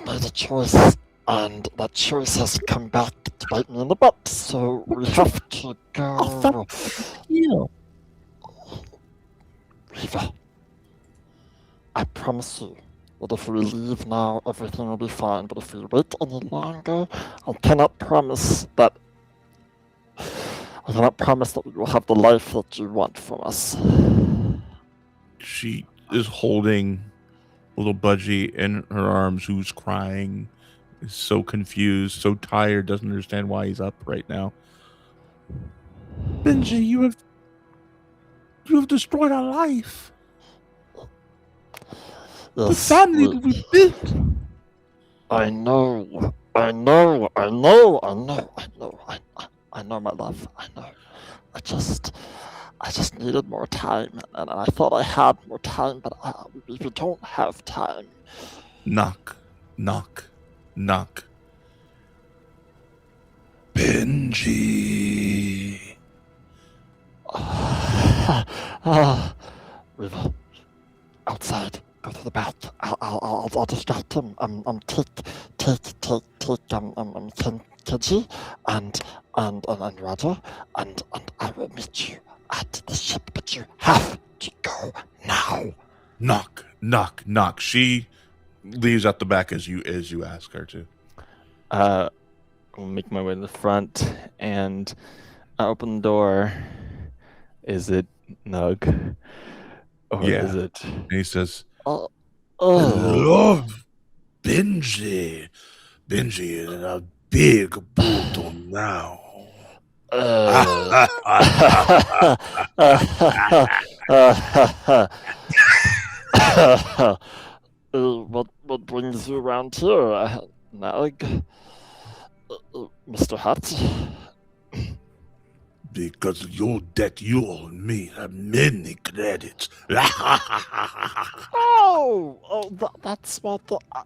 made a choice, and that choice has come back to bite me in the butt. So we have to go. River, I promise you that if we leave now, everything will be fine. But if we wait any longer, I cannot promise that we will have the life that you want from us. She is holding little Budgie in her arms, who's crying, is so confused, so tired, doesn't understand why he's up right now. Benji, you have destroyed our life. Yes, The family that we built. I know, my love. I know. I just needed more time, and I thought I had more time, but we don't have time. Knock, knock, knock. Benji. River, outside. Go to the bath. I'll distract him. Take Keji and Roger, and I will meet you at the ship. But you have to go now. Knock, knock, knock. She leaves out the back as you ask her to. I'll make my way to the front and I open the door. Is it Nug? Or Yeah. is it? And he says, Oh, love Benji. Benji is in a big bottle now. What brings you around here, Nag? Mr. Hut? Because your debt you owe me have many credits. That's what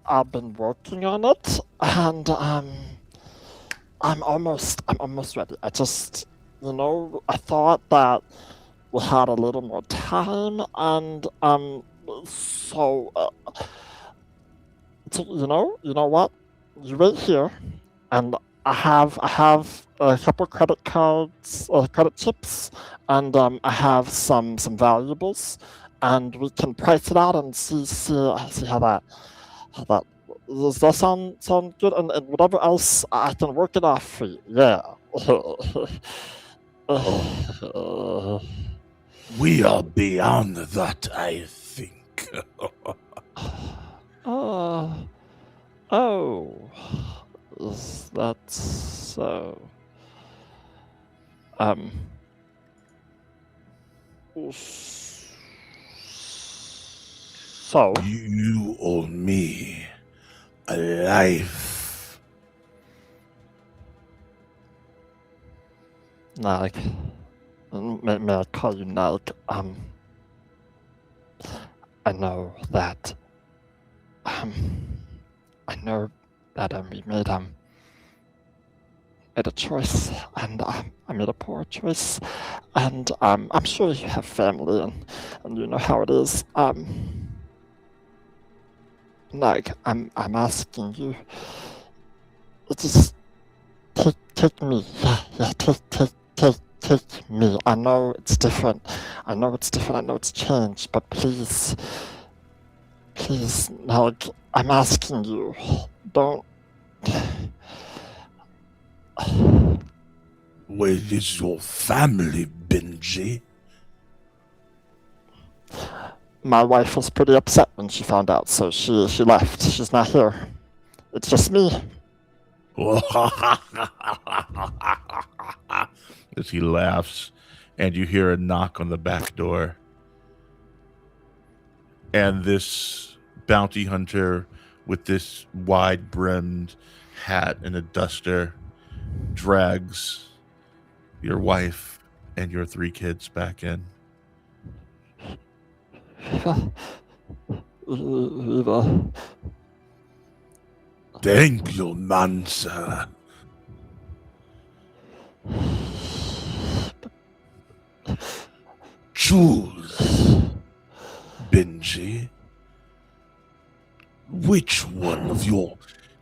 I've been working on it, and I'm almost ready. I just, I thought that we had a little more time, and so you know what? You wait here, and I have a couple credit cards, credit chips, and I have some valuables, and we can price it out and see how that does that sound good, and whatever else I can work it off for you. Yeah. We are beyond that, I think. Is that so? So You owe me a life. Nag, may I call you Nag? I know that we made a choice, and I made a poor choice, and I'm sure you have family, and you know how it is. Nag, I'm asking you, just take me, take me. I know it's different. I know it's changed, but please, Nag, I'm asking you, don't. Where is your family, Benji? My wife was pretty upset when she found out, so she left. She's not here. It's just me. As he laughs, and you hear a knock on the back door. And this bounty hunter with this wide-brimmed hat and a duster drags your wife and your 3 kids back in. Eva. Thank you, Mansa. Choose, Benji. Which one of your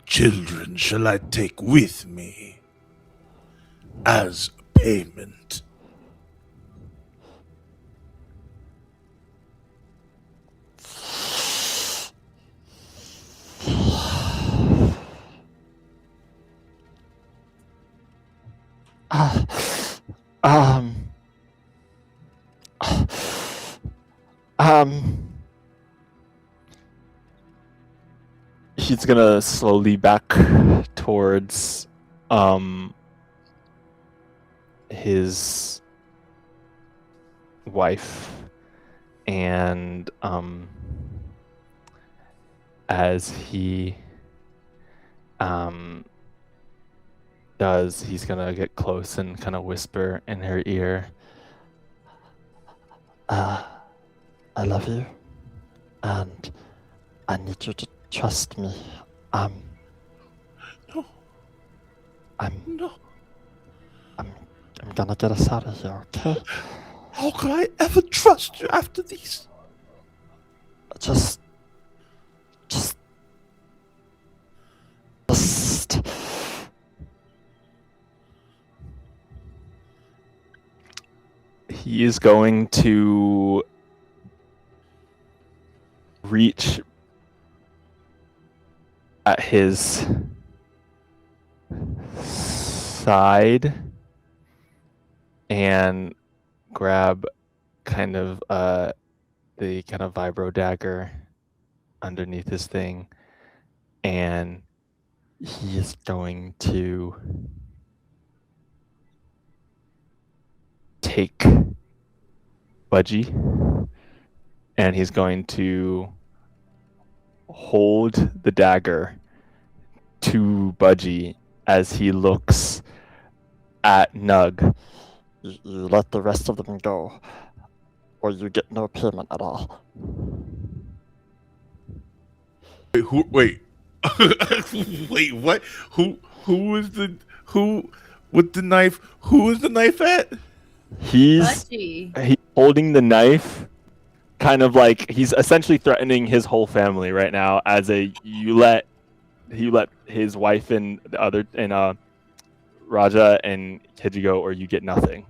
children shall I take with me as payment? Um. He's gonna slowly back towards his wife, and as he does, he's gonna get close and kind of whisper in her ear, I love you, and I need you to trust me. No, I'm no. I'm gonna get us out of here, okay? How could I ever trust you after these? Just. he is going to reach at his side and grab kind of the kind of vibro dagger underneath his thing, and he is going to take Budgie, and he's going to hold the dagger to Budgie as he looks at Nug. You let the rest of them go, or you get no payment at all. Wait, who? Wait, wait, what? Who with the knife? Who is the knife at? He's Budgie. holding the knife, kind of like he's essentially threatening his whole family right now. As he let his wife and the other and Raja and Kiji go, or you get nothing.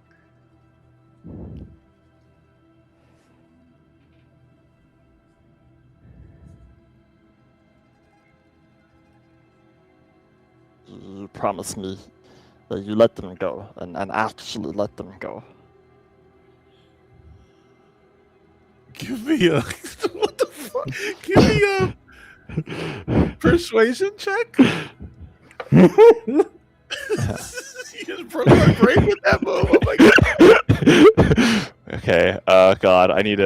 You promise me that you let them go, and actually let them go. Give me a what the fuck? Give me a persuasion check. You just broke my brain with that move. Oh my god. Okay. God, I need.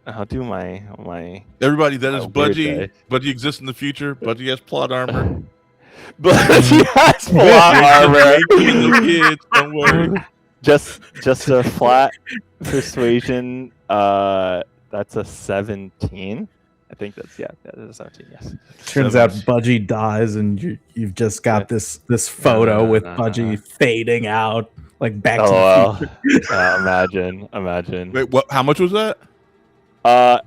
I'll do my. Everybody, that is Weird Budgie. day. Budgie exists in the future. Budgie has plot armor. But he has plot armor. No kids, don't worry. Just a flat persuasion. That's a 17. I think that's that is a 17. Yes. Turns out Budgie dies, and you've just got this photo with Budgie fading out, like Back to the Future. Imagine. Wait, what? How much was that?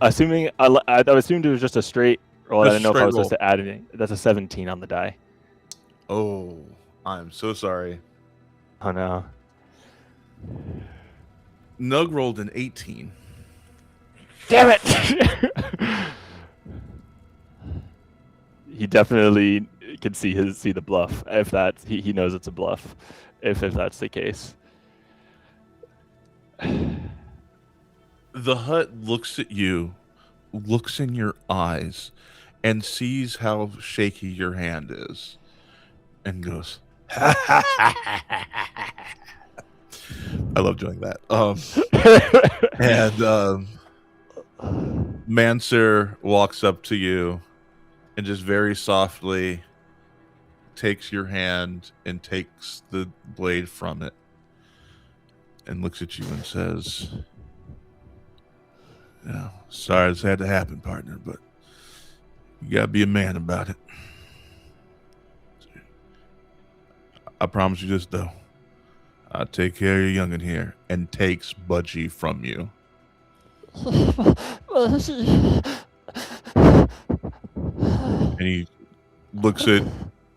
Assuming I assumed it was just a straight roll. I Just didn't know if I was straight supposed to add anything. That's a 17 on the die. Oh, I'm so sorry. Oh no. Nug rolled an 18. Damn it! he definitely can see the bluff. If that he knows it's a bluff, if that's the case. The hut looks at you, looks in your eyes, and sees how shaky your hand is, and goes, I love doing that. And Manser walks up to you and just very softly takes your hand and takes the blade from it and looks at you and says, "Yeah, sorry this had to happen, partner, but you gotta be a man about it. I promise you this, though. I'll take care of your youngin' here," and takes Budgie from you. And he looks at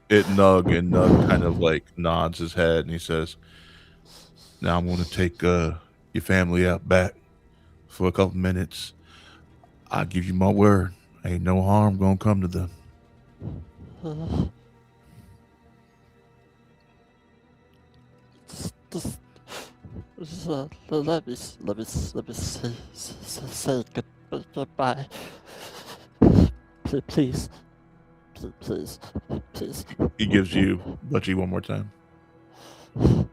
Nug, and Nug kind of like nods his head, and he says, "Now I'm going to take your family out back for a couple minutes. I give you my word, ain't no harm gonna come to them." Let me say goodbye. Please. He gives you Budgie one more time. I'm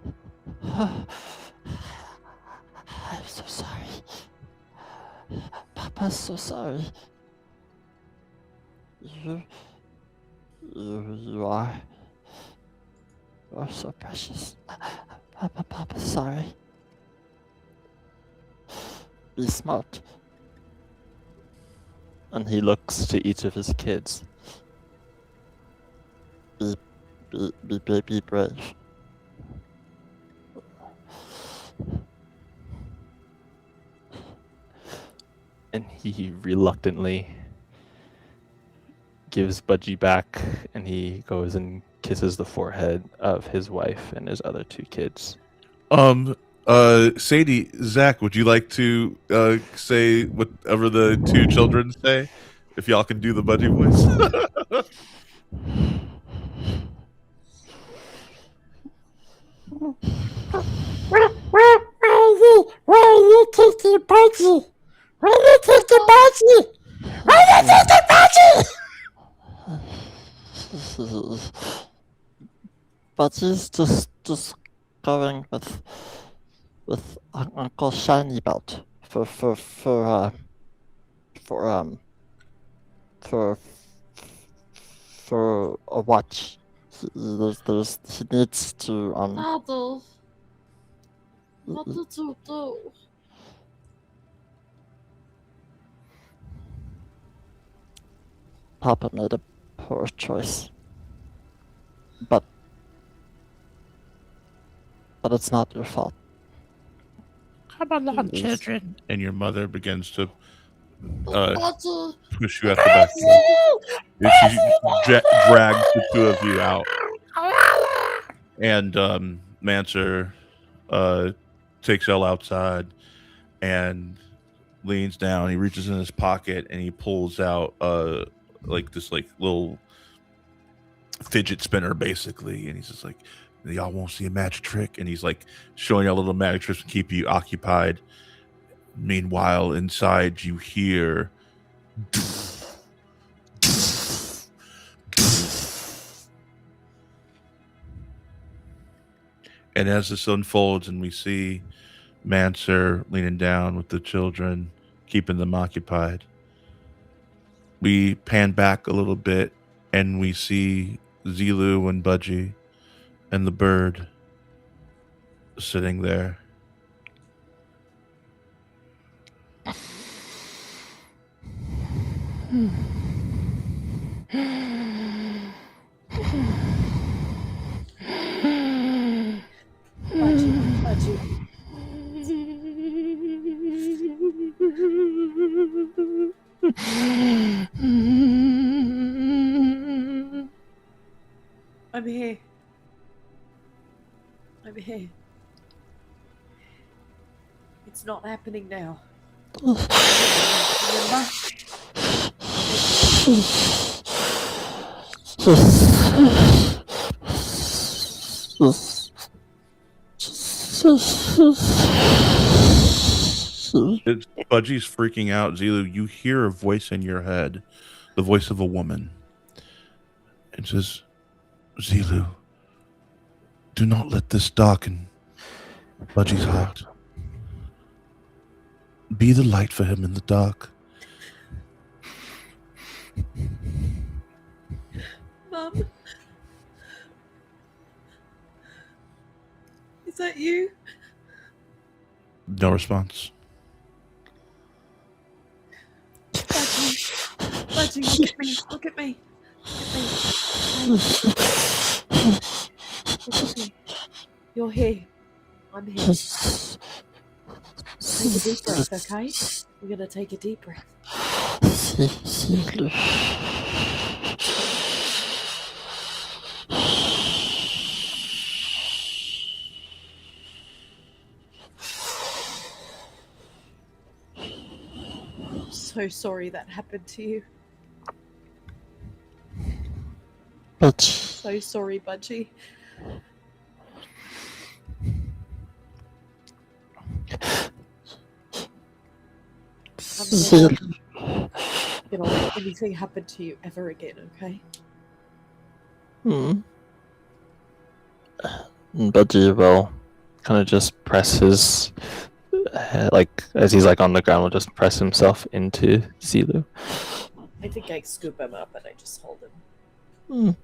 so sorry. Papa's so sorry. You are so precious. Papa's sorry. Be smart. And he looks to each of his kids. Be brave. And he reluctantly gives Budgie back, and he goes and kisses the forehead of his wife and his other two kids. Sadie, Zach, would you like to say whatever the two children say? If y'all can do the Budgie voice. Where are you taking Budgie? Where are you taking Budgie? Where are you taking Budgie? Budgie's just going with Uncle Shiny Belt for a watch. He needs to Adolf, what did you do? Papa made a poor choice. But it's not your fault. Come along, children. And your mother begins to Budgie, push you out the back door. And she drags the two of you out. And Manser takes Elle outside and leans down. He reaches in his pocket and he pulls out like this like little fidget spinner basically, and he's just like, "Y'all won't see a magic trick," and he's like showing y'all little magic tricks to keep you occupied. Meanwhile, inside you hear and as this unfolds and we see Manser leaning down with the children, keeping them occupied, we pan back a little bit and we see Zilu and Budgie and the bird sitting there. Budgie. I'm here. It's not happening now. Remember? Budgie's freaking out. Zilu, you hear a voice in your head, the voice of a woman. It says, Zilu, do not let this darken Budgie's heart. Be the light for him in the dark. Mum? Is that you? No response. Budgie, look at me. Look at me. Look at me. You're here. I'm here. Take a deep breath, okay? We're gonna take a deep breath. So sorry that happened to you. But So sorry, Budgie. I'm never gonna let anything happen to you ever again, okay? Budgie will kind of just press his, like, as he's like on the ground, will just press himself into Zilu. I think I scoop him up and I just hold him.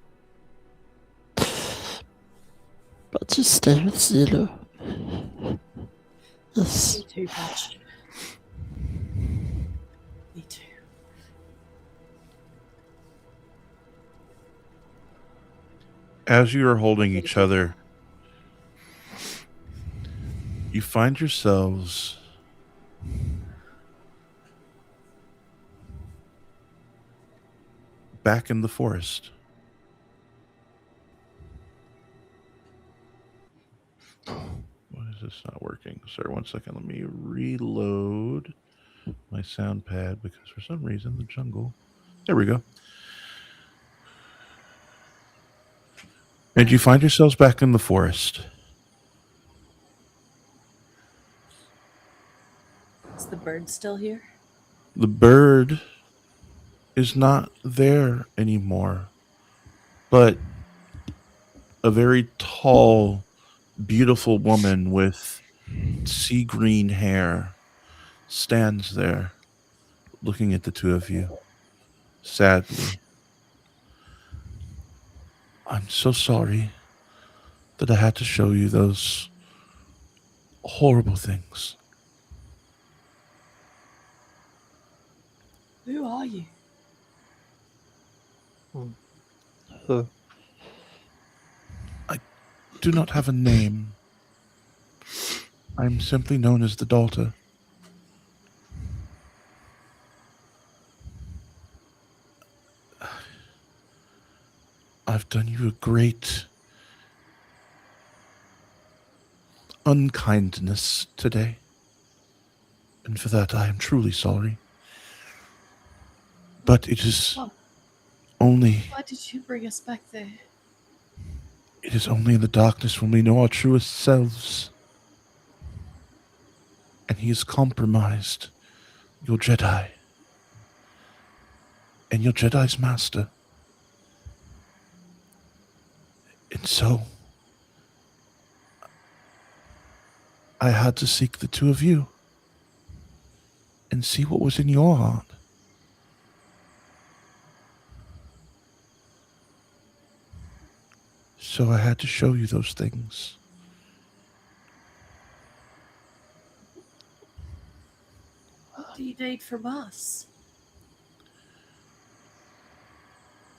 but just stay with Zilu. Yes. Me too, Patch. Me too. As you are holding each other, you find yourselves back in the forest. Why is this not working? Sorry, 1 second. Let me reload my sound pad because for some reason the jungle. There we go. And you find yourselves back in the forest. Is the bird still here? The bird is not there anymore, but a very tall, beautiful woman with sea green hair stands there looking at the two of you sadly. I'm so sorry that I had to show you those horrible things. Who are you? Who? I do not have a name. I'm simply known as the daughter. I've done you a great unkindness today, and for that I am truly sorry. But it is Oh. only Why did you bring us back there? it is only in the darkness when we know our truest selves. And he has compromised your Jedi and your Jedi's master. And so I had to seek the two of you and see what was in your heart. So I had to show you those things. What do you need from us?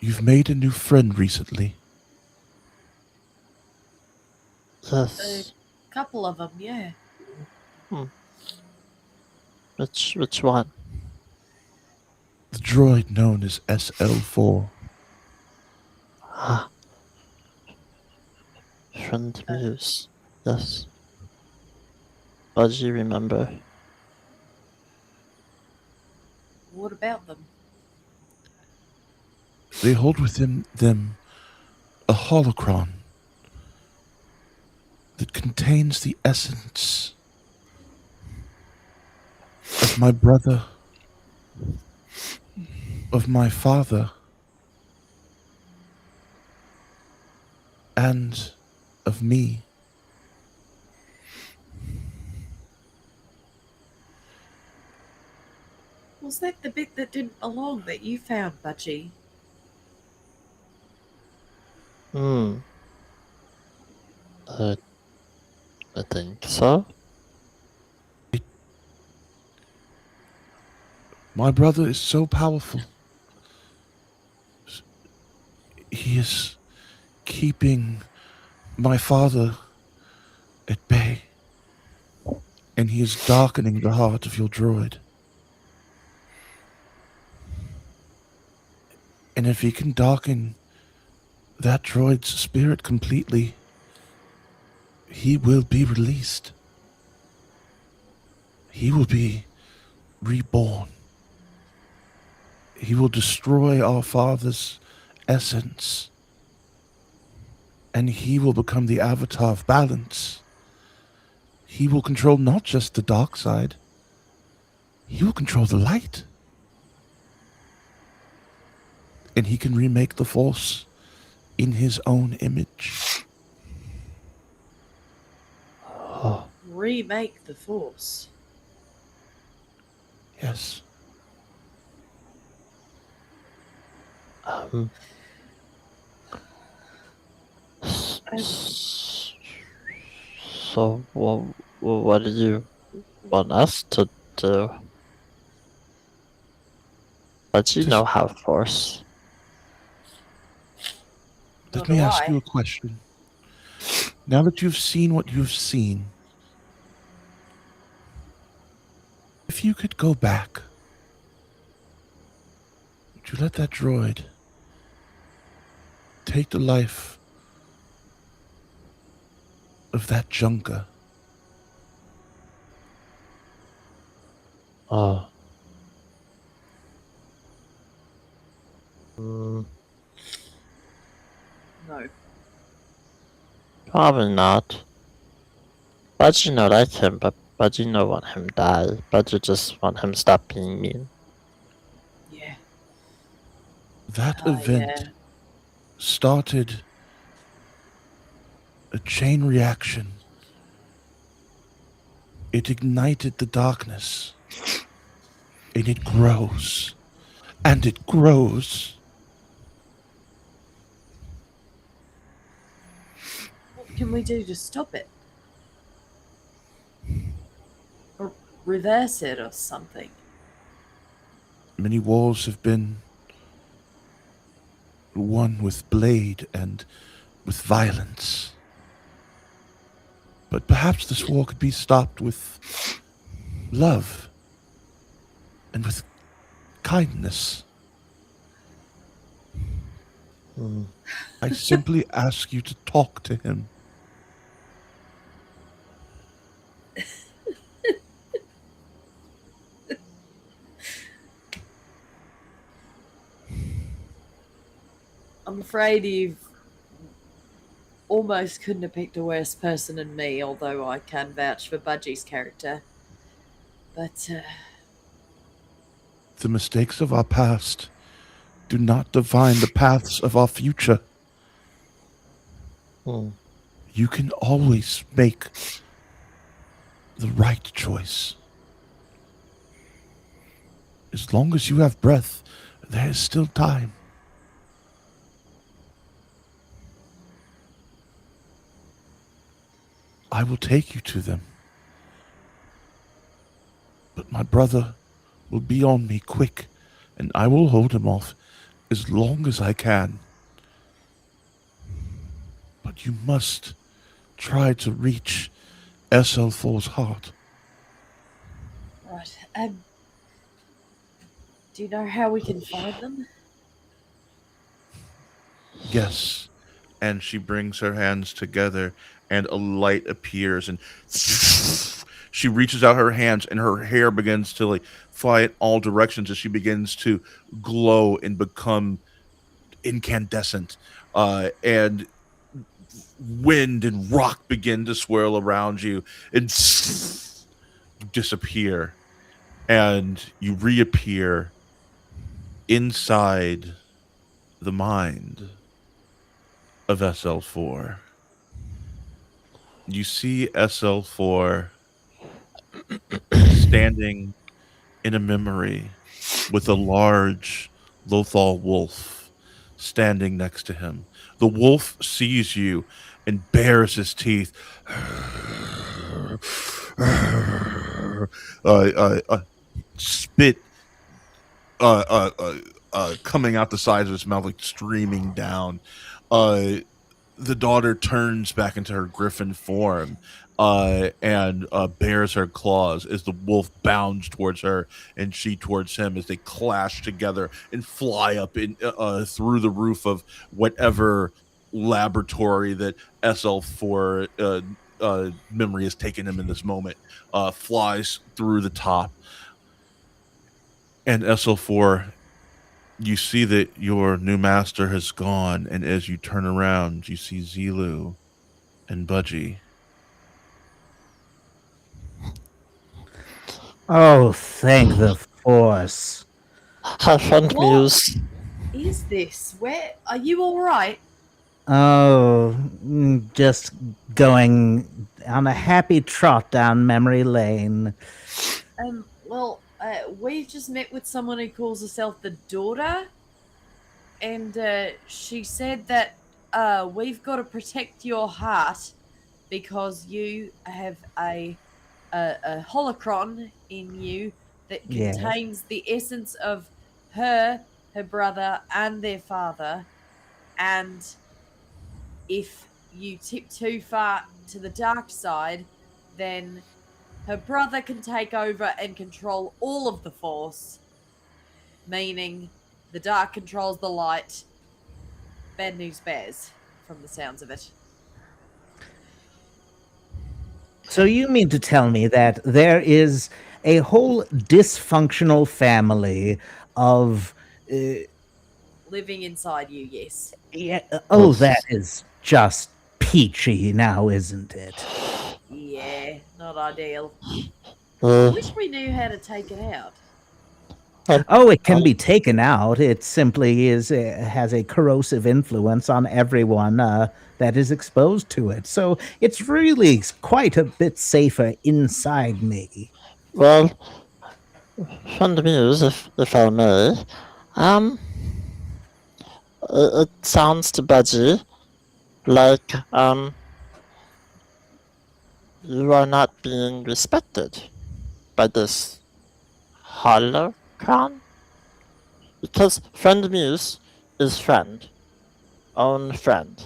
You've made a new friend recently. Yes. A couple of them, yeah. Which one? The droid known as SL4. Ah. Friend Muse. Yes. Budgie, remember? What about them? They hold within them a holocron that contains the essence of my brother, of my father, and of me. Was that the bit that didn't belong that you found, Budgie? Hmm. I think so. My brother is so powerful. He is keeping my father at bay, and he is darkening the heart of your droid. And if he can darken that droid's spirit completely, he will be released. He will be reborn. He will destroy our father's essence, and he will become the avatar of balance. He will control not just the dark side, he will control the light. And he can remake the Force in his own image. Oh, Remake the Force. Yes. um. Um, So, what do you want us to do? But you Just- know how Force. nor Let me do ask you I. a question. Now that you've seen what you've seen, if you could go back, would you let that droid take the life of that junker? Oh. Mm, No. probably not. But you know like him, but you know want him die. But you just want him stop being mean. Yeah. That Oh, event yeah. started a chain reaction. It ignited the darkness, and it grows, and it grows. What can we do to stop it? Or reverse it or something? Many wars have been won with blade and with violence. But perhaps this war could be stopped with love and with kindness. Mm. I simply ask you to talk to him. I'm afraid you've almost couldn't have picked a worse person than me, although I can vouch for Budgie's character. But, The mistakes of our past do not define the paths of our future. Mm. You can always make the right choice. As long as you have breath, there is still time. I will take you to them. But my brother will be on me quick, and I will hold him off as long as I can. But you must try to reach SL4's heart. right. Do you know how we can find them? Yes. And she brings her hands together, and a light appears, and she reaches out her hands, and her hair begins to like fly in all directions as she begins to glow and become incandescent, and wind and rock begin to swirl around you, and you disappear, and you reappear inside the mind of SL4. You see SL4 standing in a memory with a large Lothal wolf standing next to him. The wolf sees you and bares his teeth, spit coming out the sides of his mouth, like streaming down. The daughter turns back into her griffin form, and bares her claws as the wolf bounds towards her and she towards him, as they clash together and fly up in through the roof of whatever laboratory that SL4 memory has taken him in this moment. Flies through the top, and SL4, you see that your new master has gone, and as you turn around, you see Zilu and Budgie. Oh, thank the Force. Hi, friend What? Muse. Is this? Where are you? All right? Oh, just going on a happy trot down memory lane. Well, we've just met with someone who calls herself the daughter, and she said that we've got to protect your heart because you have a holocron in you that Yes. contains the essence of her brother, and their father, and if you tip too far to the dark side, then her brother can take over and control all of the Force, meaning the dark controls the light. Bad news bears, from the sounds of it. So you mean to tell me that there is a whole dysfunctional family of Living inside you, yes. that is just peachy now, isn't it? Yeah, not ideal. I Uh, wish we knew how to take it out. Oh, it can be taken out. It simply has a corrosive influence on everyone that is exposed to it. So it's really quite a bit safer inside me. well, friend Muse, if I may, it sounds to Budgie like you are not being respected by this holocron, because friend Muse is friend, own friend,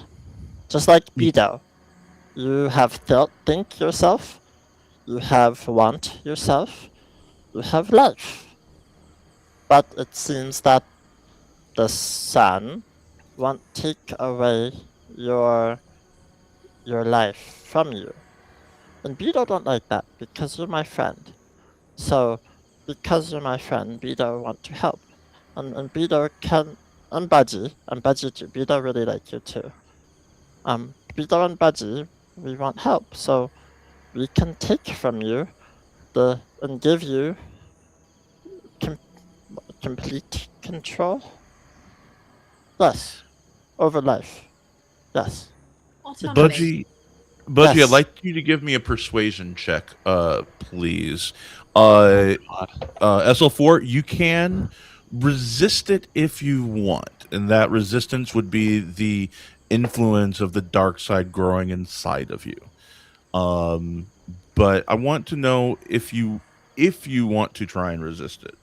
just like Bido. You have think yourself, you have want yourself, you have life, but it seems that the sun won't take away your life from you. And Bido don't like that because you're my friend. So because you're my friend, Bido want to help. And Bido can, and Budgie too. Bido really like you too. Bido and Budgie, we want help. So we can take from you and give you complete control. Yes. Over life. Yes. Budgie, Yes. I'd like you to give me a persuasion check, please. SL4, you can resist it if you want, and that resistance would be the influence of the dark side growing inside of you. But I want to know if you want to try and resist it.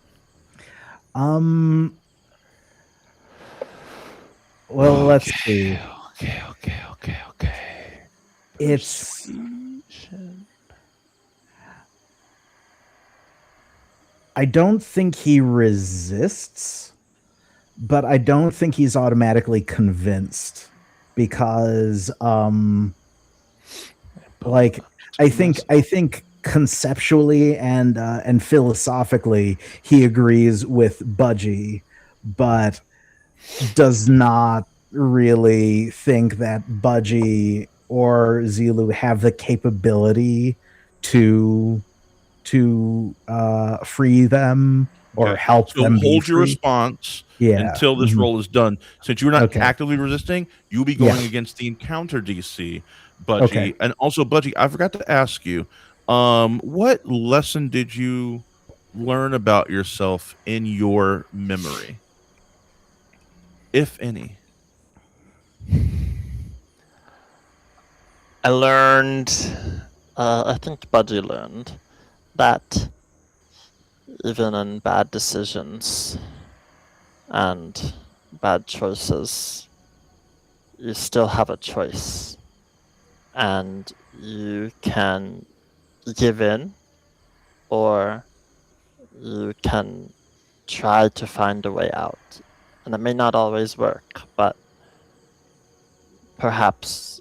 Well, let's see. Okay. It's I don't think he resists, but I don't think he's automatically convinced because like I think conceptually and philosophically he agrees with Budgie, but does not really think that Budgie or Zilu have the capability to free them or Okay. help So them be hold your free. response Yeah. until this Mhm. roll is done. Since you're not Okay. actively resisting, you'll be Yeah. going against the encounter DC, Budgie. Okay. And also, Budgie, I forgot to ask you, what lesson did you learn about yourself in your memory, if any? I learned, I think Budgie learned that even in bad decisions and bad choices, you still have a choice. And you can give in, or you can try to find a way out. And it may not always work, but perhaps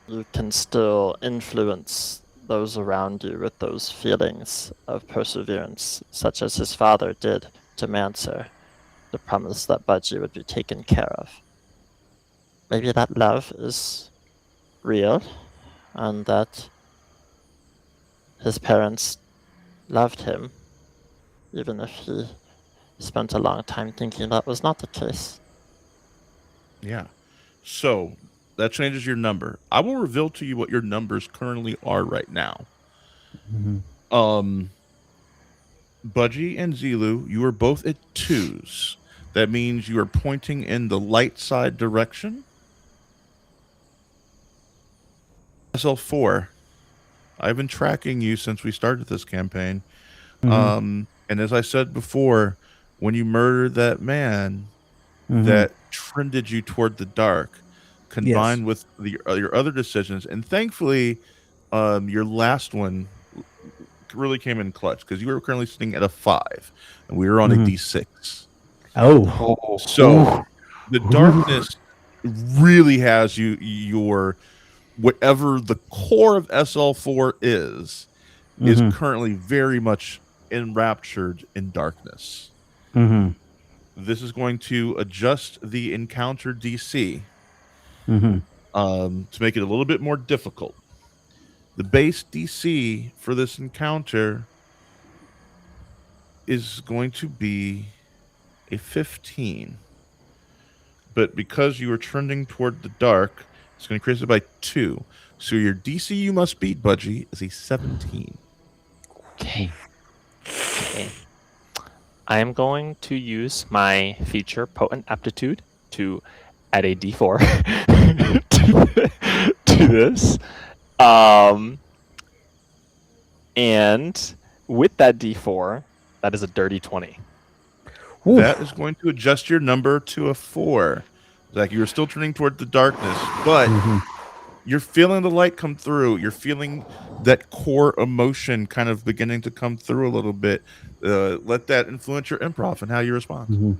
you can still influence those around you with those feelings of perseverance, such as his father did to Manser, the promise that Budgie would be taken care of. Maybe that love is real, and that his parents loved him, even if he spent a long time thinking that was not the case. Yeah. So that changes your number. I will reveal to you what your numbers currently are right now. Mhm. Budgie and Zilu, you are both at 2s. That means you are pointing in the light side direction. SL4, I've been tracking you since we started this campaign. Mhm. And as I said before, when you murdered that man, Mhm. that trended you toward the dark, combined with your other decisions, and thankfully, your last one really came in clutch because you were currently sitting at a 5, and we were on a Mhm. D6. Oh. So the darkness really has your whatever the core of SL4 is Mhm. currently very much enraptured in darkness. Mhm. This is going to adjust the encounter DC Mhm. to make it a little bit more difficult. The base DC for this encounter is going to be a 15. But because you are trending toward the dark, it's going to increase it by 2. So your DC you must beat, Budgie, is a 17. Okay. Okay. I am going to use my feature Potent Aptitude to add a d4 to this. And with that d4, that is a dirty 20. That is going to adjust your number to a 4. Zach, you're still turning toward the darkness, but you're feeling the light come through. You're feeling that core emotion kind of beginning to come through a little bit. Let that influence your improv and how you respond. Mhm.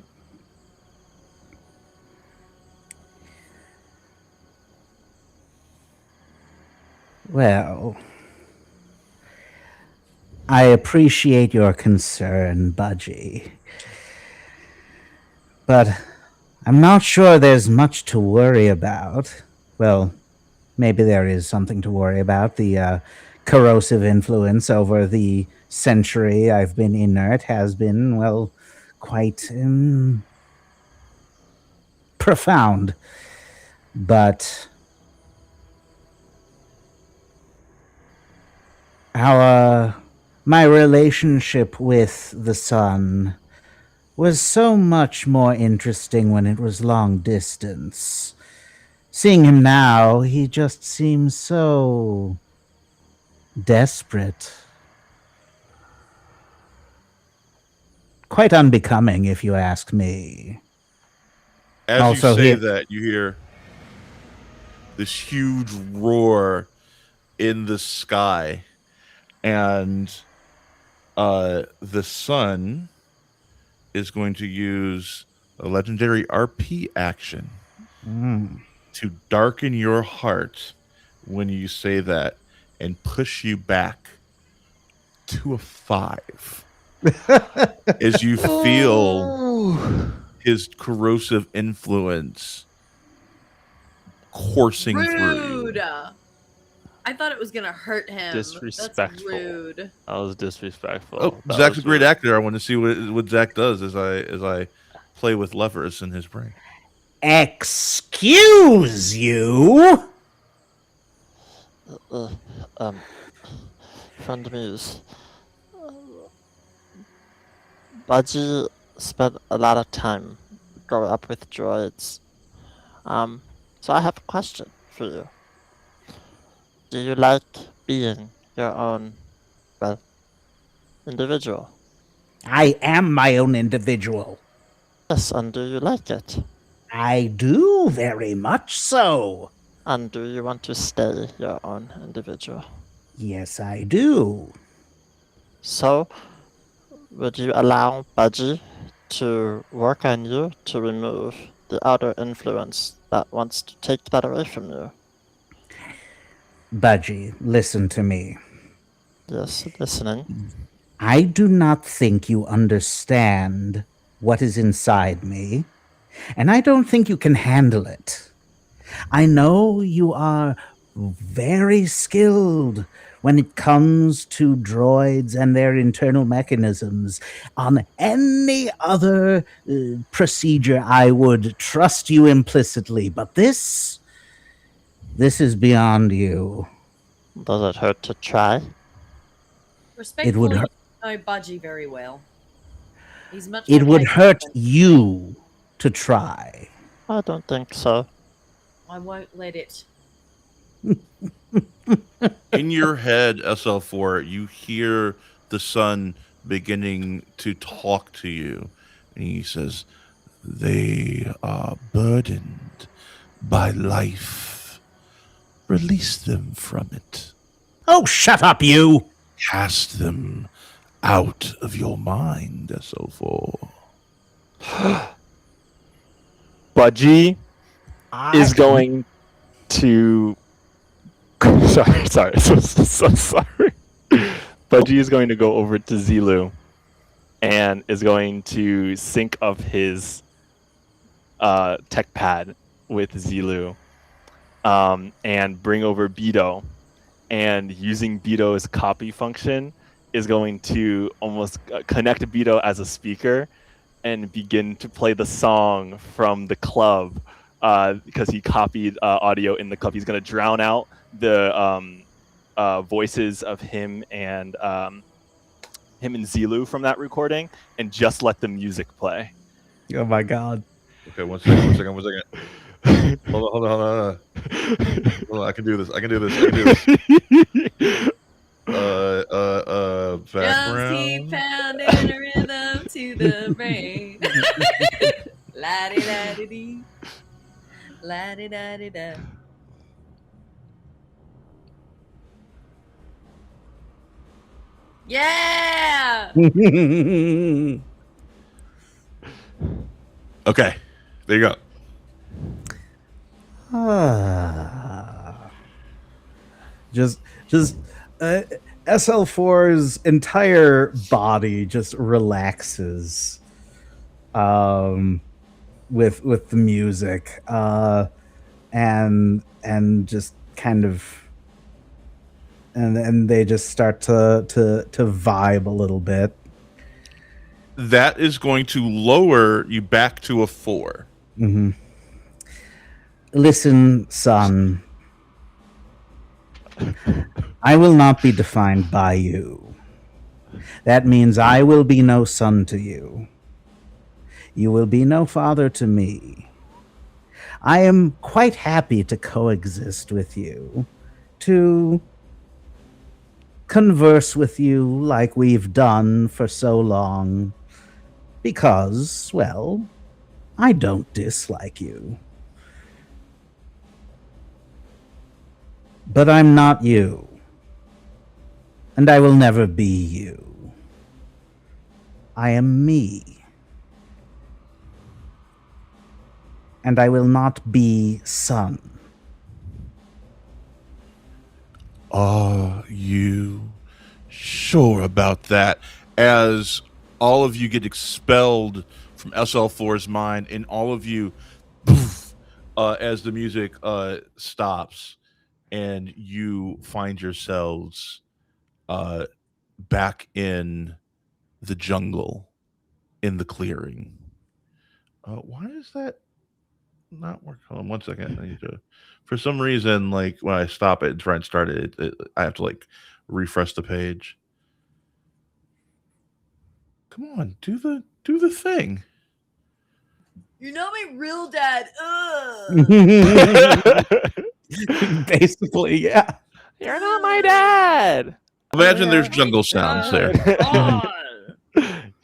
Well, I appreciate your concern, Budgie. But I'm not sure there's much to worry about. Well, maybe there is something to worry about. The corrosive influence over the century I've been inert has been, well, quite profound. But my relationship with the sun was so much more interesting when it was long distance. Seeing him now, he just seems so desperate. Quite unbecoming, if you ask me. As Also, you say he- that, you hear this huge roar in the sky, and the sun is going to use a legendary RP action to darken your heart when you say that and push you back to a 5 as you feel his corrosive influence coursing through. Rude. I thought it was gonna hurt him. Disrespectful. That's rude. That was disrespectful. Oh, That Zach's a was great rude. actor. I want to see what Zach does as I play with levers in his brain. Excuse you? Friend Muse. Budgie spent a lot of time growing up with droids. So I have a question for you. Do you like being your own, well, individual? I am my own individual. Yes, and do you like it? I do, very much so. And do you want to stay your own individual? Yes, I do. So, would you allow Budgie to work on you to remove the outer influence that wants to take that away from you? Budgie, listen to me. Yes, listening. I do not think you understand what is inside me, and I don't think you can handle it. I know you are very skilled when it comes to droids and their internal mechanisms. On any other procedure, I would trust you implicitly, but this is beyond you. Does it hurt to try? Respectfully, hurt- know Budgie very well. He's much. It more would capable hurt than- you to try. I don't think so. I won't let it. In your head, SL4, you hear the son beginning to talk to you. And he says, "They are burdened by life. Release them from it. Oh, shut up, you! Cast them out of your mind, SO4. Budgie I is going to. sorry, so sorry. Budgie is going to go over to Zilu and is going to sync up his tech pad with Zilu and bring over Beto. And using Beto's copy function is going to almost connect Beto as a speaker and begin to play the song from the club because he copied audio in the club. He's going to drown out the voices of him and Zilu from that recording and just let the music play. Oh my god. Okay, one second. Hold on. Hold on, I can do this. Just keep Background. pounding a rhythm to the brain. La di da di dee. La di da di da. Yeah! Okay, there you go. just SL4's entire body just relaxes with the music and just kind of and they just start to vibe a little bit. That is going to lower you back to a 4. Mm-hmm. Listen, son. I will not be defined by you. That means I will be no son to you. You will be no father to me. I am quite happy to coexist with you, to converse with you like we've done for so long, because, well, I don't dislike you. But I'm not you. And I will never be you. I am me. And I will not be son. Are you sure about that? As all of you get expelled from SL4's mind, and all of you, poof, as the music stops, and you find yourselves back in the jungle, in the clearing. Why is that not working? Hold on 1 second. I need to. For some reason, like when I stop it and try and start it, I have to like refresh the page. Come on, do the thing. You're not my real dad. Basically, yeah. You're not my dad. Imagine there's jungle sounds there.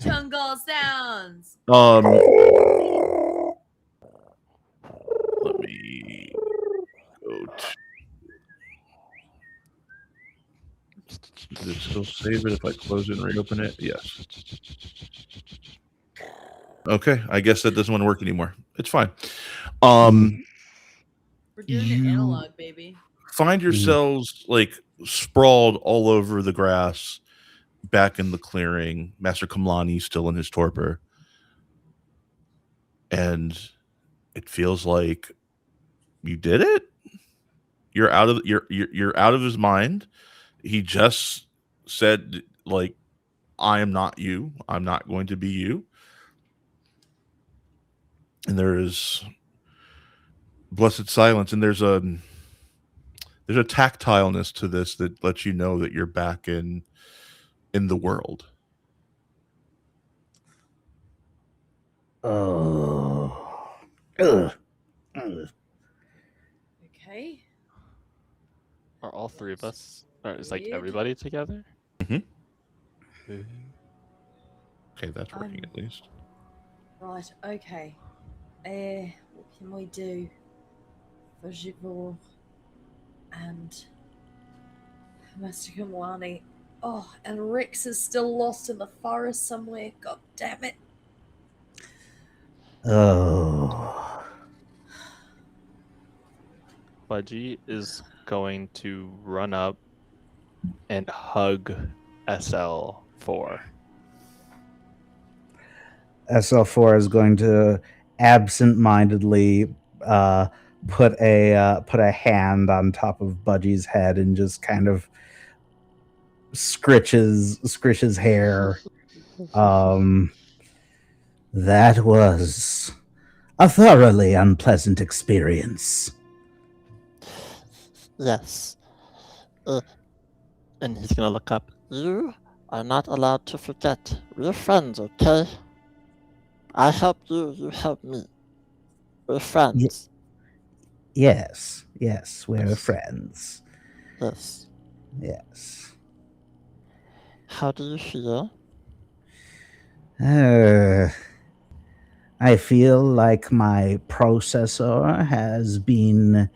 Jungle sounds. Let me go to. Does it still save it if I close it and reopen it? Yes. Okay, I guess that doesn't want to work anymore. It's fine. We're doing it You- analog, baby. Find yourselves like sprawled all over the grass, back in the clearing. Master Kamlani still in his torpor, and it feels like you did it. You're out of you're out of his mind. He just said like, "I am not you. I'm not going to be you." And there is blessed silence, and there's a tactileness to this that lets you know that you're back in the world. Oh. Ugh. Ugh. Okay. Are all three of us? Or is like Weird. everybody together? Mhm. Okay, that's working at least. Right. Okay. What can we do for Jibor and Master Kamlani? Oh, and Rex is still lost in the forest somewhere. God damn it. Oh. Budgie is going to run up and hug SL4. SL4 is going to absent-mindedly put a hand on top of Budgie's head and just kind of scritch his hair. That was a thoroughly unpleasant experience. Yes. And he's gonna look up. You are not allowed to forget. We're friends, okay? I help you, you help me. We're friends. Yes, we're Yes. friends. Yes. Yes. How do you feel? I feel like my processor has been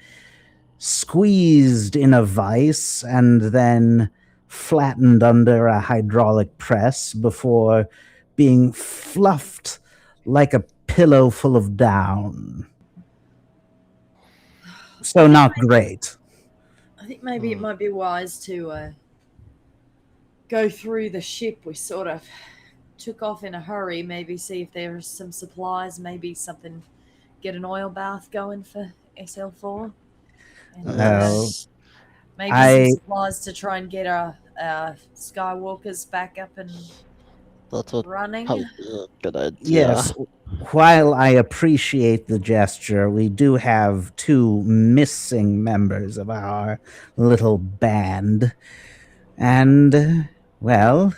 squeezed in a vise and then flattened under a hydraulic press before being fluffed like a pillow full of down. So not great. I think maybe it might be wise to go through the ship. We sort of took off in a hurry. Maybe see if there's some supplies. Maybe something. Get an oil bath going for SL4. And Well, maybe I- some supplies to try and get our Skywalkers back up and That would running. probably be a good idea. Yes, while I appreciate the gesture, we do have two missing members of our little band. And, well,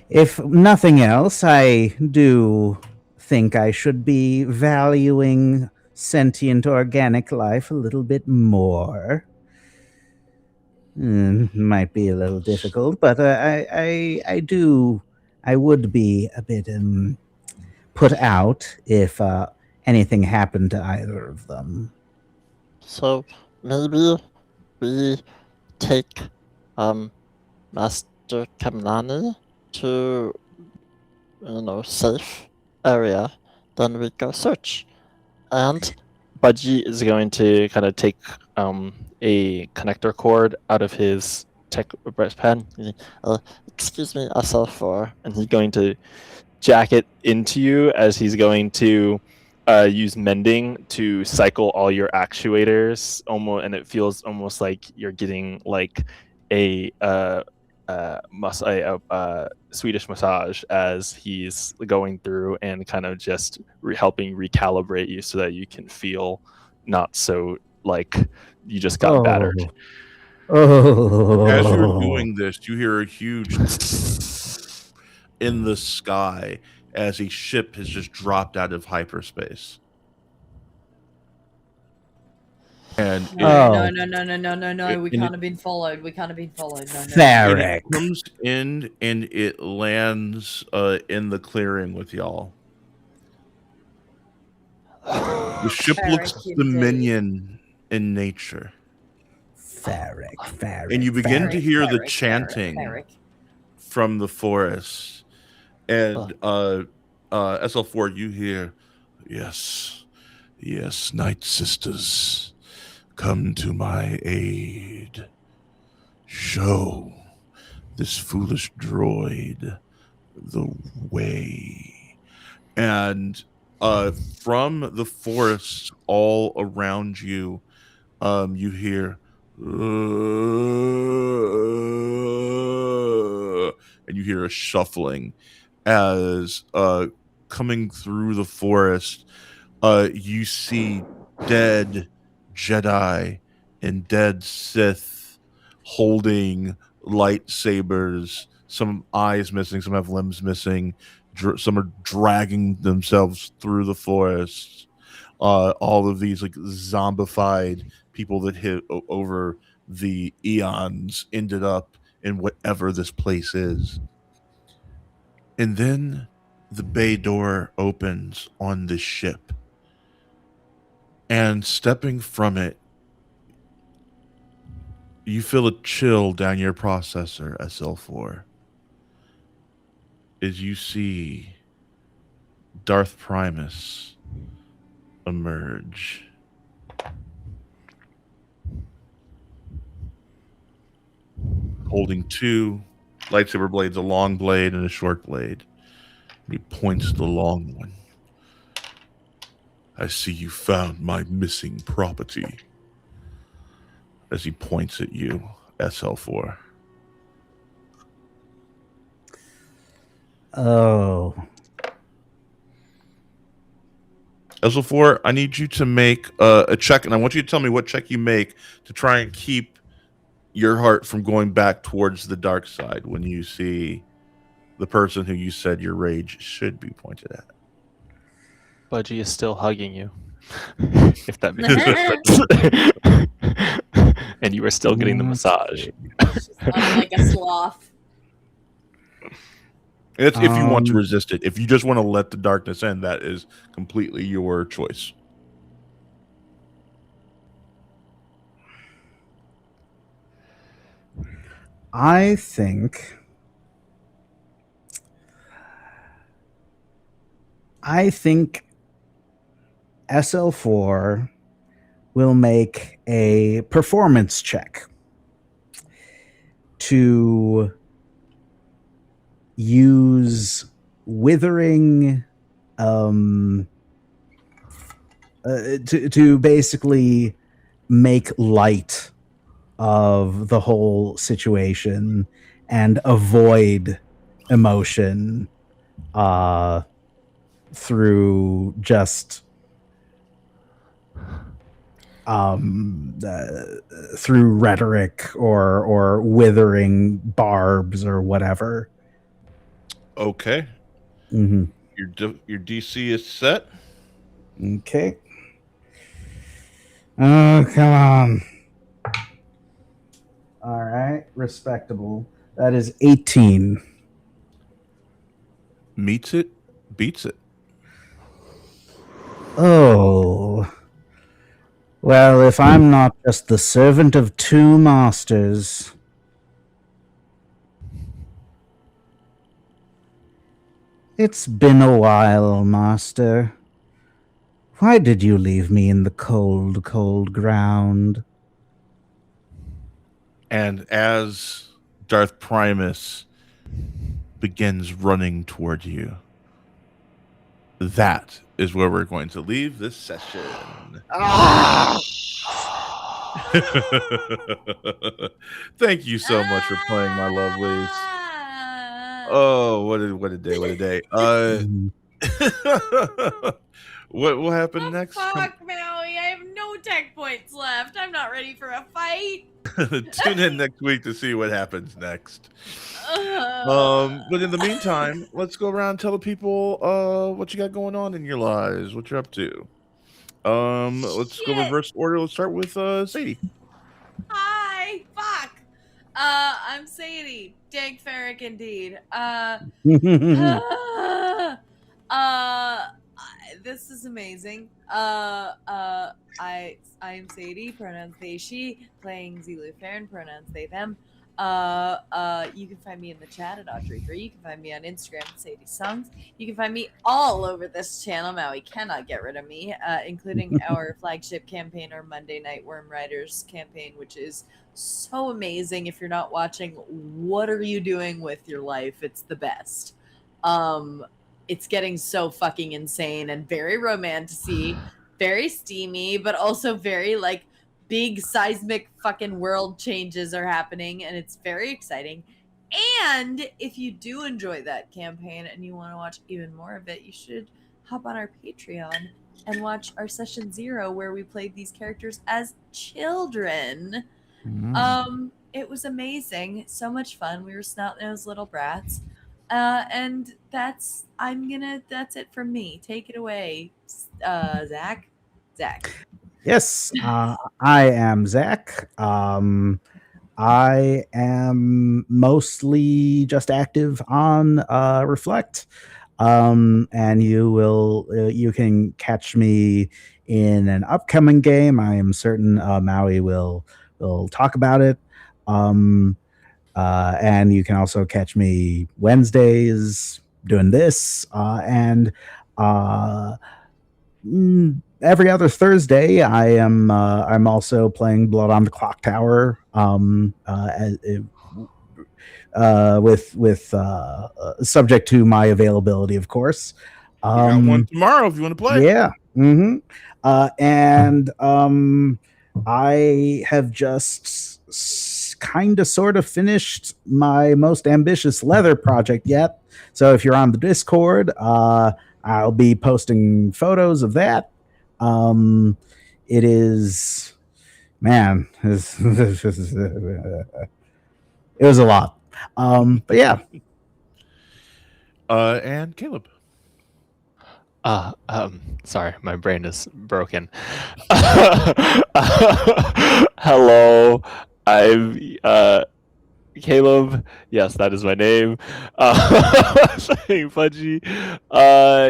if nothing else, I do think I should be valuing sentient organic life a little bit more. Might be a little difficult, but I would be a bit put out if anything happened to either of them. So maybe we take Master Kamlani to safe area, then we go search. And Budgie is going to kind of take a connector cord out of his tech breast pad. excuse me, SL4. And he's going to jacket into you as he's going to use mending to cycle all your actuators, and it feels almost like you're getting like a Swedish massage as he's going through and kind of just helping recalibrate you so that you can feel not so like you just got battered. As you're Oh. doing this, you hear a huge in the sky as a ship has just dropped out of hyperspace. And Oh. No. We And can't have been followed. We can't have been followed. No. and Theric. it comes in and it lands in the clearing with y'all. The ship looks Theric, indeed. dominion in nature. Theric. And you begin to hear the Theric, chanting Theric. from the forest. And SL4, you hear, yes, Night Sisters, come to my aid. Show this foolish droid the way. And from the forest all around you, you hear, and you hear a shuffling as coming through the forest, you see dead Jedi and dead Sith holding lightsabers, some eyes missing, some have limbs missing, some are dragging themselves through the forest. All of these like zombified people that hit over the eons ended up in whatever this place is. And then the bay door opens on this ship. And stepping from it, you feel a chill down your processor, SL4, as you see Darth Primus emerge. Holding two lightsaber blades, a long blade and a short blade. He points to the long one. I see you found my missing property. As he points at you, SL4. Oh. SL4, I need you to make a check, and I want you to tell me what check you make to try and keep your heart from going back towards the dark side when you see the person who you said your rage should be pointed at. Budgie is still hugging you. If that makes a difference. And you are still getting the massage. Like a sloth. It's if you want to resist it. If you just want to let the darkness in, that is completely your choice. I think SL4 will make a performance check to use withering to basically make light of the whole situation and avoid emotion through just through rhetoric or withering barbs or whatever. Okay. Mm-hmm. Your DC is set. Okay. Oh, come on. All right. Respectable. That is 18. Meets it, beats it. Oh. Well, if I'm not just the servant of two masters. It's been a while, master. Why did you leave me in the cold, cold ground? And as Darth Primus begins running toward you, that is where we're going to leave this session. Thank you so much for playing, my lovelies. Oh, what a day! What a day! What happened next? Fuck, Maui! I have no tech points left. I'm not ready for a fight. Tune in next week to see what happens next. But in the meantime, let's go around and tell the people what you got going on in your lives, what you're up to. Let's go reverse order. Let's start with Sadie. Hi, fuck. I'm Sadie. Dank Ferric indeed. This is amazing. I am Sadie, pronouns they, she, playing Zilu Farron, pronouns they, them. You can find me in the chat at Audrey3. You can find me on Instagram at Sadie Songs. You can find me all over this channel. Maui cannot get rid of me, including our flagship campaign, our Monday Night Worm Riders campaign, which is so amazing. If you're not watching, what are you doing with your life? It's the best. It's getting so fucking insane and very romantic-y, very steamy, but also very like big seismic fucking world changes are happening, and it's very exciting. And if you do enjoy that campaign and you want to watch even more of it, you should hop on our Patreon and watch our session 0 where we played these characters as children. It was amazing, so much fun. We were snot-nosed little brats. And that's it from me. Take it away, Zach. Yes, I am Zach. I am mostly just active on Reflect, and you can catch me in an upcoming game. I am certain Maui will talk about it. And you can also catch me Wednesdays doing this, and every other Thursday I'm also playing Blood on the Clock Tower, with subject to my availability, of course. You got one tomorrow if you want to play. Yeah. And I have just kind of sort of finished my most ambitious leather project yet. So if you're on the Discord, I'll be posting photos of that. It is, man, it was a lot. But yeah. And Caleb. Sorry, my brain is broken. Hello, I'm Caleb. Yes, that is my name. Saying Fudgy.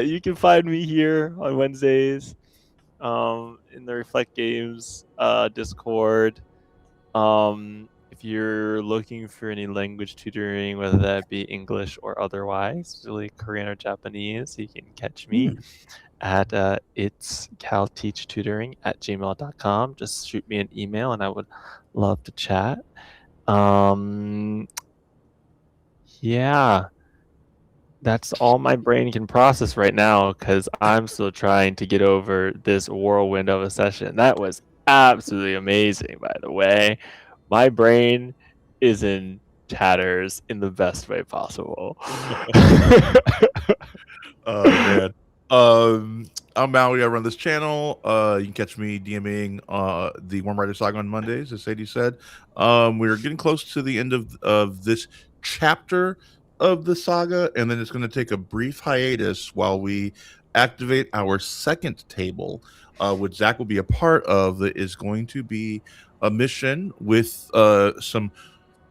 You can find me here on Wednesdays, in the Reflect Games Discord. If you're looking for any language tutoring, whether that be English or otherwise, really Korean or Japanese, you can catch me at it's calteachtutoring@gmail.com. Just shoot me an email and I would love to chat. Yeah, that's all my brain can process right now because I'm still trying to get over this whirlwind of a session. That was absolutely amazing, by the way. My brain is in tatters in the best way possible. Oh man. I'm Maui. I run this channel. You can catch me DMing the Worm Rider Saga on Mondays, as Sadie said. We're getting close to the end of this chapter of the saga, and then it's going to take a brief hiatus while we activate our second table, which Zach will be a part of. That is going to be a mission with some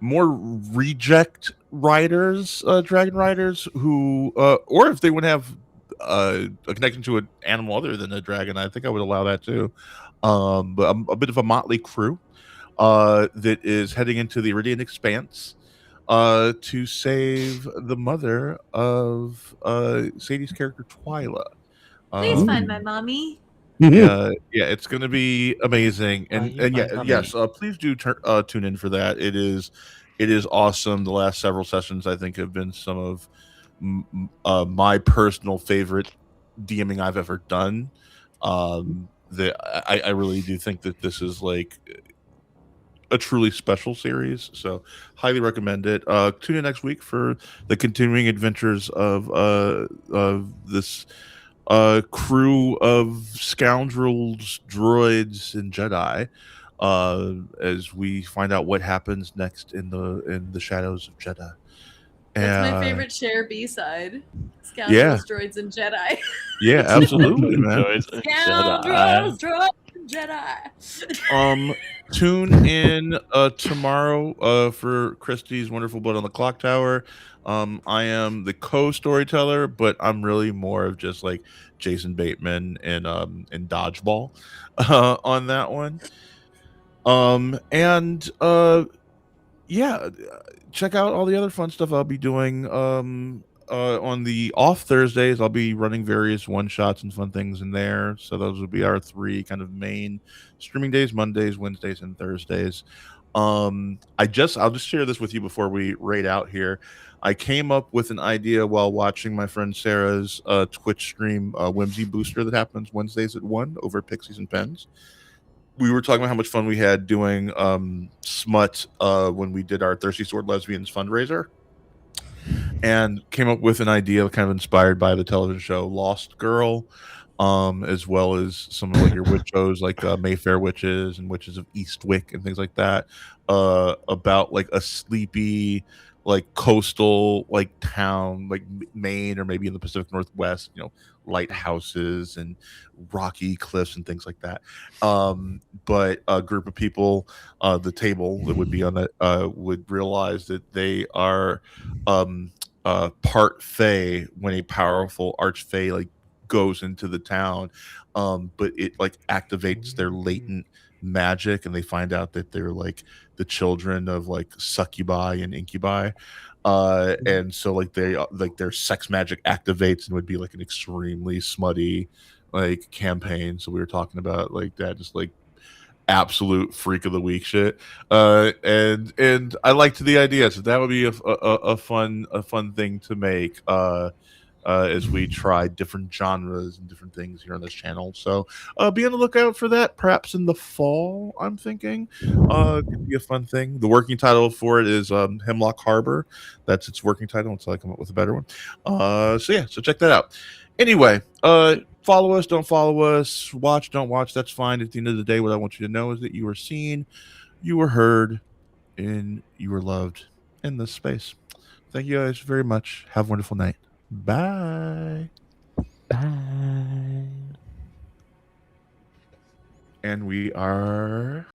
more reject riders, dragon riders, who, or if they would have a connection to an animal other than a dragon, I think I would allow that too. But a bit of a motley crew that is heading into the Iridian Expanse to save the mother of Sadie's character Twyla. Please find my mommy. Yeah, it's going to be amazing, and yes, please do tune in for that. It is awesome. The last several sessions, I think, have been some of my personal favorite DMing I've ever done. I really do think that this is like a truly special series, so highly recommend it. Tune in next week for the continuing adventures of this crew of scoundrels, droids, and Jedi, as we find out what happens next in the shadows of Jedha. That's my favorite share B-side. Yeah. Scoundrels, droids, and Jedi. Yeah, absolutely, man. Droids and Scoundrels, Jedi. droids, and Jedi. Tune in tomorrow for Christie's Wonderful Blood on the Clock Tower. I am the co-storyteller, but I'm really more of just like Jason Bateman and Dodgeball on that one. And yeah, check out all the other fun stuff I'll be doing. On the off Thursdays, I'll be running various one shots and fun things in there. So those will be our 3 kind of main streaming days: Mondays, Wednesdays, and Thursdays. I'll just share this with you before we raid out here. I came up with an idea while watching my friend Sarah's Twitch stream, Whimsy Booster, that happens Wednesdays at 1 over at Pixies and Pens. We were talking about how much fun we had doing smut when we did our Thirsty Sword Lesbians fundraiser, and came up with an idea kind of inspired by the television show Lost Girl, as well as some of like your witch shows like Mayfair Witches and Witches of Eastwick and things like that, about like a sleepy, like coastal, like town, like Maine or maybe in the Pacific Northwest, lighthouses and rocky cliffs and things like that. But a group of people, the table that would be on that, would realize that they are part Fae when a powerful archfey like goes into the town, but it like activates their latent magic, and they find out that they're like the children of like succubi and incubi, and so like they like their sex magic activates and would be like an extremely smutty like campaign. So we were talking about like that, just like absolute freak of the week shit, and I liked the idea, so that would be a fun thing to make as we try different genres and different things here on this channel. So be on the lookout for that, perhaps in the fall, I'm thinking. Could be a fun thing. The working title for it is Hemlock Harbor. That's its working title until I come up with a better one. So check that out. Anyway, follow us, don't follow us, watch, don't watch, that's fine. At the end of the day, what I want you to know is that you were seen, you were heard, and you were loved in this space. Thank you guys very much. Have a wonderful night. Bye. Bye. And we are